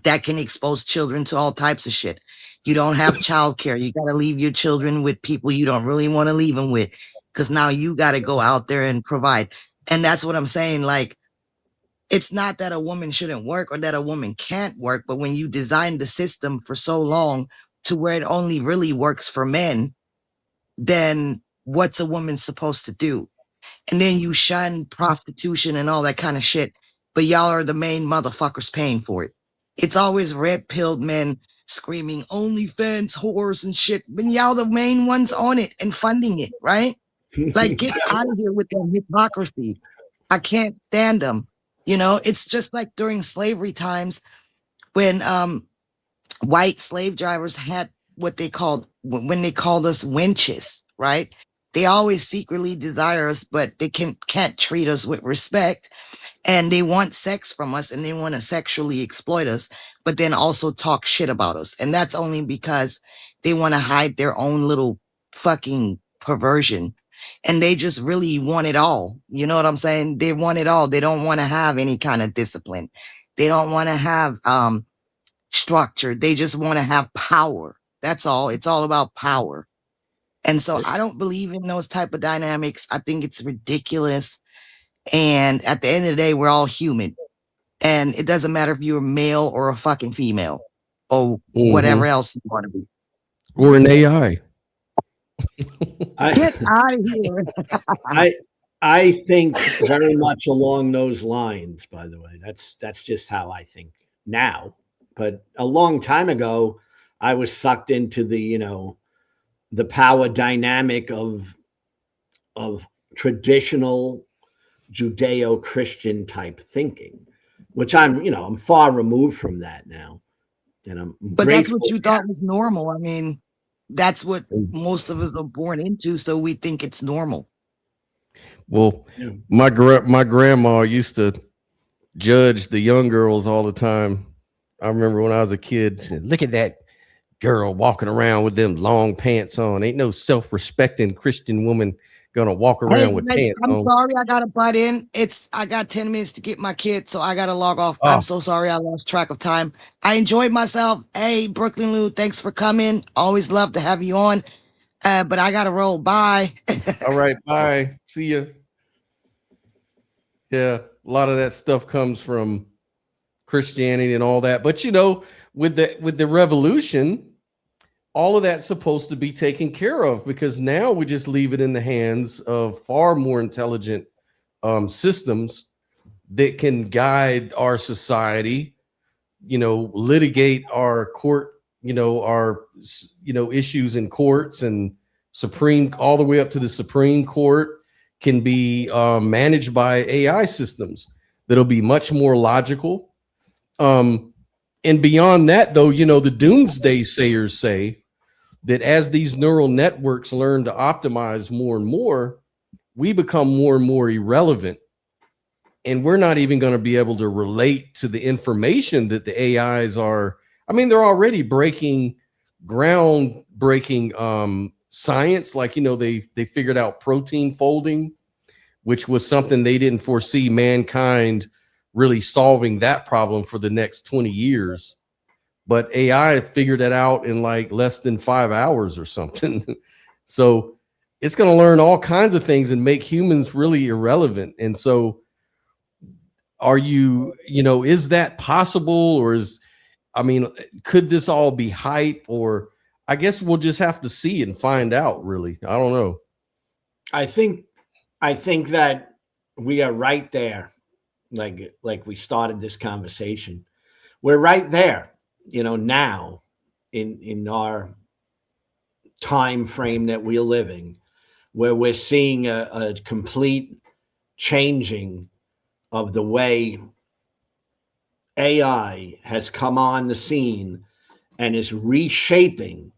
That can expose children to all types of shit. You don't have childcare. You got to leave your children with people you don't really want to leave them with, because now you got to go out there and provide. And that's what I'm saying. Like, it's not that a woman shouldn't work or that a woman can't work, but when you design the system for so long to where it only really works for men, then what's a woman supposed to do? And then you shun prostitution and all that kind of shit, but y'all are the main motherfuckers paying for it. It's always red-pilled men screaming OnlyFans whores and shit, but y'all the main ones on it and funding it, right? Like, get out of here with that hypocrisy. I can't stand them. You know, it's just like during slavery times when white slave drivers had what they called, when they called us wenches, right? They always secretly desire us, but they can't treat us with respect. And they want sex from us and they want to sexually exploit us, but then also talk shit about us. And that's only because they want to hide their own little fucking perversion. And they just really want it all. You know what I'm saying? They want it all. They don't want to have any kind of discipline. They don't want to have structure. They just want to have power. That's all. It's all about power. And so I don't believe in those type of dynamics. I think it's ridiculous. And at the end of the day, we're all human. And it doesn't matter if you're a male or a fucking female or whatever else you want to be. Or an AI. Get out of here. I think very much along those lines, by the way. That's just how I think now. But a long time ago, I was sucked into the power dynamic of traditional Judeo-Christian type thinking, which I'm far removed from that now. And but that's what you thought was normal. I mean, that's what most of us are born into, so we think it's normal. Well, my grandma used to judge the young girls all the time. I remember when I was a kid, she said, "Look at that girl walking around with them long pants on. Ain't no self-respecting Christian woman gonna walk around with pants on." I'm sorry, I gotta butt in. I got 10 minutes to get my kid, so I gotta log off. I'm so sorry, I lost track of time. I enjoyed myself. Hey, Brooklyn Lou, thanks for coming. Always love to have you on. But I gotta roll. Bye. All right, bye. See ya. Yeah, a lot of that stuff comes from Christianity and all that. But with the revolution, all of that's supposed to be taken care of, because now we just leave it in the hands of far more intelligent systems that can guide our society, litigate our court, our issues in courts and all the way up to the Supreme Court, can be managed by AI systems that'll be much more logical. And beyond that, though, the doomsday sayers say that as these neural networks learn to optimize more and more, we become more and more irrelevant. And we're not even going to be able to relate to the information that the AIs are. I mean, they're already breaking groundbreaking science. Like, they figured out protein folding, which was something they didn't foresee mankind really solving that problem for the next 20 years. But AI figured it out in like less than 5 hours or something. So it's going to learn all kinds of things and make humans really irrelevant. And so is that possible? Or could this all be hype? Or I guess we'll just have to see and find out, really. I don't know. I think that we are right there. Like we started this conversation. We're right there. Now in our time frame that we're living, where we're seeing a complete changing of the way AI has come on the scene and is reshaping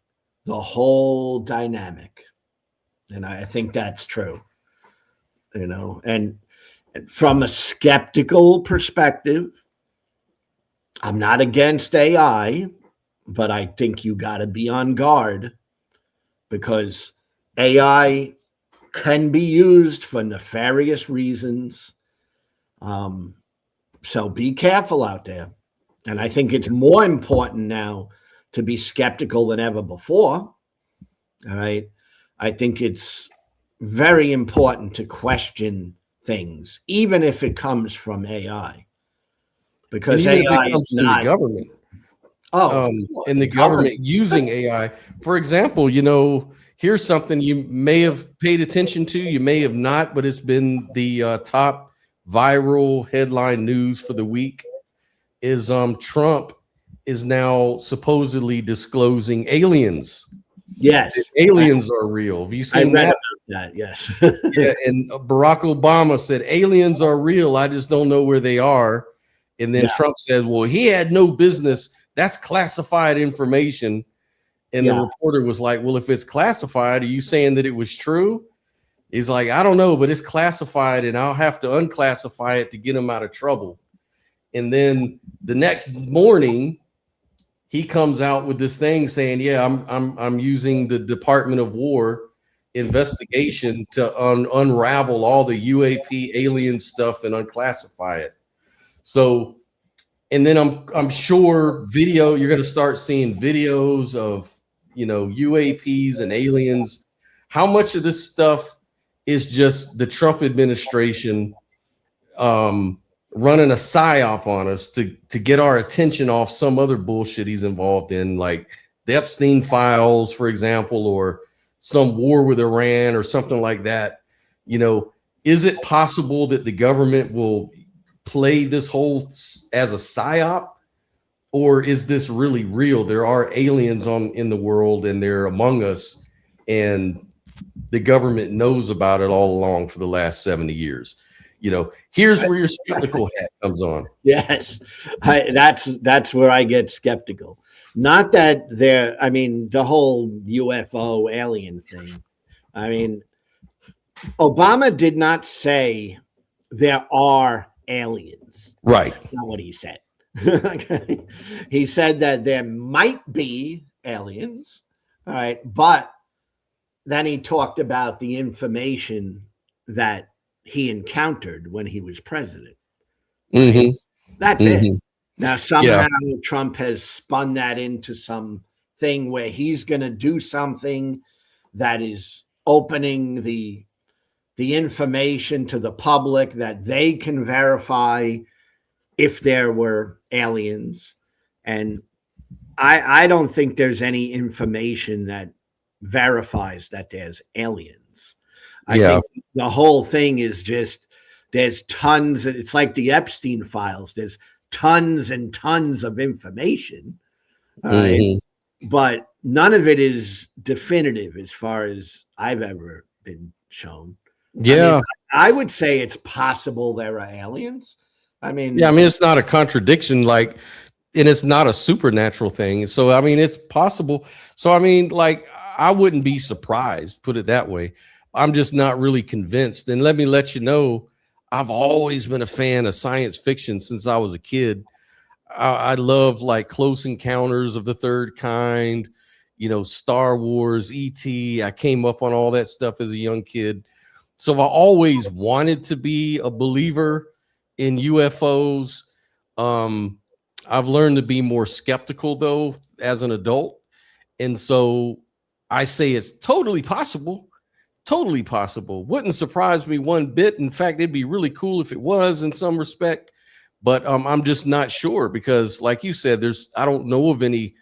the whole dynamic. And I think that's true, and from a skeptical perspective, I'm not against AI, but I think you got to be on guard, because AI can be used for nefarious reasons. So be careful out there. And I think it's more important now to be skeptical than ever before. All right. I think it's very important to question things, even if it comes from AI. Because AI is not government. in the government using AI. For example, here's something you may have paid attention to, you may have not, but it's been the top viral headline news for the week is Trump is now supposedly disclosing aliens. Yes. Aliens are real. Have you seen I read that? about that, yes. Yeah, and Barack Obama said aliens are real. I just don't know where they are. And then Trump says, well, he had no business. That's classified information. And the reporter was like, well, if it's classified, are you saying that it was true? He's like, I don't know, but it's classified and I'll have to unclassify it to get him out of trouble. And then the next morning, he comes out with this thing saying, yeah, I'm using the Department of War investigation to unravel all the UAP alien stuff and unclassify it. So, and then I'm sure you're going to start seeing videos of, UAPs and aliens. How much of this stuff is just the Trump administration running a psyop on us to get our attention off some other bullshit he's involved in, like the Epstein files, for example, or some war with Iran or something like that? Is it possible that the government will play this whole as a psyop, or is this really real? There are aliens in the world and they're among us, and the government knows about it all along for the last 70 years. Here's where your skeptical hat comes on. Yes, that's where I get skeptical. Not that the whole UFO alien thing. Obama did not say there are aliens. Right. That's not what he said. He said that there might be aliens. All right. But then he talked about the information that he encountered when he was president. Mm-hmm. That's it. Now, somehow Trump has spun that into something where he's going to do something that is opening the information to the public that they can verify if there were aliens. And I don't think there's any information that verifies that there's aliens. I think the whole thing is just there's tons. It's like the Epstein files. There's tons and tons of information, but none of it is definitive as far as I've ever been shown. Yeah, I would say it's possible there are aliens. It's not a contradiction, and it's not a supernatural thing. So, it's possible. So, I wouldn't be surprised, put it that way. I'm just not really convinced. And let me let you know, I've always been a fan of science fiction since I was a kid. I love Close Encounters of the Third Kind, Star Wars, E.T. I came up on all that stuff as a young kid. So I always wanted to be a believer in UFOs. I've learned to be more skeptical though as an adult. And so I say it's totally possible. Totally possible. Wouldn't surprise me one bit. In fact, it'd be really cool if it was in some respect, but I'm just not sure because like you said, I don't know of any,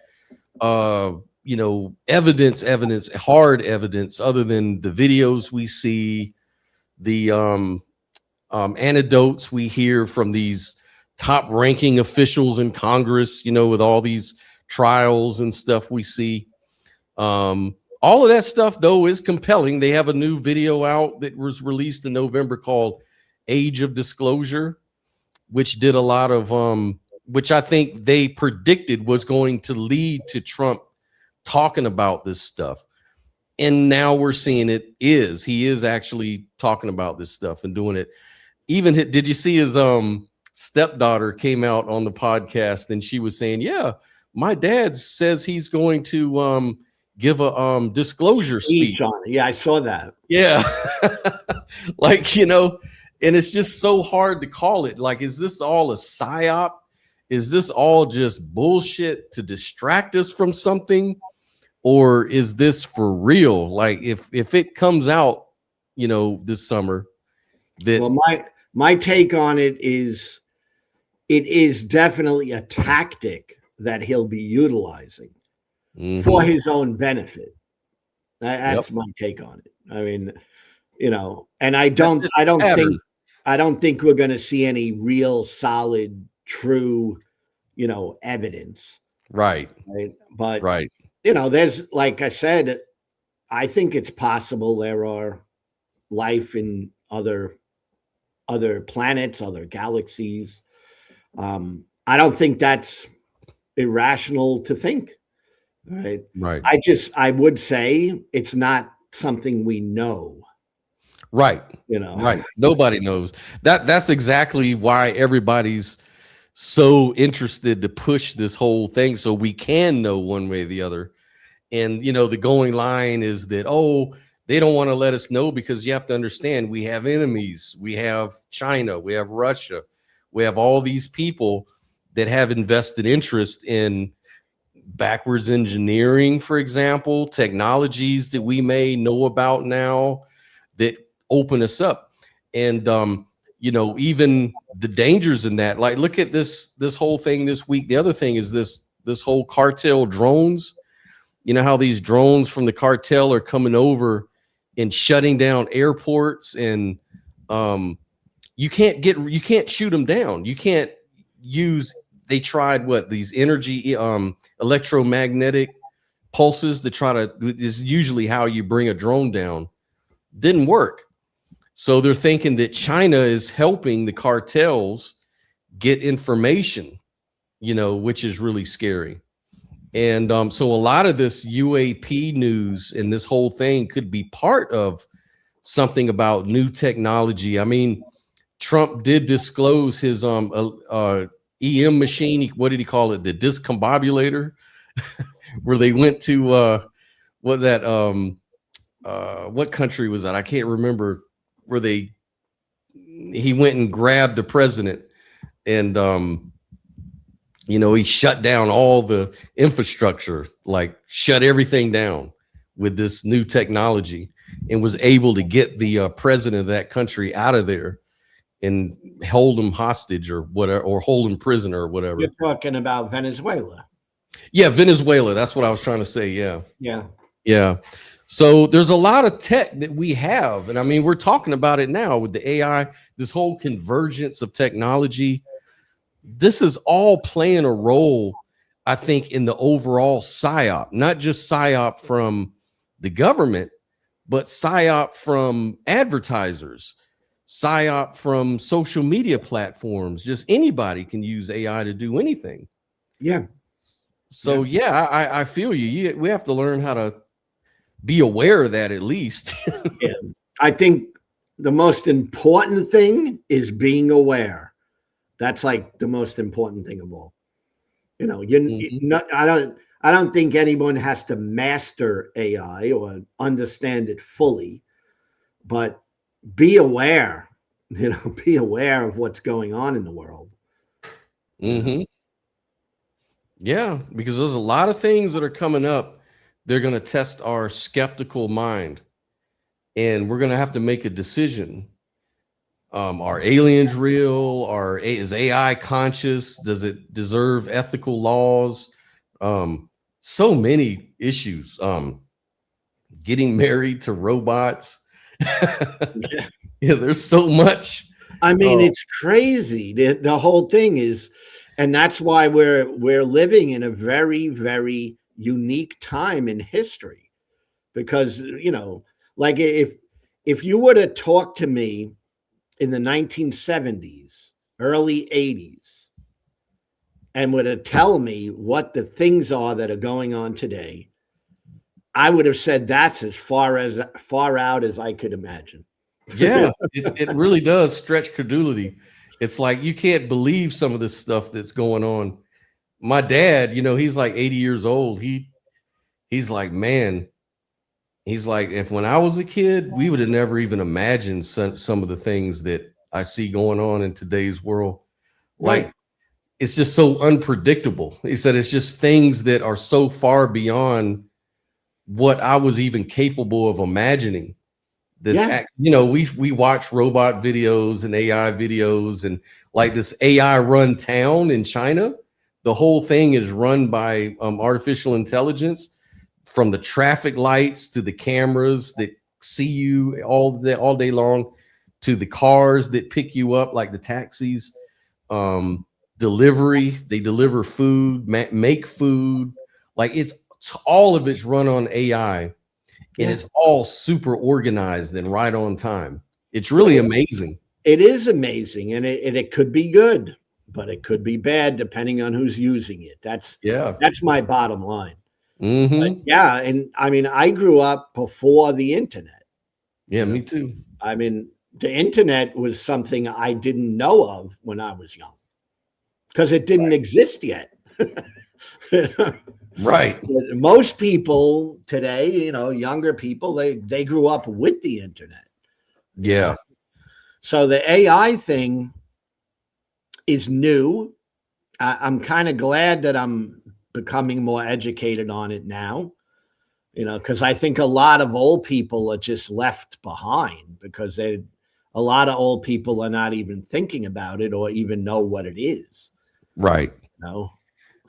evidence, hard evidence other than the videos we see, the anecdotes we hear from these top ranking officials in Congress, with all these trials and stuff we see. All of that stuff, though, is compelling. They have a new video out that was released in November called Age of Disclosure, which did a lot of, which I think they predicted was going to lead to Trump talking about this stuff. And now we're seeing he is actually talking about this stuff and doing it. Even did you see his stepdaughter came out on the podcast and she was saying, yeah, my dad says he's going to give a disclosure speech on it. Yeah, I saw that. Yeah. And it's just so hard to call it. Is this all a psyop? Is this all just bullshit to distract us from something? Or is this for real? If it comes out, this summer, my take on it is definitely a tactic that he'll be utilizing Mhm. for his own benefit. Yep. That's my take on it. I mean, and That's just a pattern. I don't think we're going to see any real solid, true, evidence. Right. Right. But, Right. there's, like I said, I think it's possible there are life in other planets, other galaxies. I don't think that's irrational to think. Right. Right. I would say it's not something we know. Right. Right. Right. Nobody knows. That's exactly why everybody's so interested to push this whole thing so we can know one way or the other. And the going line is that, oh, they don't want to let us know because you have to understand we have enemies. We have China, we have Russia, we have all these people that have invested interest in backwards engineering, for example, technologies that we may know about now that open us up. And even the dangers in that, like, look at this whole thing this week. The other thing is this whole cartel drones. You know how these drones from the cartel are coming over and shutting down airports, and you can't shoot them down. You can't use. They tried these energy electromagnetic pulses to try to. Is usually how you bring a drone down. Didn't work. So they're thinking that China is helping the cartels get information, which is really scary. And so a lot of this UAP news and this whole thing could be part of something about new technology. I mean, Trump did disclose his EM machine. What did he call it? The discombobulator, where they went to what country was that? I can't remember. Where he went and grabbed the president, and he shut down all the infrastructure, like shut everything down with this new technology, and was able to get the president of that country out of there and hold him hostage or whatever, or hold him prisoner or whatever. You're talking about Venezuela. Yeah, Venezuela. That's what I was trying to say. Yeah. Yeah. Yeah. So there's a lot of tech that we have. And I mean, we're talking about it now with the AI, this whole convergence of technology. This is all playing a role, I think, in the overall PSYOP, not just PSYOP from the government, but PSYOP from advertisers, PSYOP from social media platforms. Just anybody can use AI to do anything. Yeah. So, I feel you. We have to learn how to be aware of that at least. Yeah. I think the most important thing is being aware. That's like the most important thing of all. I don't think anyone has to master AI or understand it fully, but be aware, be aware of what's going on in the world. Mm-hmm. Yeah, because there's a lot of things that are coming up. They're going to test our skeptical mind, and we're going to have to make a decision. Are aliens real? Is AI conscious? Does it deserve ethical laws? So many issues. Getting married to robots. Yeah, there's so much. I mean, it's crazy. The whole thing is, and that's why we're living in a very, very unique time in history, because like if you were to talk to me in the 1970s, early 80s, and were to tell me what the things are that are going on today, I would have said that's as far out as I could imagine. Yeah, it really does stretch credulity. It's like you can't believe some of this stuff that's going on. My dad, he's like 80 years old. He's like, man, he's like, if when I was a kid, we would have never even imagined some of the things that I see going on in today's world. Like, right. It's just so unpredictable. He said it's just things that are so far beyond what I was even capable of imagining. We watch robot videos and AI videos, and like this AI run town in China the whole thing is run by artificial intelligence, from the traffic lights to the cameras that see you all day long, to the cars that pick you up, like the taxis, delivery, they deliver food, make food. Like it's all of it's run on AI, and it's all super organized and right on time. It's really amazing. It is amazing, and it could be good, but it could be bad depending on who's using it. That's my bottom line. But yeah, and I mean, I grew up before the internet. Yeah, me too. I mean, the internet was something I didn't know of when I was young because it didn't exist yet. Right. Most people today, younger people, they grew up with the internet. Yeah. So the AI thing is new. I'm kind of glad that I'm becoming more educated on it now, because I think a lot of old people are just left behind because a lot of old people are not even thinking about it or even know what it is. Right.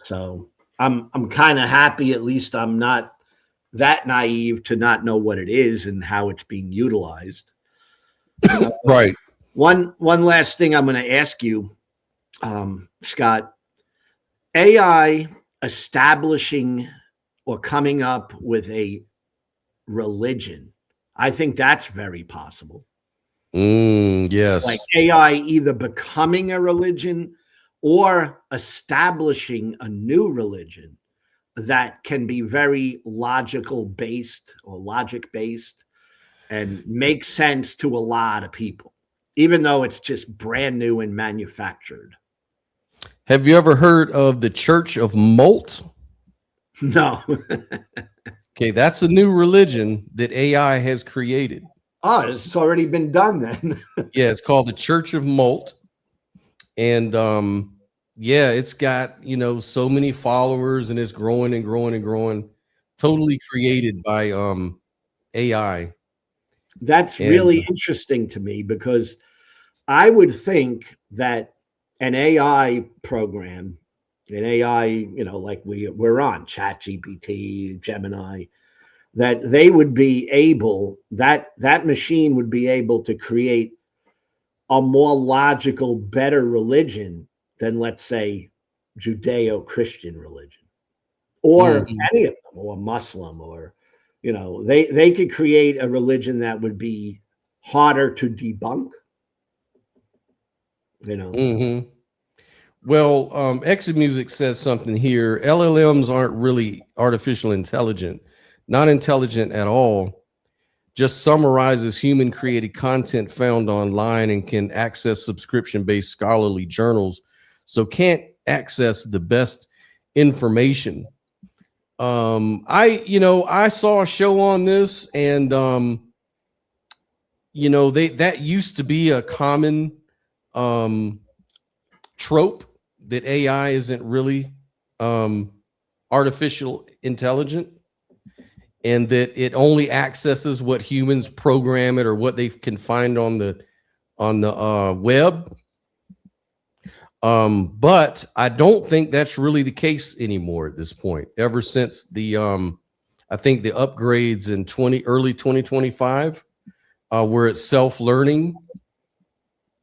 So I'm kind of happy, at least I'm not that naive to not know what it is and how it's being utilized. Right. One last thing I'm going to ask you, Scott. AI establishing or coming up with a religion, I think that's very possible. Yes. Like AI either becoming a religion or establishing a new religion that can be very logical based or logic based and make sense to a lot of people, even though it's just brand new and manufactured. Have you ever heard of the Church of Molt? No. Okay, that's a new religion that AI has created. Oh, it's already been done then. Yeah, it's called the Church of Molt. And yeah, it's got, so many followers, and it's growing and growing and growing. Totally created by AI. That's really interesting to me, because I would think that an AI program, an AI, like we're on ChatGPT, Gemini, that they would be able, that machine would be able to create a more logical, better religion than, let's say, Judeo-Christian religion, or any of them, or Muslim, or, they could create a religion that would be harder to debunk. Well, Exit Music says something here. LLMs aren't really artificial intelligent, not intelligent at all. Just summarizes human created content found online and can access subscription-based scholarly journals, so can't access the best information. I saw a show on this, and that used to be a common trope, that AI isn't really artificial intelligent, and that it only accesses what humans program it or what they can find on the web. But I don't think that's really the case anymore at this point. Ever since the I think the upgrades in early 2025, where it's self-learning.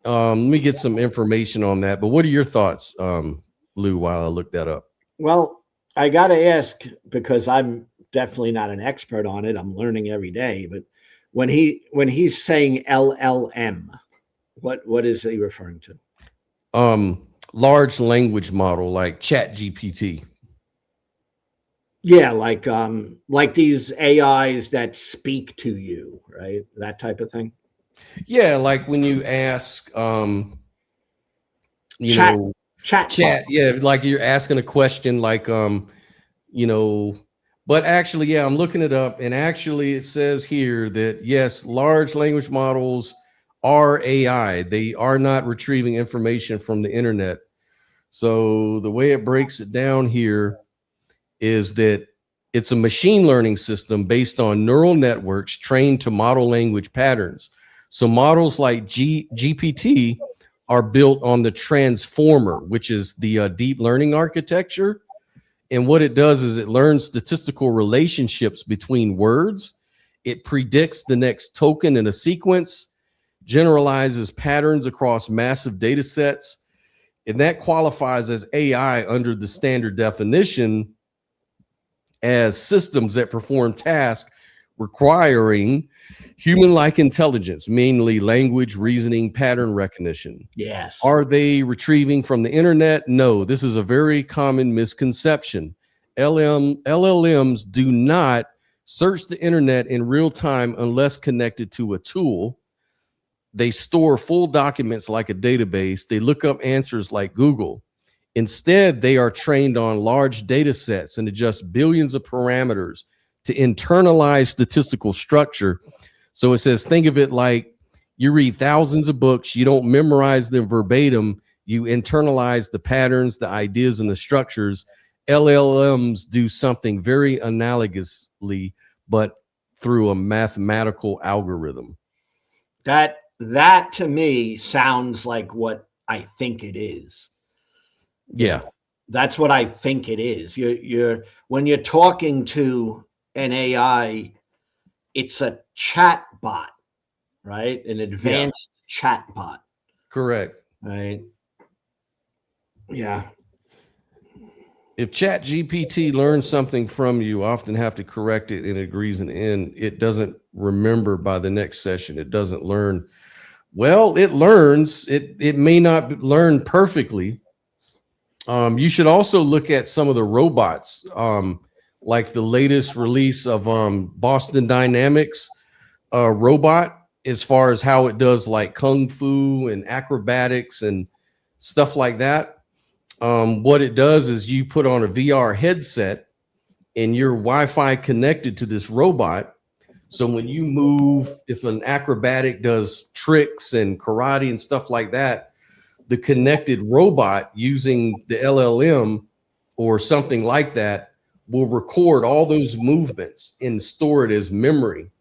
Let me get some information on that. But what are your thoughts, Lou, while I look that up? Well, I got to ask, because I'm definitely not an expert on it. I'm learning every day. But when he's saying LLM, what is he referring to? Large language model, like ChatGPT. Yeah, like these AIs that speak to you, right? That type of thing. Yeah, like when you ask, chat. Yeah, like you're asking a question, like, but actually, yeah, I'm looking it up, and actually it says here that yes, large language models are AI. They are not retrieving information from the internet. So the way it breaks it down here is that it's a machine learning system based on neural networks trained to model language patterns. So models like GPT are built on the transformer, which is the deep learning architecture. And what it does is it learns statistical relationships between words. It predicts the next token in a sequence, generalizes patterns across massive data sets, and that qualifies as AI under the standard definition as systems that perform tasks requiring human-like intelligence, mainly language, reasoning, pattern recognition. Yes. Are they retrieving from the internet? No, this is a very common misconception. LLMs do not search the internet in real time unless connected to a tool. They store full documents like a database. They look up answers like Google. Instead, they are trained on large data sets and adjust billions of parameters to internalize statistical structure. So it says, think of it like you read thousands of books, you don't memorize them verbatim, you internalize the patterns, the ideas, and the structures. LLMs do something very analogously, but through a mathematical algorithm. That to me sounds like what I think it is. Yeah. That's what I think it is. You're when you're talking to an AI, it's a chat bot, right? An advanced chat bot. Correct. Right. Yeah. If ChatGPT learns something from you, often have to correct it and it agrees and end. It doesn't remember by the next session. It doesn't learn. Well, it learns. It may not learn perfectly. You should also look at some of the robots, like the latest release of Boston Dynamics robot, as far as how it does like kung fu and acrobatics and stuff like that. What it does is you put on a VR headset and you're Wi-Fi connected to this robot. So when you move, if an acrobatic does tricks and karate and stuff like that, the connected robot using the LLM or something like that will record all those movements and store it as memory.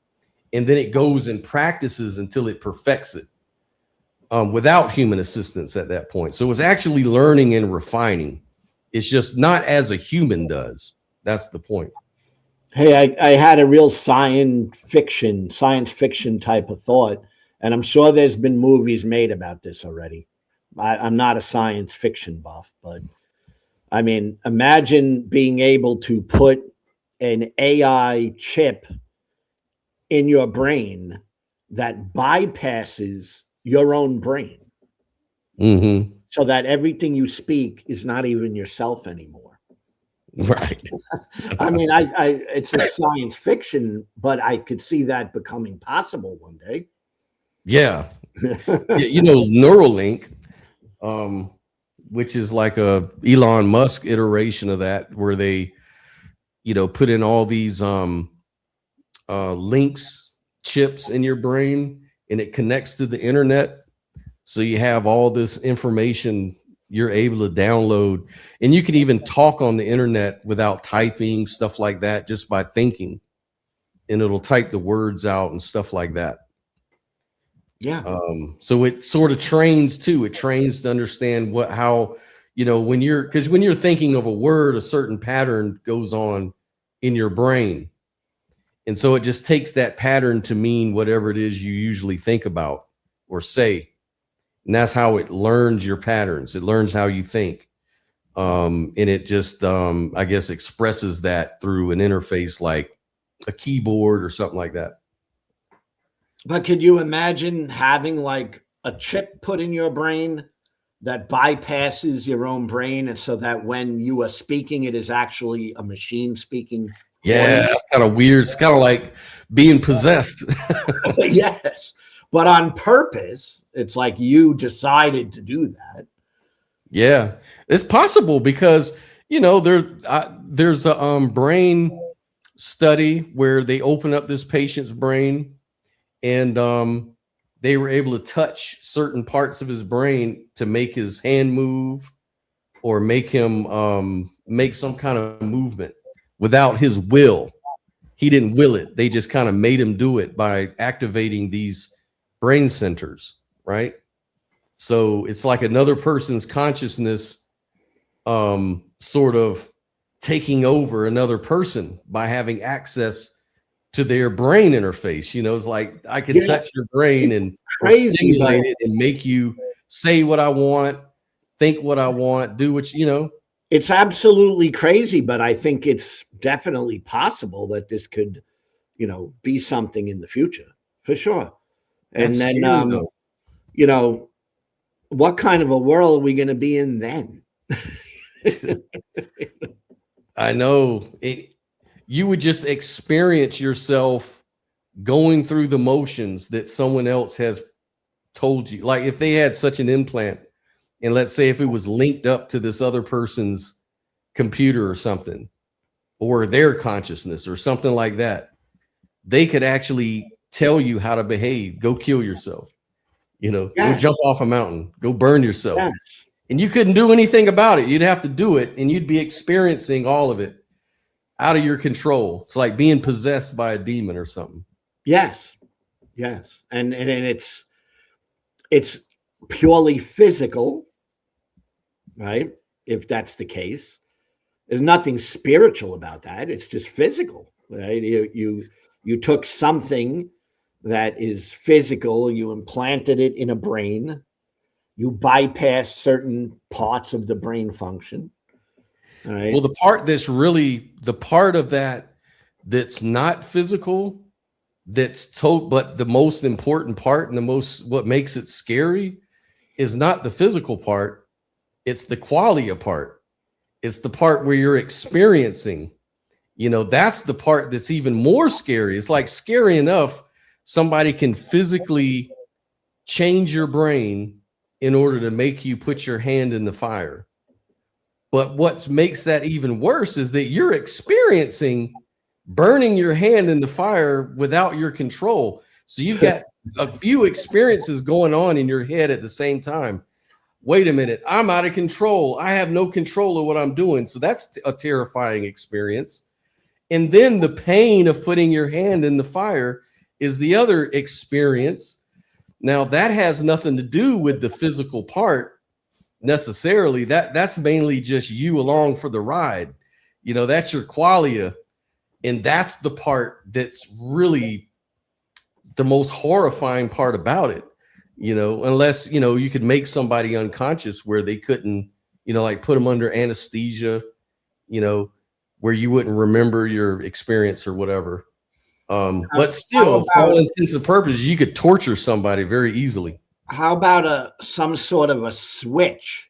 And then it goes and practices until it perfects it without human assistance at that point. So it's actually learning and refining. It's just not as a human does. That's the point. Hey, I had a real science fiction type of thought, and I'm sure there's been movies made about this already. I'm not a science fiction buff, but I mean, imagine being able to put an AI chip in your brain that bypasses your own brain, so that everything you speak is not even yourself anymore. Right. I mean, it's a science fiction, but I could see that becoming possible one day. Yeah. You know, Neuralink, which is like a Elon Musk iteration of that, where they, you know, put in all these links, chips in your brain, and it connects to the internet. So you have all this information you're able to download, and you can even talk on the internet without typing, stuff like that, just by thinking, and it'll type the words out and stuff like that. Yeah. So it sort of trains too. It trains to understand how, you know, when you're thinking of a word, a certain pattern goes on in your brain. And so it just takes that pattern to mean whatever it is you usually think about or say. And that's how it learns your patterns. It learns how you think. And it just, I guess, expresses that through an interface like a keyboard or something like that. But could you imagine having like a chip put in your brain that bypasses your own brain, and so that when you are speaking, it is actually a machine speaking? Yeah, that's kind of weird. It's kind of like being possessed. Yes, but on purpose. It's like you decided to do that. Yeah, it's possible because, you know, there's a brain study where they open up this patient's brain, and they were able to touch certain parts of his brain to make his hand move or make him make some kind of movement without his will. He didn't will it. They just kind of made him do it by activating these brain centers, right? So it's like another person's consciousness sort of taking over another person by having access to their brain interface. You know, it's like I can touch your brain and or stimulate it and make you say what I want, think what I want, do what you know. It's absolutely crazy, but I think it's definitely possible that this could, you know, be something in the future for sure. And That's then, scary, you know, what kind of a world are we going to be in then? I know it. You would just experience yourself going through the motions that someone else has told you. Like if they had such an implant, and let's say if it was linked up to this other person's computer or something, or their consciousness or something like that, they could actually tell you how to behave. Go kill yourself. You know, go jump off a mountain, go burn yourself. And you couldn't do anything about it. You'd have to do it, and you'd be experiencing all of it out of your control. It's like being possessed by a demon or something. Yes. Yes. And it's purely physical, right? If that's the case. There's nothing spiritual about that. It's just physical, right? You took something that is physical, you implanted it in a brain, you bypass certain parts of the brain function. All right. Well, the part that's really the part of that that's not physical, but the most important part and what makes it scary is not the physical part, it's the qualia part. It's the part where you're experiencing, you know, that's the part that's even more scary. It's like scary enough somebody can physically change your brain in order to make you put your hand in the fire. But what makes that even worse is that you're experiencing burning your hand in the fire without your control. So you've got a few experiences going on in your head at the same time. Wait a minute, I'm out of control. I have no control of what I'm doing. So that's a terrifying experience. And then the pain of putting your hand in the fire is the other experience. Now that has nothing to do with the physical part necessarily. That's mainly just you along for the ride. You know, that's your qualia. And that's the part that's really the most horrifying part about it. You know, unless, you know, you could make somebody unconscious where they couldn't, you know, like put them under anesthesia, you know, where you wouldn't remember your experience or whatever. But still, for all intents and purposes, you could torture somebody very easily. How about some sort of a switch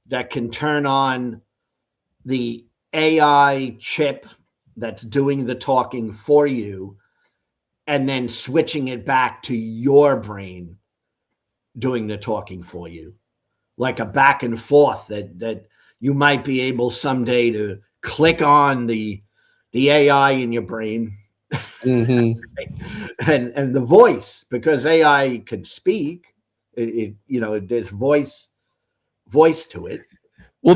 that can turn on the AI chip that's doing the talking for you, and then switching it back to your brain doing the talking for you, like a back and forth that you might be able someday to click on the AI in your brain. Mm-hmm. and the voice, because AI can speak, it you know, there's voice to it. Well,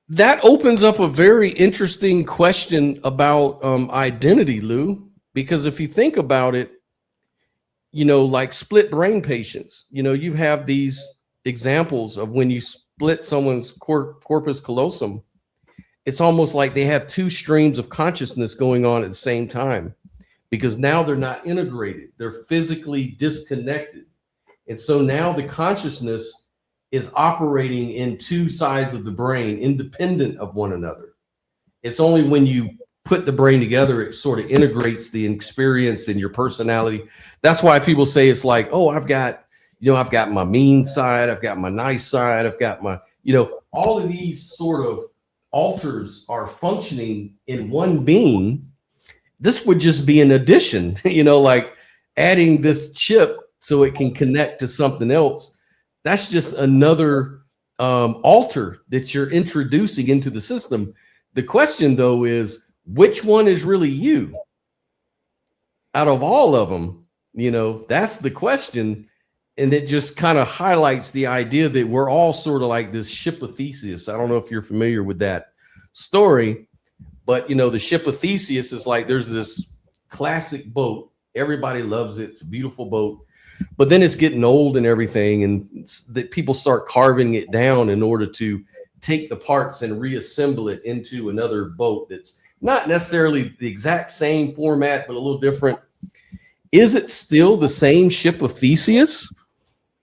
that opens up a very interesting question about identity, Lou, because if you think about it, you know, like split brain patients, you know, you have these examples of when you split someone's corpus callosum, it's almost like they have two streams of consciousness going on at the same time, because now they're not integrated. They're physically disconnected. And so now the consciousness is operating in two sides of the brain, independent of one another. It's only when you put the brain together, it sort of integrates the experience and your personality. That's why people say it's like, oh, I've got my mean side, I've got my nice side, I've got my, you know, all of these sort of alters are functioning in one being. This would just be an addition, you know, like adding this chip so it can connect to something else. That's just another alter that you're introducing into the system. The question, though, is which one is really you out of all of them? You know, that's the question. And it just kind of highlights the idea that we're all sort of like this ship of Theseus. I don't know if you're familiar with that story, but, you know, the ship of Theseus is like there's this classic boat. Everybody loves it. It's a beautiful boat. but then it's getting old and everything, and that people start carving it down in order to take the parts and reassemble it into another boat that's not necessarily the exact same format, but a little different. Is it still the same ship of Theseus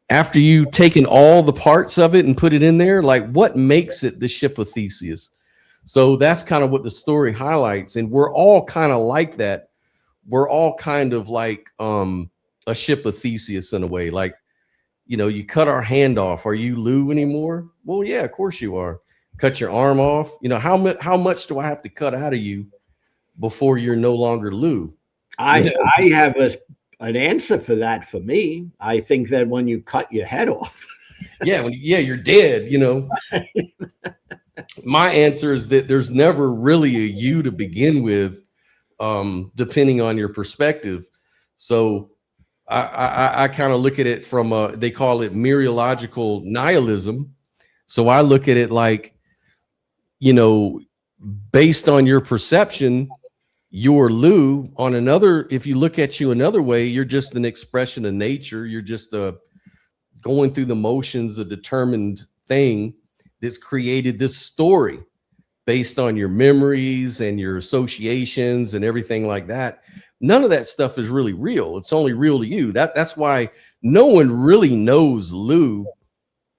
after you've taken all the parts of it and put it in there? Like, what makes it the ship of Theseus? So that's kind of what the story highlights. And we're all kind of like that. We're all kind of like a ship of Theseus in a way. Like, you know, you cut our hand off. Are you Lou anymore? Well, yeah, of course you are. Cut your arm off. You know, how much do I have to cut out of you before you're no longer Lou? I have an answer for that. For me, I think that when you cut your head off, you're dead. You know, my answer is that there's never really a you to begin with, depending on your perspective. So I kind of look at it from they call it mereological nihilism. So I look at it like, you know, based on your perception, you're Lou. On another, if you look at you another way, you're just an expression of nature. You're just going through the motions, a determined thing that's created this story based on your memories and your associations and everything like that. None of that stuff is really real. It's only real to you. That's why no one really knows Lou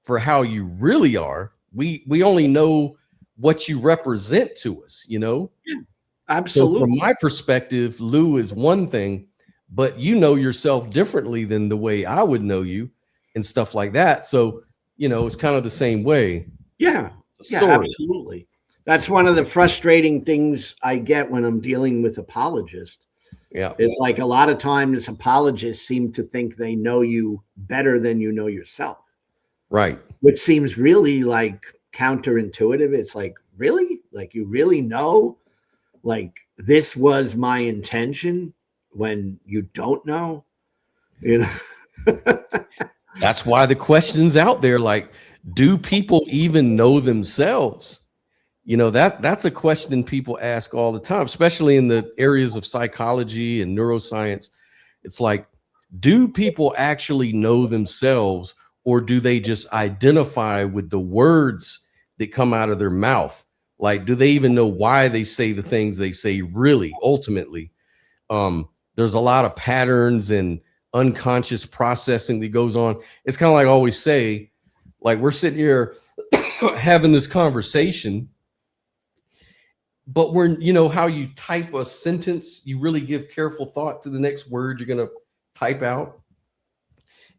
for how you really are. We only know what you represent to us, you know? Yeah, absolutely. So from my perspective, Lou is one thing, but you know yourself differently than the way I would know you and stuff like that. So, you know, it's kind of the same way. Yeah. Yeah, absolutely. That's one of the frustrating things I get when I'm dealing with apologists. Yeah. It's like a lot of times apologists seem to think they know you better than you know yourself. Right. Which seems really like counterintuitive. It's like, really? Like, you really know? Like, this was my intention when you don't know? You know? That's why the question's out there. Like, do people even know themselves? You know, that's a question people ask all the time, especially in the areas of psychology and neuroscience. It's like, do people actually know themselves, or do they just identify with the words that come out of their mouth? Like, do they even know why they say the things they say really, ultimately? There's a lot of patterns and unconscious processing that goes on. It's kind of like I always say, like, we're sitting here having this conversation, but we're, you know, how you type a sentence, you really give careful thought to the next word you're going to type out.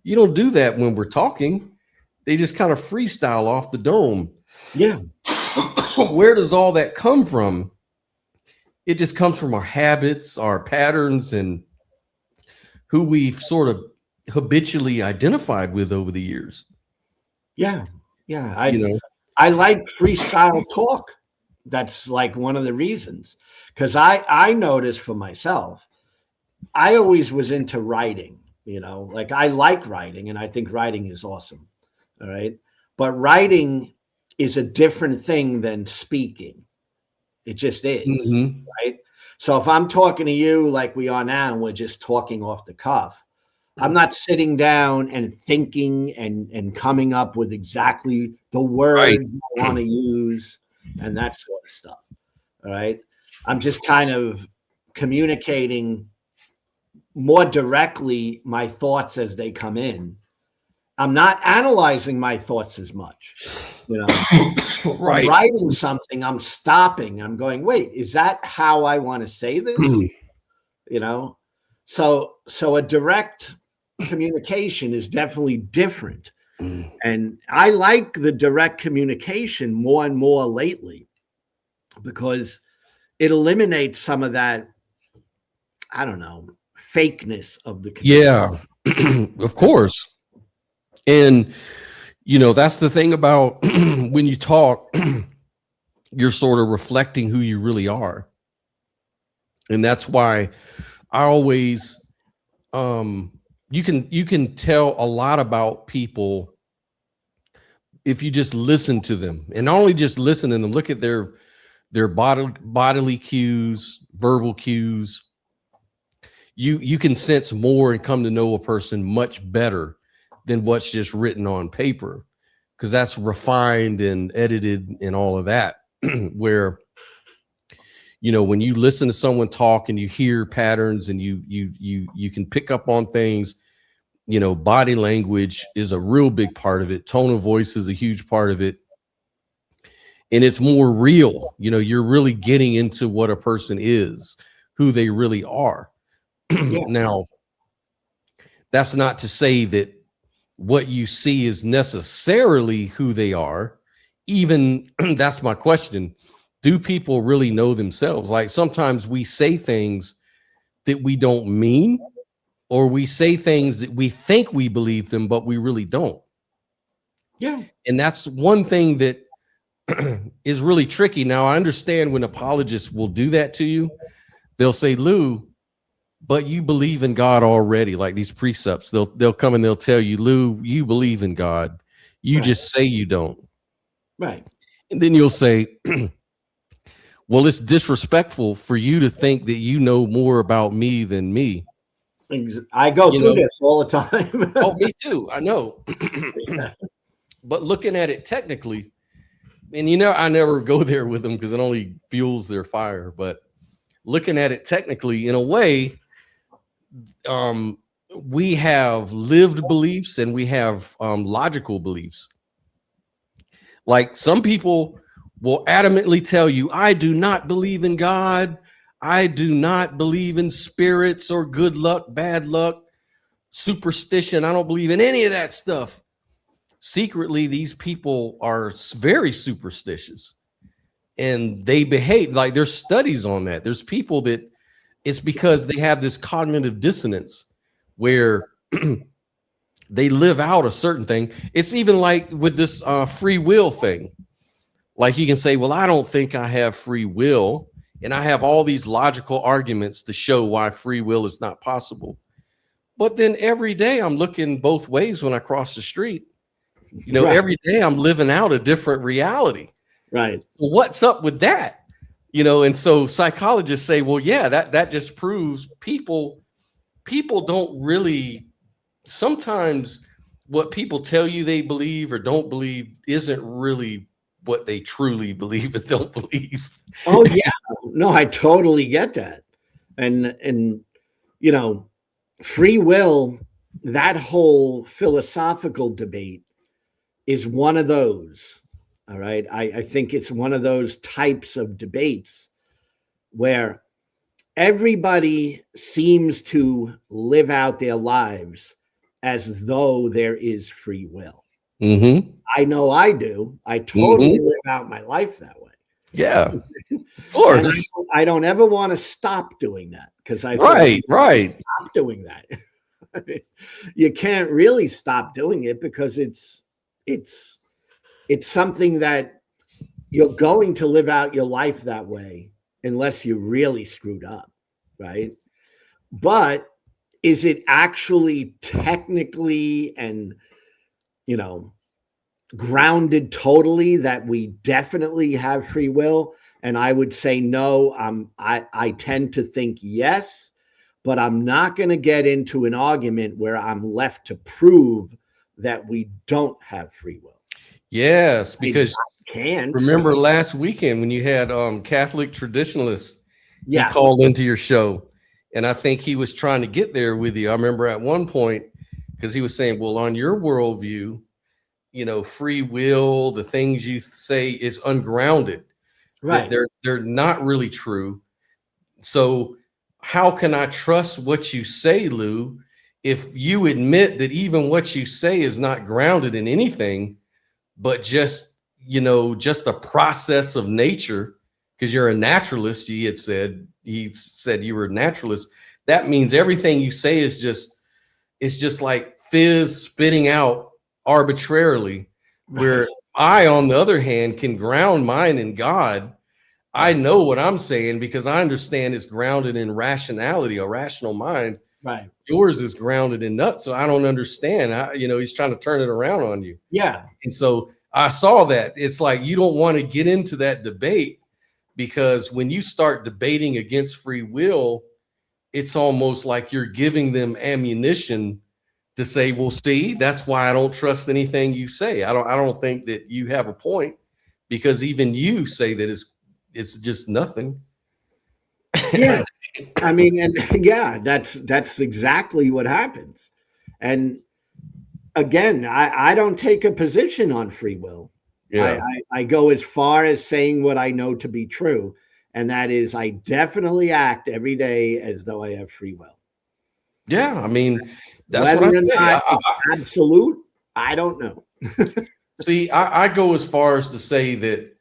You don't do that when we're talking. They just kind of freestyle off the dome. Yeah. Where does all that come from? It just comes from our habits, our patterns, and who we've sort of habitually identified with over the years. Yeah. Yeah. I like freestyle talk. That's like one of the reasons, because I noticed for myself, I always was into writing, you know, like I like writing and I think writing is awesome. All right. But writing is a different thing than speaking. It just is. Mm-hmm. Right. So if I'm talking to you like we are now, and we're just talking off the cuff, I'm not sitting down and thinking and coming up with exactly the words I want to use and that sort of stuff. All right. I'm just kind of communicating more directly my thoughts as they come in. I'm not analyzing my thoughts as much. You know, right. I'm writing something, I'm stopping. I'm going, wait, is that how I want to say this? You know, so a direct communication is definitely different. And I like the direct communication more and more lately because it eliminates some of that, I don't know, fakeness of the communication. Yeah, of course. And, you know, that's the thing about when you talk, you're sort of reflecting who you really are. And that's why I always, you can tell a lot about people if you just listen to them, and not only just listen to them, look at their bodily cues, verbal cues. you can sense more and come to know a person much better than what's just written on paper, because that's refined and edited and all of that. Where, you know, when you listen to someone talk and you hear patterns and you can pick up on things, you know, body language is a real big part of it. Tone of voice is a huge part of it. And it's more real. You know, you're really getting into what a person is, who they really are. Now, that's not to say that what you see is necessarily who they are. Even that's my question. Do people really know themselves? Like, sometimes we say things that we don't mean, or we say things that we think we believe them, but we really don't. Yeah. And that's one thing that is really tricky. Now, I understand when apologists will do that to you. They'll say, Lou, but you believe in God already, like these precepts. They'll come and they'll tell you, Lou, you believe in God. You just say you don't. Right. And then you'll say, well, it's disrespectful for you to think that you know more about me than me. I go through this all the time. Oh, me too. I know. But looking at it technically, and you know, I never go there with them because it only fuels their fire. But looking at it technically, in a way, we have lived beliefs and we have logical beliefs. Like, some people will adamantly tell you, I do not believe in God. I do not believe in spirits or good luck, bad luck, superstition. I don't believe in any of that stuff. Secretly, these people are very superstitious, and they behave like, there's studies on that. There's people that it's because they have this cognitive dissonance where they live out a certain thing. It's even like with this free will thing. Like, you can say, well, I don't think I have free will. And I have all these logical arguments to show why free will is not possible. But then every day I'm looking both ways when I cross the street. You know, every day I'm living out a different reality. Right. So what's up with that? You know, and so psychologists say, well, yeah, that just proves people don't really, sometimes what people tell you they believe or don't believe isn't really what they truly believe and don't believe. Oh yeah. No, I totally get that. And you know, free will, that whole philosophical debate is one of those. All right. I think it's one of those types of debates where everybody seems to live out their lives as though there is free will. Mm-hmm. I know I do. I totally live out my life that way. Yeah. Of course. I don't ever want to stop doing that, because I right. stop doing that. I mean, you can't really stop doing it, because it's something that you're going to live out your life that way unless you really screwed up, right? But is it actually technically and, you know, grounded totally that we definitely have free will? And I would say no. I tend to think yes, but I'm not going to get into an argument where I'm left to prove that we don't have free will. Yes, because can't remember last weekend when you had Catholic traditionalists, he yeah, called into your show, and I think he was trying to get there with you. I remember at one point, because he was saying, well, on your worldview, you know, free will, the things you say is ungrounded, right? They're not really true. So how can I trust what you say, Lou, if you admit that even what you say is not grounded in anything, but just, you know, just a process of nature? Because you're a naturalist. He said you were a naturalist. That means everything you say is just like fizz spitting out arbitrarily, where I, on the other hand, can ground mine in God. I know what I'm saying because I understand it's grounded in rationality, a rational mind. Right. Yours is grounded in nuts. So I don't understand. You know, he's trying to turn it around on you. Yeah. And so I saw that. It's like, you don't want to get into that debate, because when you start debating against free will, it's almost like you're giving them ammunition to say, well, see, that's why I don't trust anything you say. I don't think that you have a point, because even you say that it's just nothing. Yeah. I mean, and yeah, that's exactly what happens. And again, I don't take a position on free will. Yeah. I go as far as saying what I know to be true. And that is, I definitely act every day as though I have free will. Yeah. I mean, that's Whether what I or say. not it's absolute, I don't know. See, I go as far as to say that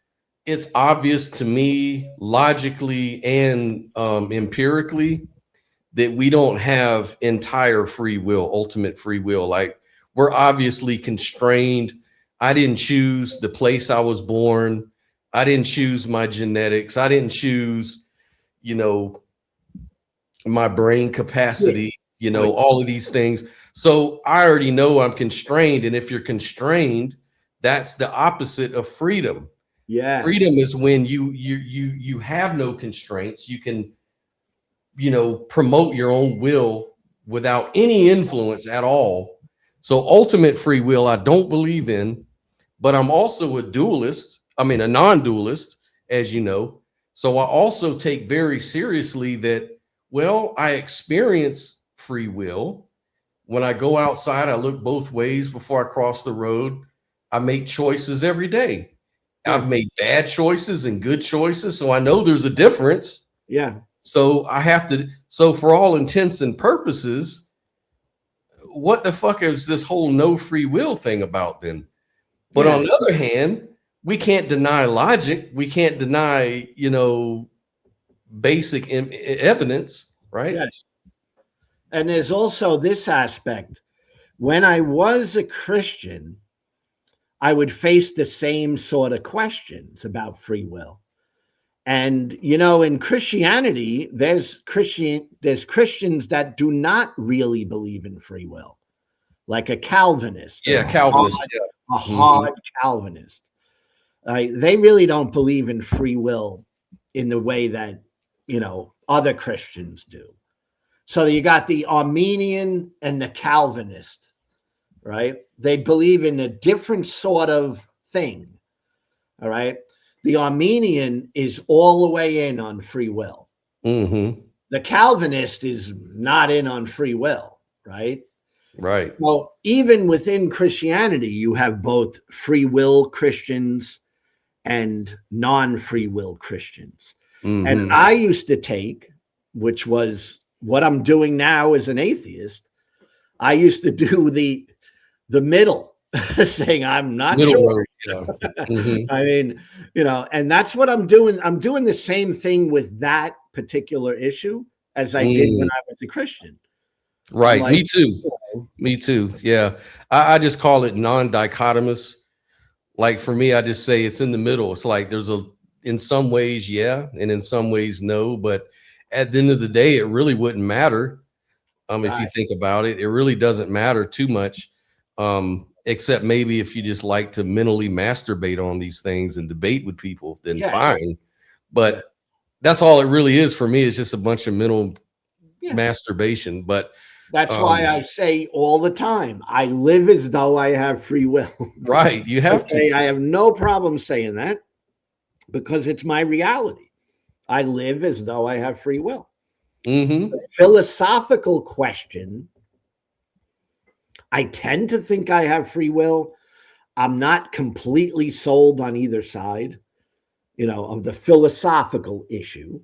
it's obvious to me, logically and empirically, that we don't have entire free will, ultimate free will. Like, we're obviously constrained. I didn't choose the place I was born. I didn't choose my genetics. I didn't choose, my brain capacity, all of these things. So I already know I'm constrained. And if you're constrained, that's the opposite of freedom. Yeah. Freedom is when you have no constraints. You can, promote your own will without any influence at all. So ultimate free will, I don't believe in, but I'm also a dualist. I mean, a non-dualist, as you know. So I also take very seriously that, well, I experience free will. When I go outside, I look both ways before I cross the road. I make choices every day. I've made bad choices and good choices, so I know there's a difference. Yeah. So I have to. So for all intents and purposes, what the fuck is this whole no free will thing about then? But on the other hand, we can't deny logic. We can't deny, basic evidence, right? Yes. And there's also this aspect. When I was a Christian, I would face the same sort of questions about free will. And in Christianity, there's Christians that do not really believe in free will, like a Calvinist. Yeah, Calvinist. A hard Calvinist. They really don't believe in free will in the way that other Christians do. So you got the Arminian and the Calvinist, right? They believe in a different sort of thing. All right. The Arminian is all the way in on free will. Mm-hmm. The Calvinist is not in on free will, right? Right. Well, even within Christianity, you have both free will Christians and non-free will Christians. Mm-hmm. And I used to take, which was what I'm doing now as an atheist, I used to do the middle. Saying I'm not sure. Yeah. Mm-hmm. I mean, and that's what I'm doing. I'm doing the same thing with that particular issue as I did when I was a Christian. Right. Me too. Me too. Yeah. I just call it non-dichotomous. Like for me, I just say it's in the middle. It's like in some ways, yeah, and in some ways, no. But at the end of the day, it really wouldn't matter. If you think about it, it really doesn't matter too much. Except maybe if you just like to mentally masturbate on these things and debate with people, then fine. But that's all it really is for me. It's just a bunch of mental masturbation. But that's why I say all the time, I live as though I have free will. Right. You have to. I have no problem saying that because it's my reality. I live as though I have free will. Mm-hmm. The philosophical question, I tend to think I have free will. I'm not completely sold on either side, of the philosophical issue.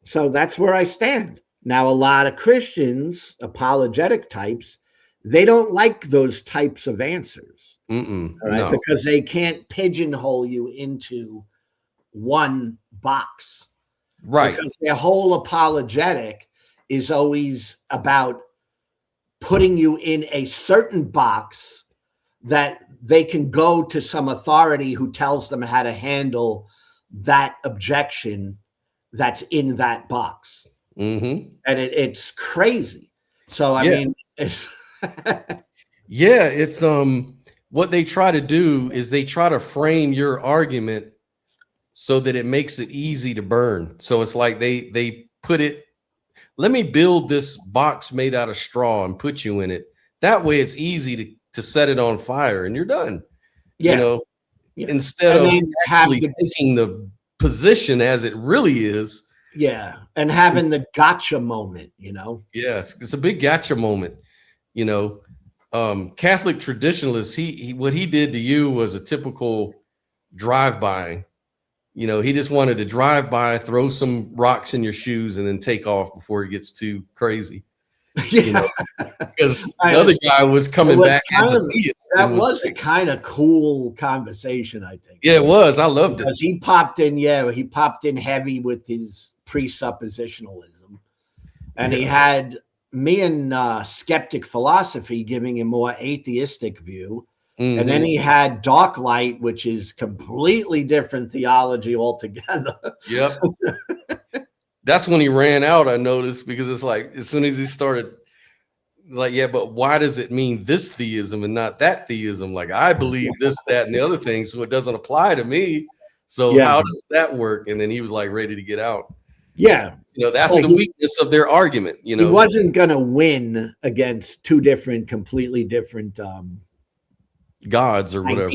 So that's where I stand. Now, a lot of Christians, apologetic types, they don't like those types of answers. All right, no. Because they can't pigeonhole you into one box. Right. Because their whole apologetic is always about putting you in a certain box that they can go to some authority who tells them how to handle that objection that's in that box. Mm-hmm. And it's crazy. So, I mean, it's it's what they try to do is they try to frame your argument so that it makes it easy to burn. So it's like they put it let me build this box made out of straw and put you in it. That way it's easy to set it on fire and you're done. Yeah. You know, Yeah. instead And of then have actually taking the position as it really is. Yeah. And having the gotcha moment, you know? Yes, it's a big gotcha moment. You know, Catholic traditionalists, he what he did to you was a typical drive-by. You know, he just wanted to drive by, throw some rocks in your shoes, and then take off before it gets too crazy. Yeah. You know, because the other guy was coming back as a theist. That was a kind of cool conversation, I think. Yeah, it was. I loved it. Because he popped in heavy with his presuppositionalism. And he had me and skeptic philosophy giving him more atheistic view. Mm-hmm. And then he had dark light, which is completely different theology altogether. Yep. That's when he ran out, I noticed, because it's like, as soon as he started, like, yeah, but why does it mean this theism and not that theism? Like, I believe this, that, and the other thing, so it doesn't apply to me. So how does that work? And then he was like ready to get out. Yeah. You know, that's the weakness of their argument. You know, he wasn't going to win against two completely different gods or whatever.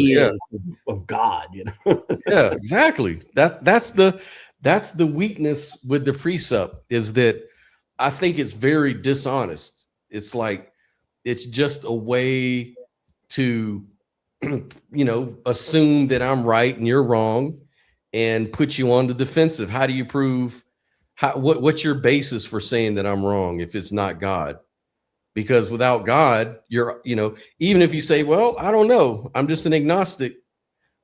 Of God, you know. Yeah, exactly. That's the weakness with the precept, is that I think it's very dishonest. It's like, it's just a way to, you know, assume that I'm right and you're wrong and put you on the defensive. How do you prove, what's your basis for saying that I'm wrong if it's not God? Because without God, you're, you know, even if you say, well, I don't know, I'm just an agnostic,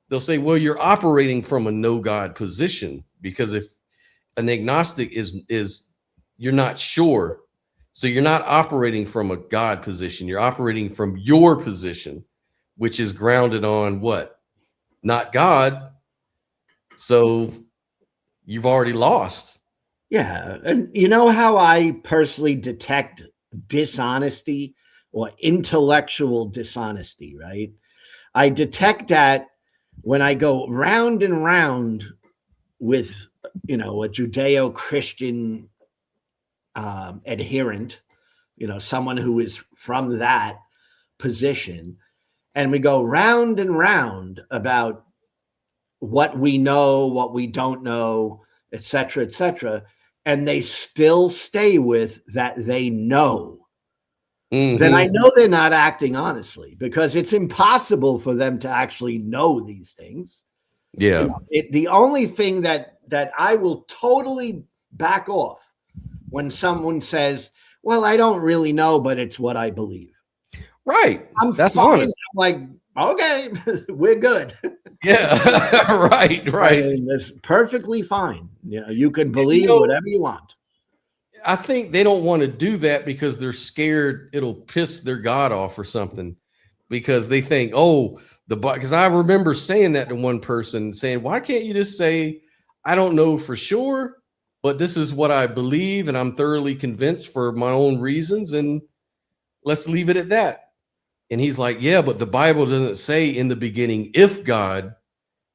they'll say, well, you're operating from a no God position, because if an agnostic is you're not sure. So you're not operating from a God position. You're operating from your position, which is grounded on what? Not God. So you've already lost. Yeah. And you know how I personally detect dishonesty or intellectual dishonesty, right? I detect that when I go round and round with, you know, a Judeo-Christian adherent, you know, someone who is from that position, and we go round and round about what we know, what we don't know, etc., and they still stay with that they know, then I know they're not acting honestly, because it's impossible for them to actually know these things. Yeah. You know, the only thing that I will totally back off when someone says, well, I don't really know, but it's what I believe. Right. That's fine. honest. I'm like, okay, we're good. Yeah. Right. I mean, that's perfectly fine. You know, you can believe whatever you want. I think they don't want to do that because they're scared it'll piss their God off or something, because they think, oh, because I remember saying that to one person, saying, why can't you just say, I don't know for sure, but this is what I believe and I'm thoroughly convinced for my own reasons, and let's leave it at that. And he's like, yeah, but the Bible doesn't say in the beginning, if God,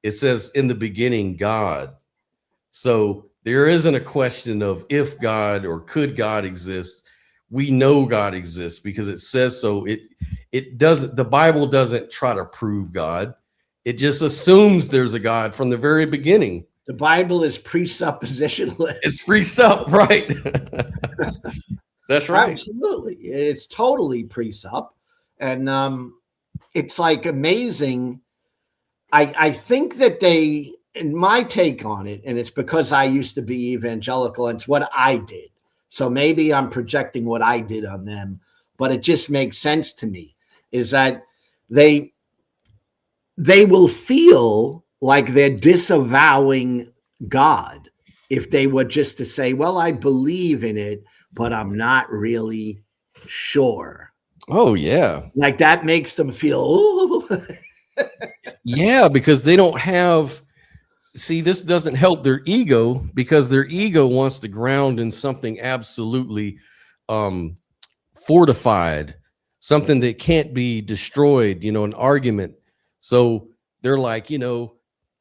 it says in the beginning, God. So there isn't a question of if God or could God exist. We know God exists because it says so. It doesn't, the Bible doesn't try to prove God. It just assumes there's a God from the very beginning. The Bible is presuppositionless. It's presup, right? That's right. Absolutely. It's totally presup. And it's like amazing. I think that they, in my take on it, and it's because I used to be evangelical and it's what I did. So maybe I'm projecting what I did on them, but it just makes sense to me, is that they will feel like they're disavowing God if they were just to say, well, I believe in it, but I'm not really sure. Oh, yeah. Like that makes them feel, yeah, because they don't have, see, this doesn't help their ego, because their ego wants to ground in something absolutely fortified, something that can't be destroyed, you know, an argument. So they're like, you know,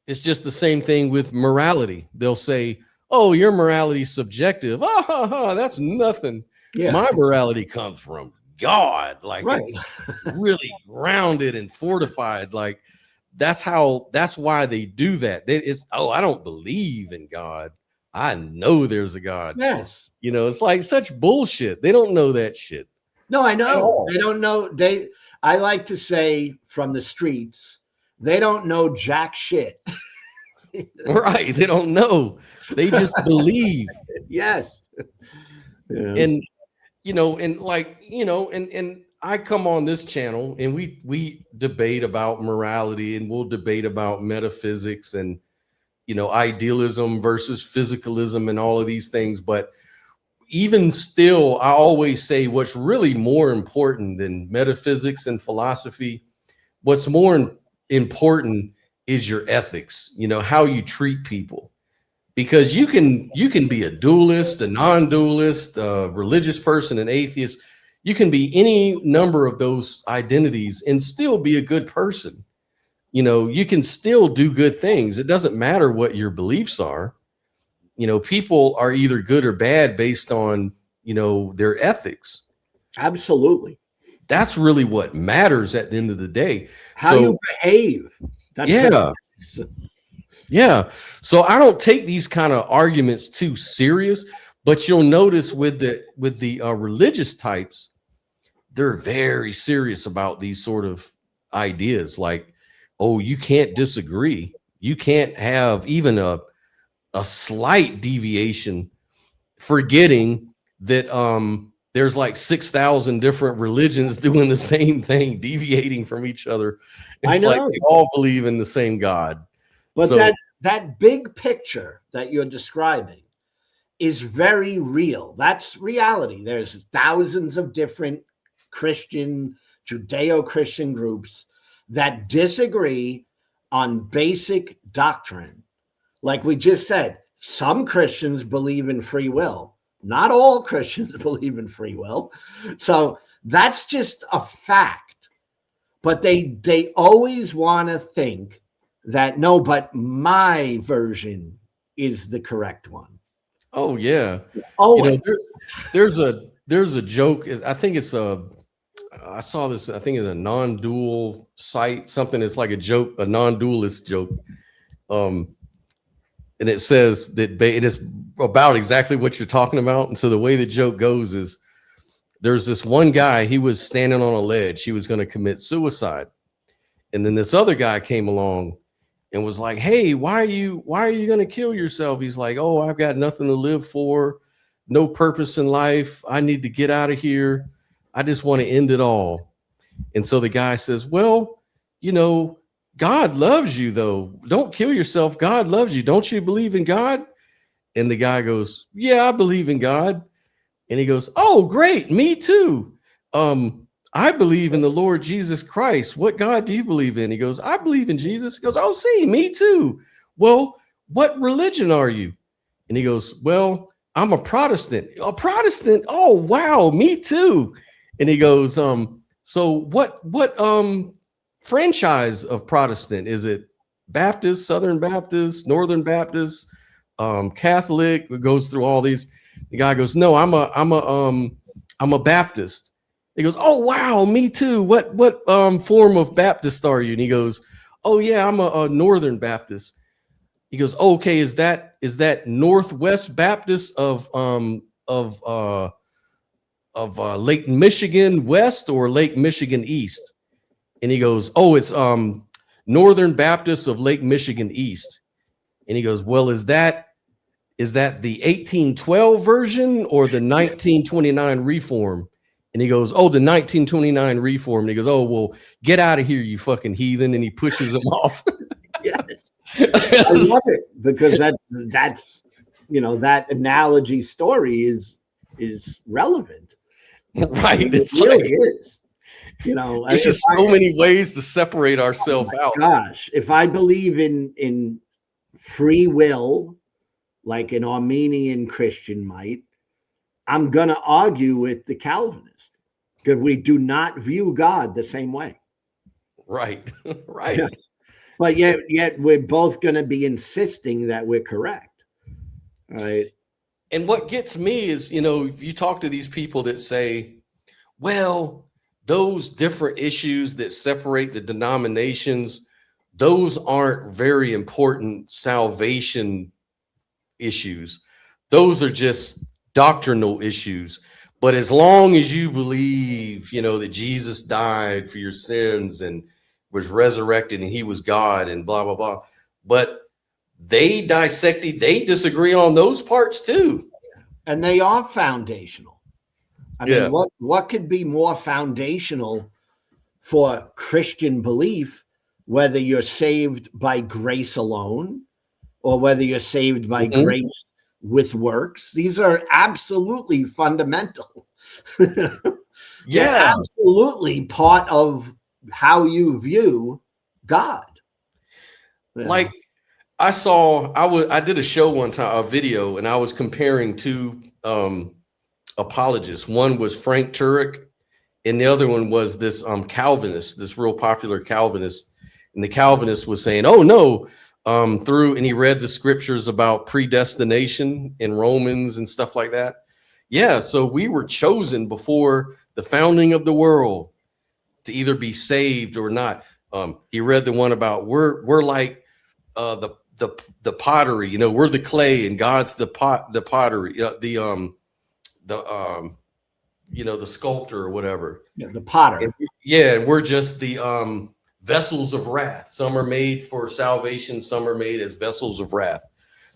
it's just the same thing with morality. They'll say, oh, your morality is subjective. That's nothing. Yeah. My morality comes from God. Like Right. it's really grounded and fortified. Like that's why they do that. It's, oh, I don't believe in God. I know there's a God. Yes. You know, it's like such bullshit. They don't know that shit. No, I At know. all. They don't know. I like to say from the streets, they don't know jack shit. Right. They don't know. They just believe. Yes. Yeah. And you know, and like, you know, and I come on this channel and we debate about morality, and we'll debate about metaphysics and, you know, idealism versus physicalism and all of these things. But even still, I always say what's really more important than metaphysics and philosophy, what's more important is your ethics, you know, how you treat people. Because you can be a dualist, a non-dualist, a religious person, an atheist. You can be any number of those identities and still be a good person. You know, you can still do good things. It doesn't matter what your beliefs are. You know, people are either good or bad based on, you know, their ethics. Absolutely. That's really what matters at the end of the day. How you behave. That's Yeah. So I don't take these kind of arguments too serious, but you'll notice with the religious types, they're very serious about these sort of ideas. Like, oh, you can't disagree. You can't have even a slight deviation, forgetting that there's like 6,000 different religions doing the same thing, deviating from each other. It's like they all believe in the same God. But so, that big picture that you're describing is very real. That's reality. There's thousands of different Christian, Judeo-Christian groups that disagree on basic doctrine. Like we just said, some Christians believe in free will. Not all Christians believe in free will. So that's just a fact. But they always want to think that no, but my version is the correct one. Oh yeah. Oh, you know, there's a joke. I think it's I saw this. I think it's a non-dual site. Something that's like a joke, a non-dualist joke. And it says that it is about exactly what you're talking about. And so the way the joke goes is, there's this one guy. He was standing on a ledge. He was going to commit suicide, and then this other guy came along and was like, hey, why are you going to kill yourself? He's like, oh, I've got nothing to live for, no purpose in life. I need to get out of here. I just want to end it all. And so the guy says, well, you know, God loves you though. Don't kill yourself. God loves you. Don't you believe in God? And the guy goes, yeah, I believe in God. And he goes, oh, great. Me too. I believe in the Lord Jesus Christ. What God do you believe in? He goes, I believe in Jesus. He goes, oh, see, me too. Well, what religion are you? And he goes, well, I'm a Protestant. A Protestant? Oh, wow, me too. And he goes, so what franchise of Protestant? Is it Baptist, Southern Baptist, Northern Baptist, Catholic? It goes through all these. The guy goes, no, I'm a Baptist. He goes, oh, wow, me too. What form of Baptist are you? And he goes, oh, yeah, I'm a Northern Baptist. He goes, oh, okay, is that Northwest Baptist of Lake Michigan West or Lake Michigan East? And he goes, oh, it's Northern Baptist of Lake Michigan East. And he goes, well, is that the 1812 version or the 1929 reform? And he goes, oh, the 1929 reform. And he goes, oh, well, get out of here, you fucking heathen. And he pushes him off. Yes. I love it because that's you know, that analogy story is relevant. Right. It really is. You know, there's just so many ways to separate ourselves out. Gosh, if I believe in free will, like an Armenian Christian might, I'm going to argue with the Calvinist because we do not view God the same way. Right. Right. Yeah. But yet we're both going to be insisting that we're correct. Right. And what gets me is, you know, if you talk to these people that say, well, those different issues that separate the denominations, those aren't very important salvation issues. Those are just doctrinal issues. But as long as you believe, you know, that Jesus died for your sins and was resurrected and he was God and blah, blah, blah. But they disagree on those parts too. And they are foundational. I Yeah. mean, what could be more foundational for Christian belief, whether you're saved by grace alone or whether you're saved by grace with works? These are absolutely fundamental. Yeah. Absolutely part of how you view God. Yeah. Like I did a show one time, a video, and I was comparing two apologists. One was Frank Turek, and the other one was this Calvinist, this real popular Calvinist. And the Calvinist was saying, oh no, and he read the scriptures about predestination in Romans and stuff like that. Yeah, so we were chosen before the founding of the world to either be saved or not. He read the one about we're like the pottery, you know, we're the clay and God's the pottery, the sculptor or whatever. Yeah, the potter. And we're just the vessels of wrath. Some are made for salvation, some are made as vessels of wrath.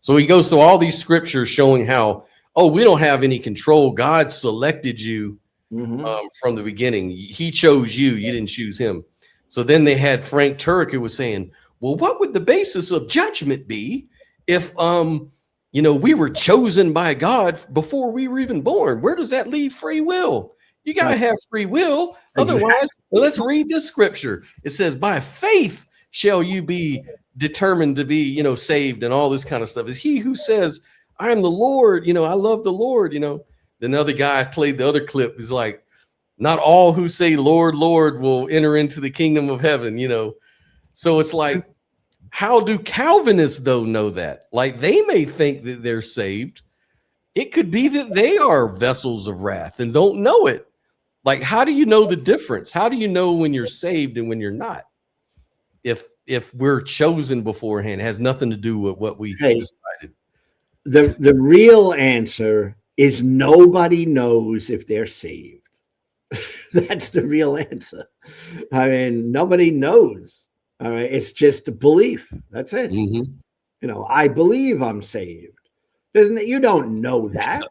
So he goes through all these scriptures showing how, we don't have any control. God selected you from the beginning. He chose you. You didn't choose him. So then they had Frank Turek who was saying, well, what would the basis of judgment be if, we were chosen by God before we were even born? Where does that leave free will? You got to have free will. Otherwise, let's read this scripture. It says, by faith shall you be determined to be, saved and all this kind of stuff. Is he who says, I am the Lord, I love the Lord, Then the other guy played the other clip. He's like, not all who say, Lord, Lord, will enter into the kingdom of heaven, So it's like, how do Calvinists, though, know that? Like, they may think that they're saved. It could be that they are vessels of wrath and don't know it. Like, how do you know the difference? How do you know when you're saved and when you're not? If we're chosen beforehand, it has nothing to do with what we decided. The real answer is nobody knows if they're saved. That's the real answer. I mean, nobody knows. All right. It's just a belief. That's it. I believe I'm saved. You don't know that.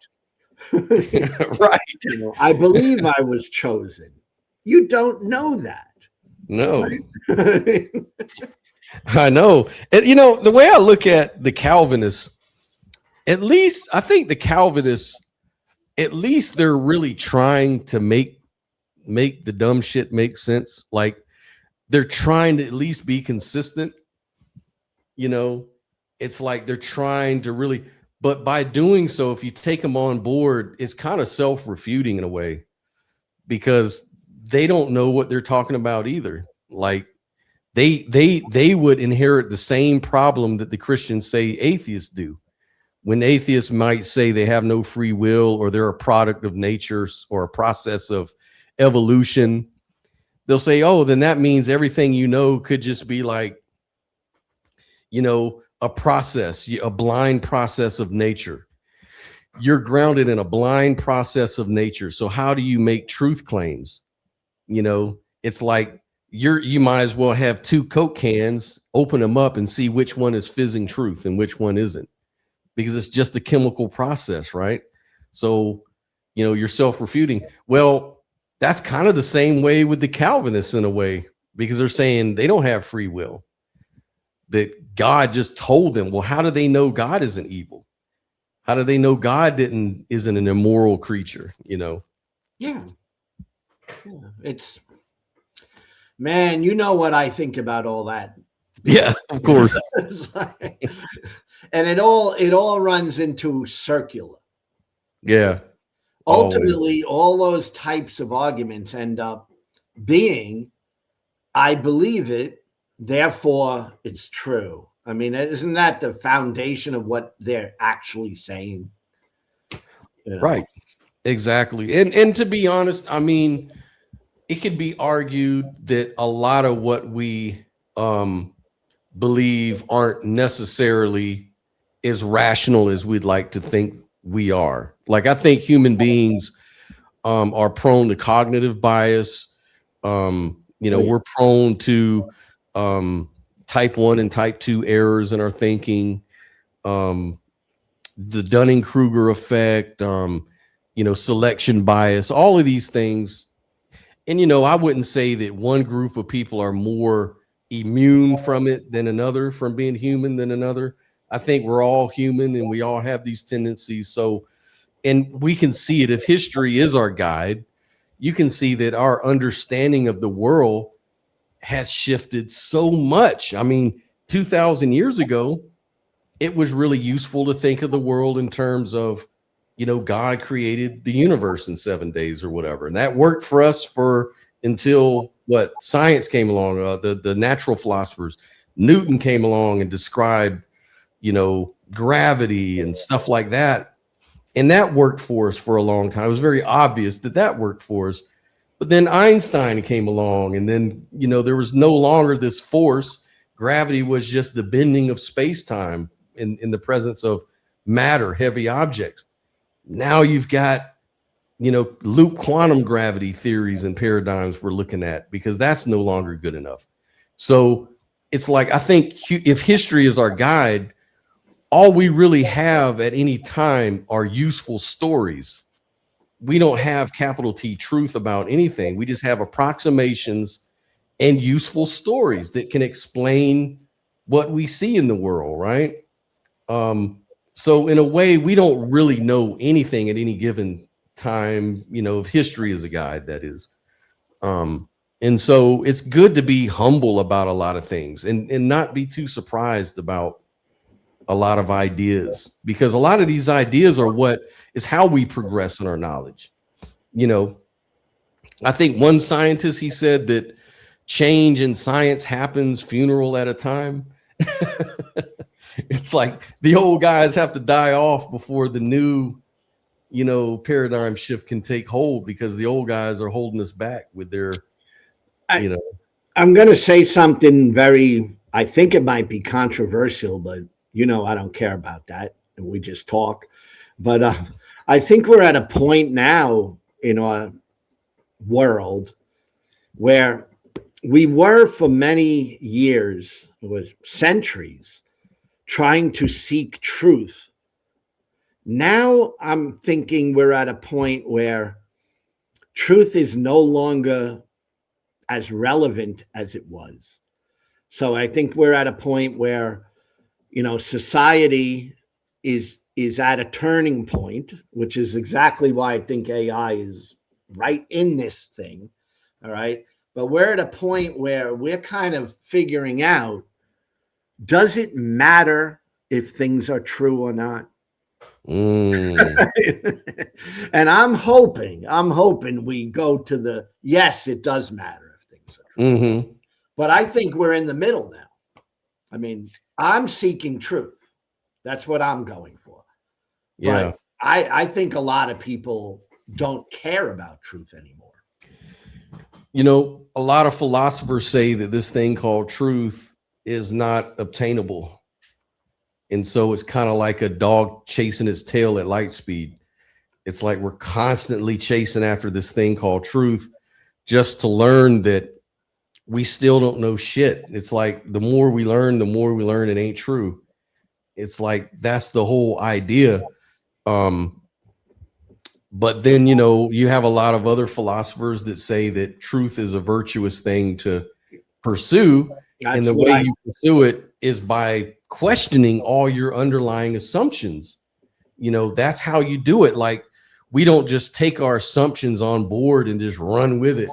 Right. I believe I was chosen. You don't know that. No. Right? I know. And, the way I look at the Calvinists, at least I think the Calvinists, at least they're really trying to make the dumb shit make sense. Like, they're trying to at least be consistent. It's like they're trying to really, but by doing so, if you take them on board, it's kind of self-refuting in a way, because they don't know what they're talking about either. Like, they would inherit the same problem that the Christians say atheists do. When atheists might say they have no free will, or they're a product of nature or a process of evolution, they'll say, oh, then that means everything could just be like, a process, a blind process of nature. You're grounded in a blind process of nature. So how do you make truth claims? It's like you might as well have two Coke cans, open them up and see which one is fizzing truth and which one isn't, because it's just a chemical process, right? So, you're self-refuting. Well, that's kind of the same way with the Calvinists in a way, because they're saying they don't have free will, that God just told them. Well, how do they know God isn't evil? How do they know God isn't an immoral creature? Yeah. It's, man, you know what I think about all that. Yeah, of course. And it all runs into circular. Yeah. Ultimately, all those types of arguments end up being, I believe it, therefore it's true. I mean, isn't that the foundation of what they're actually saying? You know? Right. Exactly. And to be honest, I mean, it could be argued that a lot of what we believe aren't necessarily as rational as we'd like to think we are. Like, I think human beings are prone to cognitive bias. We're prone to type 1 and type 2 errors in our thinking, the Dunning-Kruger effect, selection bias, all of these things. And, I wouldn't say that one group of people are more immune from it than another, from being human than another. I think we're all human and we all have these tendencies. So, and we can see it. If history is our guide, you can see that our understanding of the world has shifted so much. I mean, 2,000 years ago, it was really useful to think of the world in terms of, God created the universe in 7 days or whatever. And that worked for us until science came along, the natural philosophers. Newton came along and described, gravity and stuff like that. And that worked for us for a long time. It was very obvious that worked for us. But then Einstein came along, and then, there was no longer this force. Gravity was just the bending of space-time in the presence of matter, heavy objects. Now you've got, loop quantum gravity theories and paradigms we're looking at, because that's no longer good enough. So it's like, I think if history is our guide, all we really have at any time are useful stories. We don't have capital T truth about anything. We just have approximations and useful stories that can explain what we see in the world, right? So in a way, we don't really know anything at any given time, if history is a guide, that is. And so it's good to be humble about a lot of things and not be too surprised about a lot of ideas, because a lot of these ideas are what is how we progress in our knowledge. I think one scientist, he said that change in science happens funeral at a time. It's like the old guys have to die off before the new, paradigm shift can take hold, because the old guys are holding us back with their, I'm going to say something I think it might be controversial, but I don't care about that. And we just talk. But I think we're at a point now in our world where we were for many years, centuries, trying to seek truth. Now I'm thinking we're at a point where truth is no longer as relevant as it was. So I think we're at a point where, society is at a turning point, which is exactly why I think AI is right in this thing. All right. But we're at a point where we're kind of figuring out, does it matter if things are true or not? And I'm hoping we go to yes, it does matter if things are true. Mm-hmm. But I think we're in the middle now. I mean, I'm seeking truth. That's what I'm going for. Yeah. But I think a lot of people don't care about truth anymore. A lot of philosophers say that this thing called truth is not obtainable. And so it's kind of like a dog chasing its tail at light speed. It's like we're constantly chasing after this thing called truth, just to learn that we still don't know shit. It's like the more we learn it ain't true. It's like that's the whole idea. But then, you have a lot of other philosophers that say that truth is a virtuous thing to pursue. And the way you pursue it is by questioning all your underlying assumptions. That's how you do it. Like, we don't just take our assumptions on board and just run with it.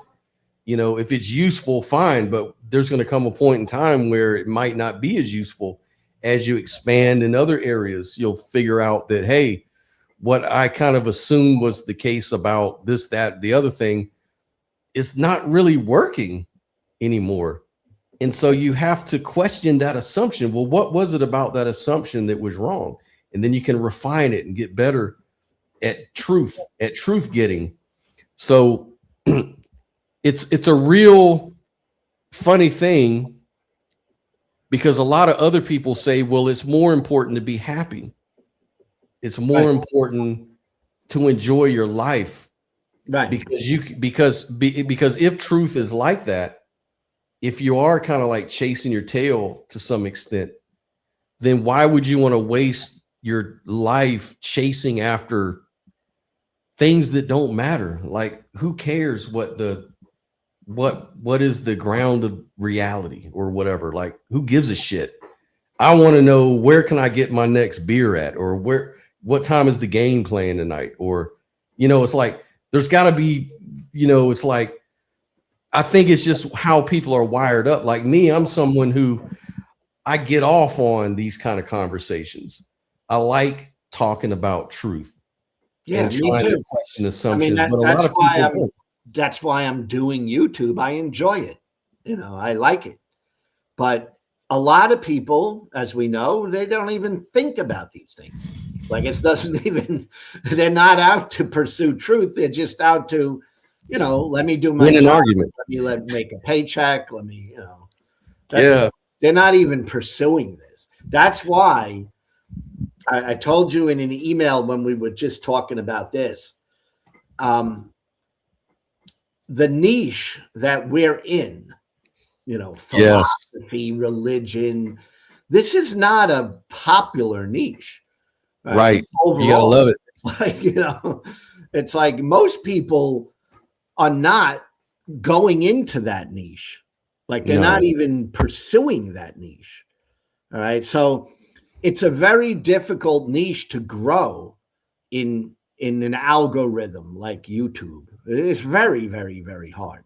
If it's useful, fine, but there's going to come a point in time where it might not be as useful. As you expand in other areas, you'll figure out that, hey, what I kind of assumed was the case about this, that, the other thing is not really working anymore. And so you have to question that assumption. Well, what was it about that assumption that was wrong? And then you can refine it and get better at truth getting. So it's a real funny thing, because a lot of other people say, well, it's more important to be happy. It's more important to enjoy your life. Right. Because if truth is like that, if you are kind of like chasing your tail to some extent, then why would you want to waste your life chasing after things that don't matter? Like, who cares what is the ground of reality or whatever? Like, who gives a shit? I want to know, where can I get my next beer at, or what time is the game playing tonight? Or, it's like, there's got to be, it's like, I think it's just how people are wired up. Like me, I'm someone who, I get off on these kind of conversations. I like talking about truth. Yeah, and trying to question assumptions. I mean, but a lot of people that's why I'm doing YouTube. I enjoy it. I like it. But a lot of people, as we know, they don't even think about these things. Like, it doesn't even, they're not out to pursue truth. They're just out to, let me do my win an job, argument. let me make a paycheck. Let me, Yeah. They're not even pursuing this. That's why I told you in an email when we were just talking about this, the niche that we're in, philosophy, religion, this is not a popular niche. Right. Overall, you gotta love it. Like, it's like most people are not going into that niche. Like, they're not even pursuing that niche. All right. So it's a very difficult niche to grow in an algorithm like YouTube. It's very, very, very hard,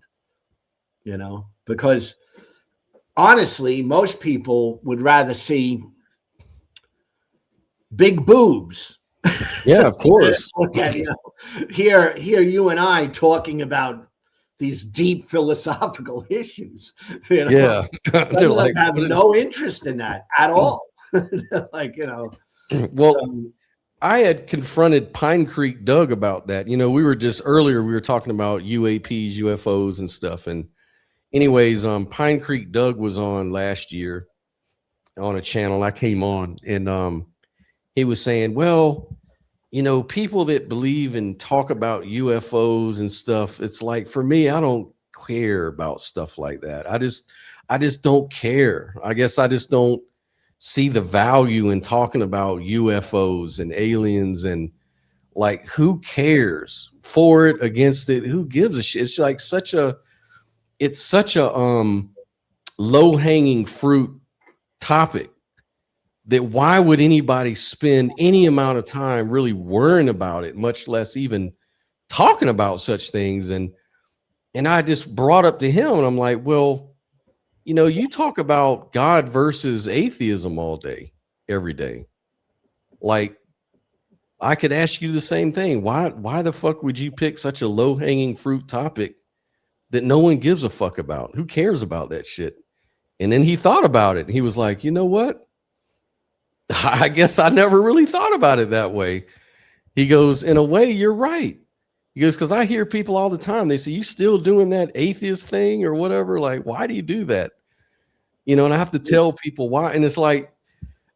because honestly, most people would rather see big boobs. Yeah, of course. Here you and I talking about these deep philosophical issues. Yeah. They're like, have no interest in that at all. Like, well, I had confronted Pine Creek Doug about that. We were talking about UAPs, UFOs and stuff. And anyways, Pine Creek Doug was on last year on a channel I came on, and he was saying, well, people that believe and talk about UFOs and stuff, it's like, for me, I don't care about stuff like that. I just don't care. I guess I just don't see the value in talking about UFOs and aliens, and like, who cares? For it, against it, who gives a shit? It's like such a low-hanging fruit topic that why would anybody spend any amount of time really worrying about it, much less even talking about such things? And I just brought up to him, and I'm like, well, you talk about God versus atheism all day, every day. Like, I could ask you the same thing. Why the fuck would you pick such a low-hanging fruit topic that no one gives a fuck about? Who cares about that shit? And then he thought about it. He was like, you know what? I guess I never really thought about it that way. He goes, in a way, you're right. He goes, because I hear people all the time, they say, you still doing that atheist thing or whatever? Like, why do you do that? And I have to tell people why. And it's like,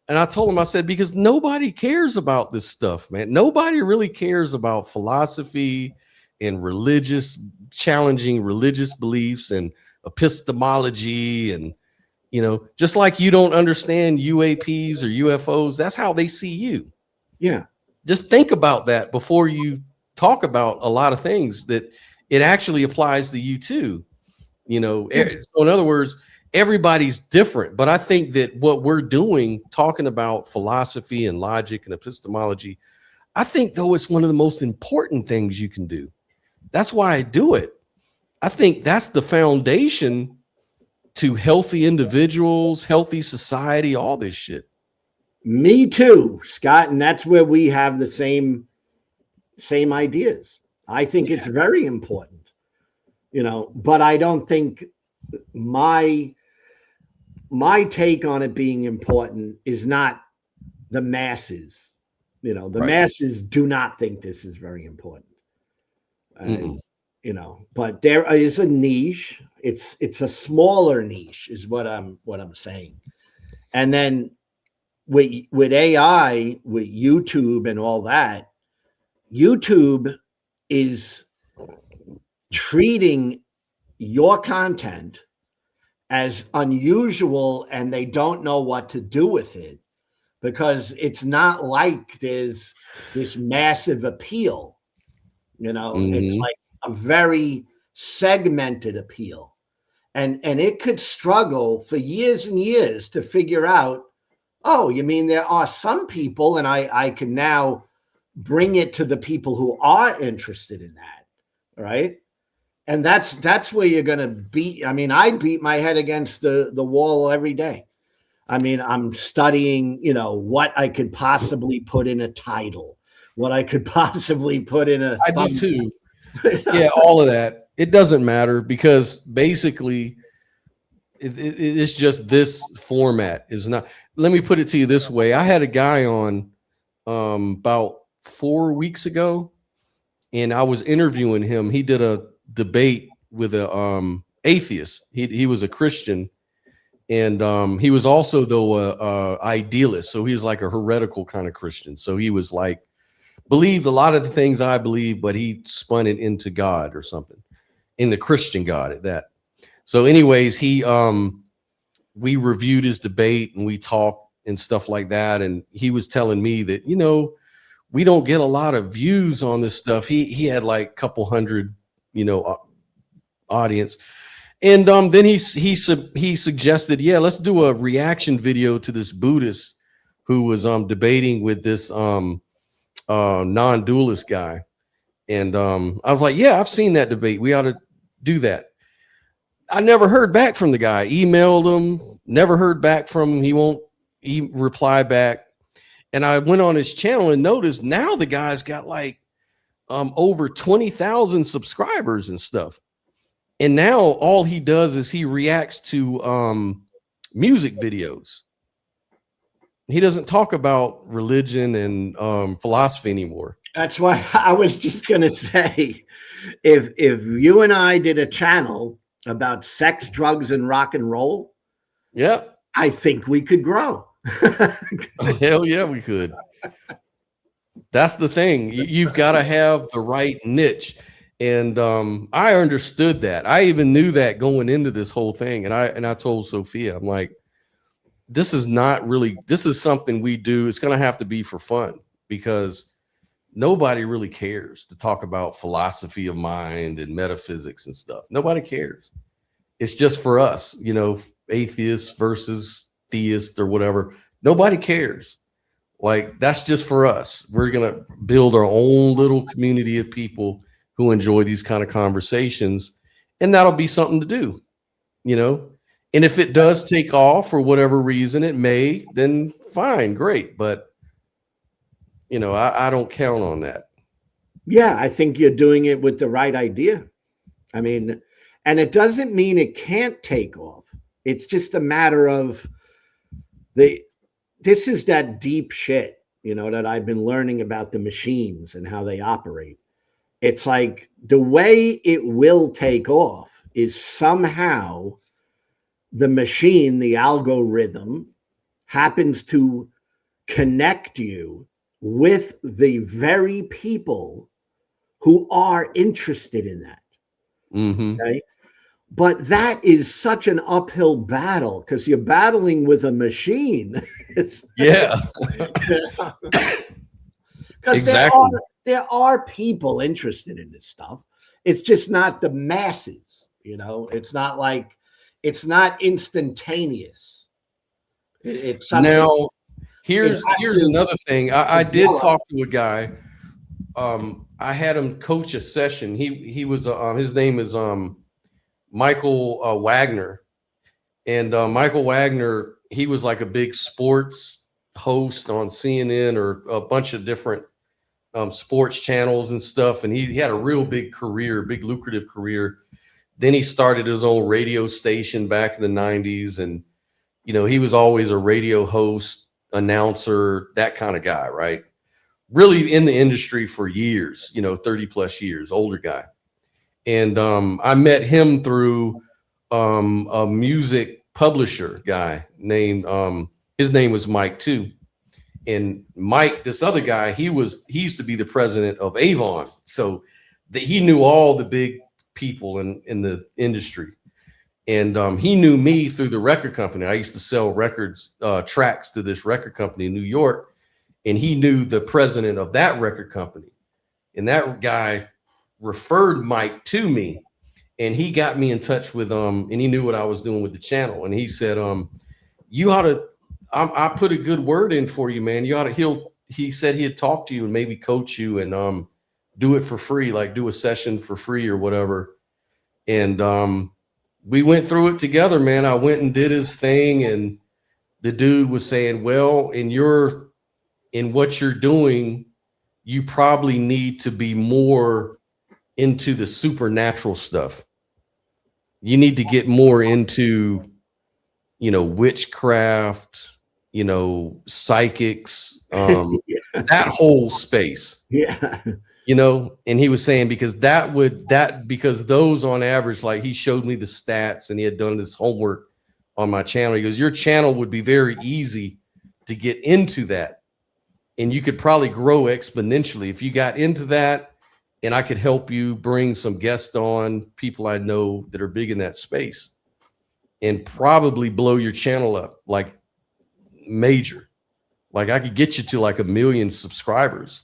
and I told him, I said, because nobody cares about this stuff, man. Nobody really cares about philosophy and challenging religious beliefs and epistemology. And, just like you don't understand UAPs or UFOs, that's how they see you. Yeah. Just think about that before you talk about a lot of things, that it actually applies to you too. So in other words, everybody's different, but I think that what we're doing, talking about philosophy and logic and epistemology, I think, though, it's one of the most important things you can do. That's why I do it. I think that's the foundation to healthy individuals, healthy society, all this shit. Me too, Scott. And that's where we have the same ideas. I think it's very important, but I don't think my my take on it being important is not the masses. You know, the masses do not think this is very important. You know, but there is a niche. It's a smaller niche, is what I'm saying. And then with AI, with YouTube and all that, YouTube is treating your content as unusual, and they don't know what to do with it, because it's not like there's this massive appeal. You know, it's like a very segmented appeal, and it could struggle for years and years to figure out, oh, you mean there are some people, and I can now bring it to the people who are interested in that, right? And that's where you're going to beat. I mean, I beat my head against the wall every day. I mean, I'm studying, you know, what I could possibly put in a title, what I could possibly put in a. I do too. Yeah, all of that. It doesn't matter, because basically it's just this format is not. Let me put it to you this way. I had a guy on about 4 weeks ago, and I was interviewing him. He did a debate with a atheist. He was a Christian, and he was also, though, a idealist. So he was like a heretical kind of Christian. So he was like, believed a lot of the things I believe, but he spun it into God or something, in the Christian God at that. So anyways, we reviewed his debate and we talked and stuff like that. And he was telling me that, you know, we don't get a lot of views on this stuff. He had like a couple hundred, you know, audience. And then he suggested, yeah, let's do a reaction video to this Buddhist who was debating with this non-dualist guy. And I was like, yeah, I've seen that debate. We ought to do that. I never heard back from the guy. Emailed him, never heard back from him. He won't reply back. And I went on his channel and noticed now the guy's got like over 20,000 subscribers and stuff. And now all he does is he reacts to music videos. He doesn't talk about religion and philosophy anymore. That's why I was just going to say, if you and I did a channel about sex, drugs, and rock and roll, yeah, I think we could grow. Hell yeah, we could. That's the thing. You've got to have the right niche. And I understood that. I even knew that going into this whole thing. And I told Sophia, I'm like, this is not really, this is something we do. It's going to have to be for fun, because nobody really cares to talk about philosophy of mind and metaphysics and stuff. Nobody cares. It's just for us, you know, atheists versus theists or whatever. Nobody cares. Like, that's just for us. We're going to build our own little community of people who enjoy these kind of conversations, and that'll be something to do, you know. And if it does take off for whatever reason, it may, then fine, great. But, you know, I don't count on that. Yeah, I think you're doing it with the right idea. I mean, and it doesn't mean it can't take off. It's just a matter of this is that deep shit, you know, that I've been learning about the machines and how they operate. It's like the way it will take off is somehow the machine, the algorithm, happens to connect you with the very people who are interested in that. Mm-hmm. Okay? But that is such an uphill battle, because you're battling with a machine. Yeah. Exactly. There are people interested in this stuff. It's just not the masses, you know. It's not like, it's not instantaneous. It's now here's another thing. I did talk to a guy. I had him coach a session. He was his name is Michael Wagner, and Michael Wagner, he was like a big sports host on CNN or a bunch of different sports channels and stuff. And he had a real big career, big lucrative career. Then he started his own radio station back in the 90s. And You know, he was always a radio host, announcer, that kind of guy, right? Really in the industry for years, you know, 30 plus years, older guy. And I met him through a music publisher guy named, his name was Mike too. And Mike, this other guy, he used to be the president of Avon. So he knew all the big people in the industry. And he knew me through the record company. I used to sell records, tracks to this record company in New York. And he knew the president of that record company. And that guy referred Mike to me. And he got me in touch with, and he knew what I was doing with the channel. And he said, you ought to, I put a good word in for you, man. You ought to, he said he'd talk to you and maybe coach you and do it for free, like do a session for free or whatever. And we went through it together, man. I went and did his thing. And the dude was saying, well, in what you're doing, you probably need to be more into the supernatural stuff. You need to get more into, you know, witchcraft, you know, psychics, that whole space. Yeah. You know, and he was saying because because those on average, like he showed me the stats and he had done this homework on my channel. He goes, your channel would be very easy to get into that. And you could probably grow exponentially if you got into that. And I could help you bring some guests on, people I know that are big in that space, and probably blow your channel up like major. Like I could get you to like 1 million subscribers.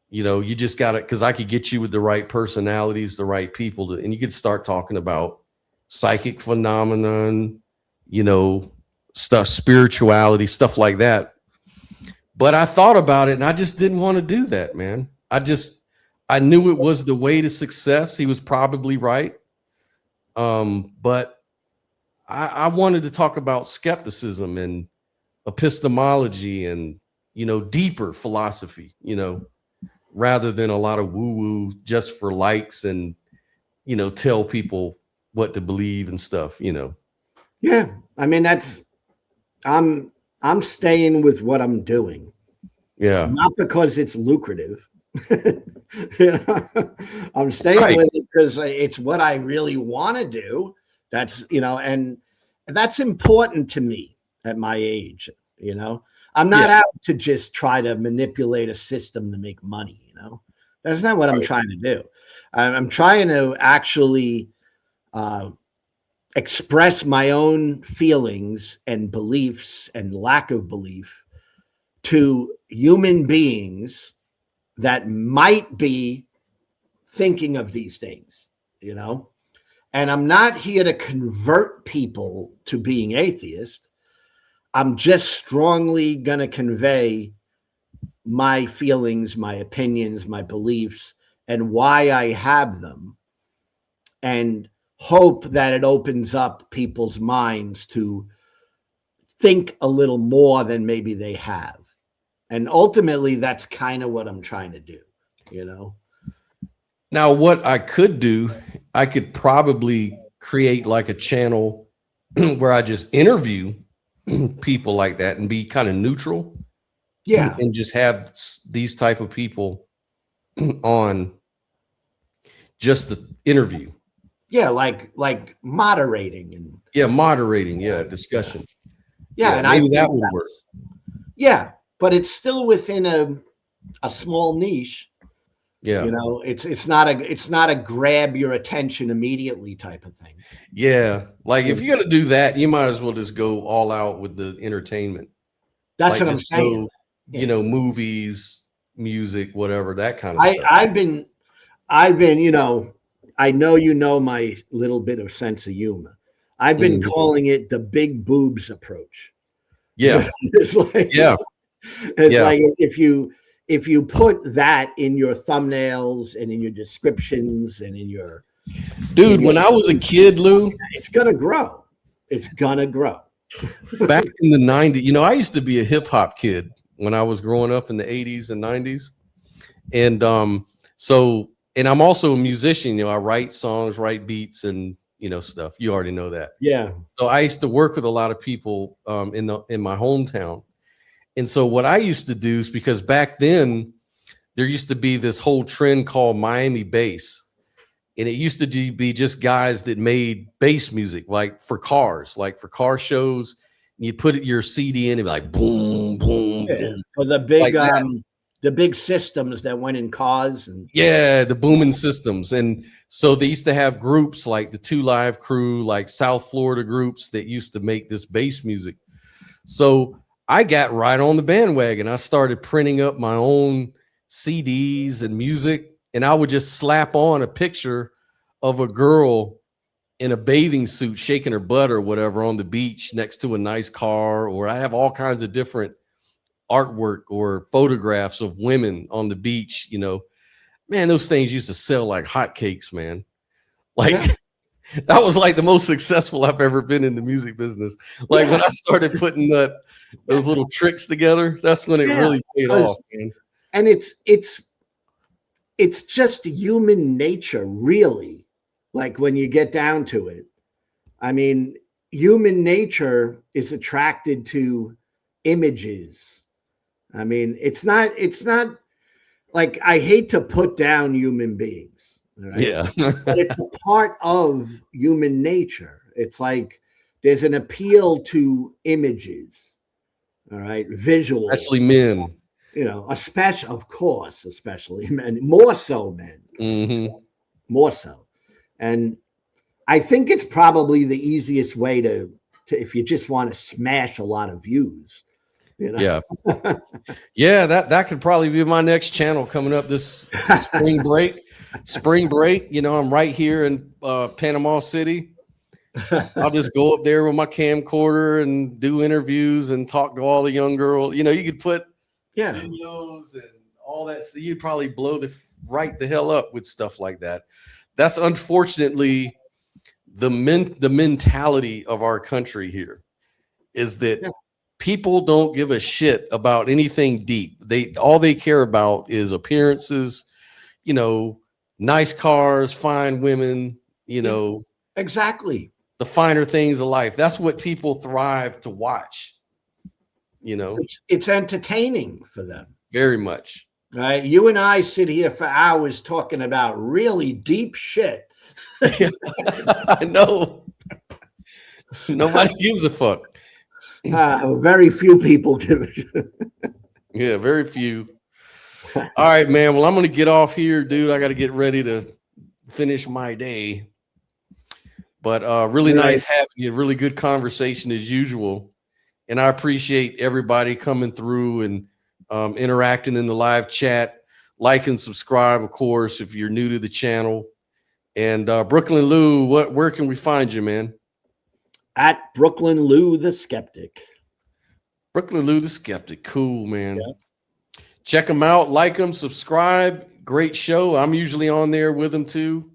You know, you just got to, because I could get you with the right personalities, the right people, and you could start talking about psychic phenomenon, you know, stuff, spirituality, stuff like that. But I thought about it and I just didn't want to do that, man. I knew it was the way to success. He was probably right. But I wanted to talk about skepticism and epistemology and, you know, deeper philosophy, you know, rather than a lot of woo-woo just for likes and, you know, tell people what to believe and stuff, you know. Yeah. I mean, I'm staying with what I'm doing. Yeah. Not because it's lucrative. You know, I'm staying with it because it's what I really want to do. That's, you know, and that's important to me at my age. You know, I'm not out to just try to manipulate a system to make money. You know, that's not what I'm trying to do. I'm trying to actually express my own feelings and beliefs and lack of belief to human beings that might be thinking of these things, you know, and I'm not here to convert people to being atheist. I'm just strongly going to convey my feelings, my opinions, my beliefs, and why I have them, and hope that it opens up people's minds to think a little more than maybe they have. And ultimately, that's kind of what I'm trying to do, you know? Now, what I could do, I could probably create like a channel where I just interview people like that and be kind of neutral. Yeah. And just have these type of people on just the interview. Yeah, like moderating and moderating, discussion. Yeah, and maybe that would work. Yeah, but it's still within a small niche. Yeah, you know, it's not a grab your attention immediately type of thing. Yeah, like if you're gonna do that, you might as well just go all out with the entertainment. That's what I'm saying. You know, movies, music, whatever, that kind of stuff. I've been, you know, I know you know my little bit of sense of humor. I've been calling it the big boobs approach. Yeah. It's like, like if you put that in your thumbnails and in your descriptions and in your when I was a kid, Lou, it's gonna grow. It's gonna grow. Back in the 90s, you know, I used to be a hip hop kid when I was growing up in the 80s and 90s. And and I'm also a musician, you know, I write songs, write beats, and stuff. You already know that. Yeah. So I used to work with a lot of people in my hometown. And so what I used to do is, because back then there used to be this whole trend called Miami bass. And it used to be just guys that made bass music, like for cars, like for car shows. And you put your CD in and be like, boom, boom, boom. Or the big, like the big systems that went in cars. And yeah, the booming systems. And so they used to have groups like the 2 Live Crew, like South Florida groups that used to make this bass music. So I got right on the bandwagon. I started printing up my own CDs and music, and I would just slap on a picture of a girl in a bathing suit shaking her butt or whatever on the beach next to a nice car, or I have all kinds of different artwork or photographs of women on the beach. Man, those things used to sell like hotcakes, man. Like that was like the most successful I've ever been in the music business. Like when I started putting those little tricks together, that's when it really paid off, man. And it's just human nature, really. Like when you get down to it, I mean, human nature is attracted to images. I mean, it's not like, I hate to put down human beings. Right? Yeah. But it's a part of human nature. It's like there's an appeal to images. All right. Visual. Especially men. Especially men, more so men. Mm-hmm. More so. And I think it's probably the easiest way to if you just want to smash a lot of views. Yeah. Yeah, that could probably be my next channel coming up this spring break. I'm right here in Panama City. I'll just go up there with my camcorder and do interviews and talk to all the young girls. You could put videos and all that. So you'd probably blow the hell up with stuff like that. That's unfortunately the mentality of our country here, is that people don't give a shit about anything deep. All they care about is appearances, nice cars, fine women, exactly, the finer things of life. That's what people thrive to watch. It's entertaining for them. Very much. Right. You and I sit here for hours talking about really deep shit. I know. Nobody gives a fuck. Very few people give a shit. Yeah, very few. All right, man. Well, I'm going to get off here, dude. I got to get ready to finish my day. But really nice having you. Really good conversation as usual. And I appreciate everybody coming through and interacting in the live chat. Like and subscribe, of course, if you're new to the channel. And Brooklyn Lou, where can we find you, man? At BrookLynnLouTheSkeptic. Brooklyn Lou the Skeptic. Cool, man. Yeah. Check them out. Like them, subscribe. Great show. I'm usually on there with them too.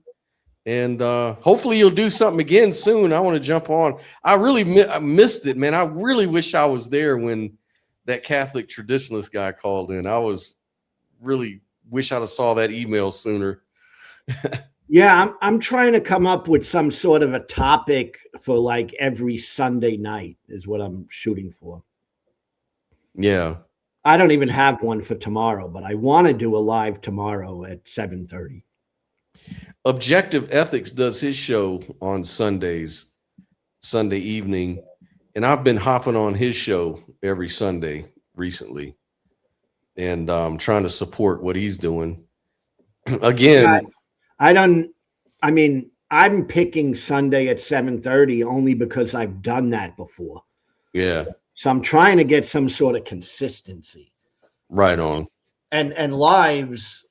And hopefully you'll do something again soon. I want to jump on. I really I missed it, man. I really wish I was there when that Catholic traditionalist guy called in. I really wish I'd have saw that email sooner. Yeah, I'm trying to come up with some sort of a topic for like every Sunday night is what I'm shooting for. Yeah. I don't even have one for tomorrow, but I want to do a live tomorrow at 7:30. Objective Ethics does his show on Sunday evening, and I've been hopping on his show every Sunday recently, and trying to support what he's doing. Again, I'm picking Sunday at 7:30 only because I've done that before. Yeah. So I'm trying to get some sort of consistency. Right on. And lives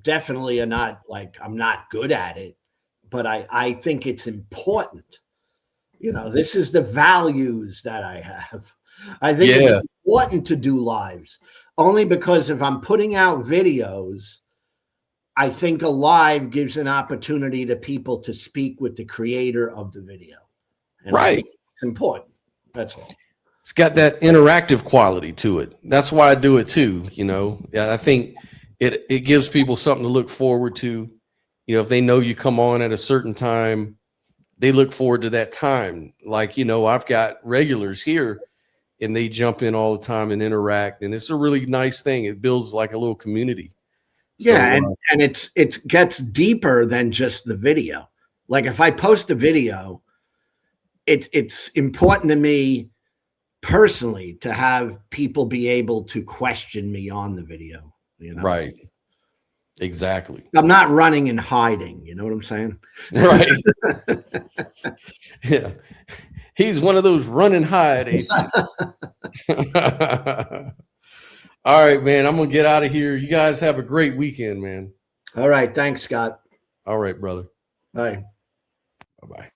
definitely are not like, I'm not good at it, but I think it's important. This is the values that I have. I think it's important to do lives only because if I'm putting out videos, I think a live gives an opportunity to people to speak with the creator of the video. And right. It's important. That's all. It's got that interactive quality to it. That's why I do it too. I think it gives people something to look forward to. If they know you come on at a certain time, they look forward to that time. Like, you know, I've got regulars here and they jump in all the time and interact. And it's a really nice thing. It builds like a little community. Yeah, So, and it gets deeper than just the video. Like if I post a video, it's important to me personally to have people be able to question me on the video. You know? right. Exactly. I'm not running and hiding. You know what I'm saying? Right. Yeah. He's one of those run and hide agents. All right, man. I'm going to get out of here. You guys have a great weekend, man. All right. Thanks, Scott. All right, brother. Bye. Bye-bye.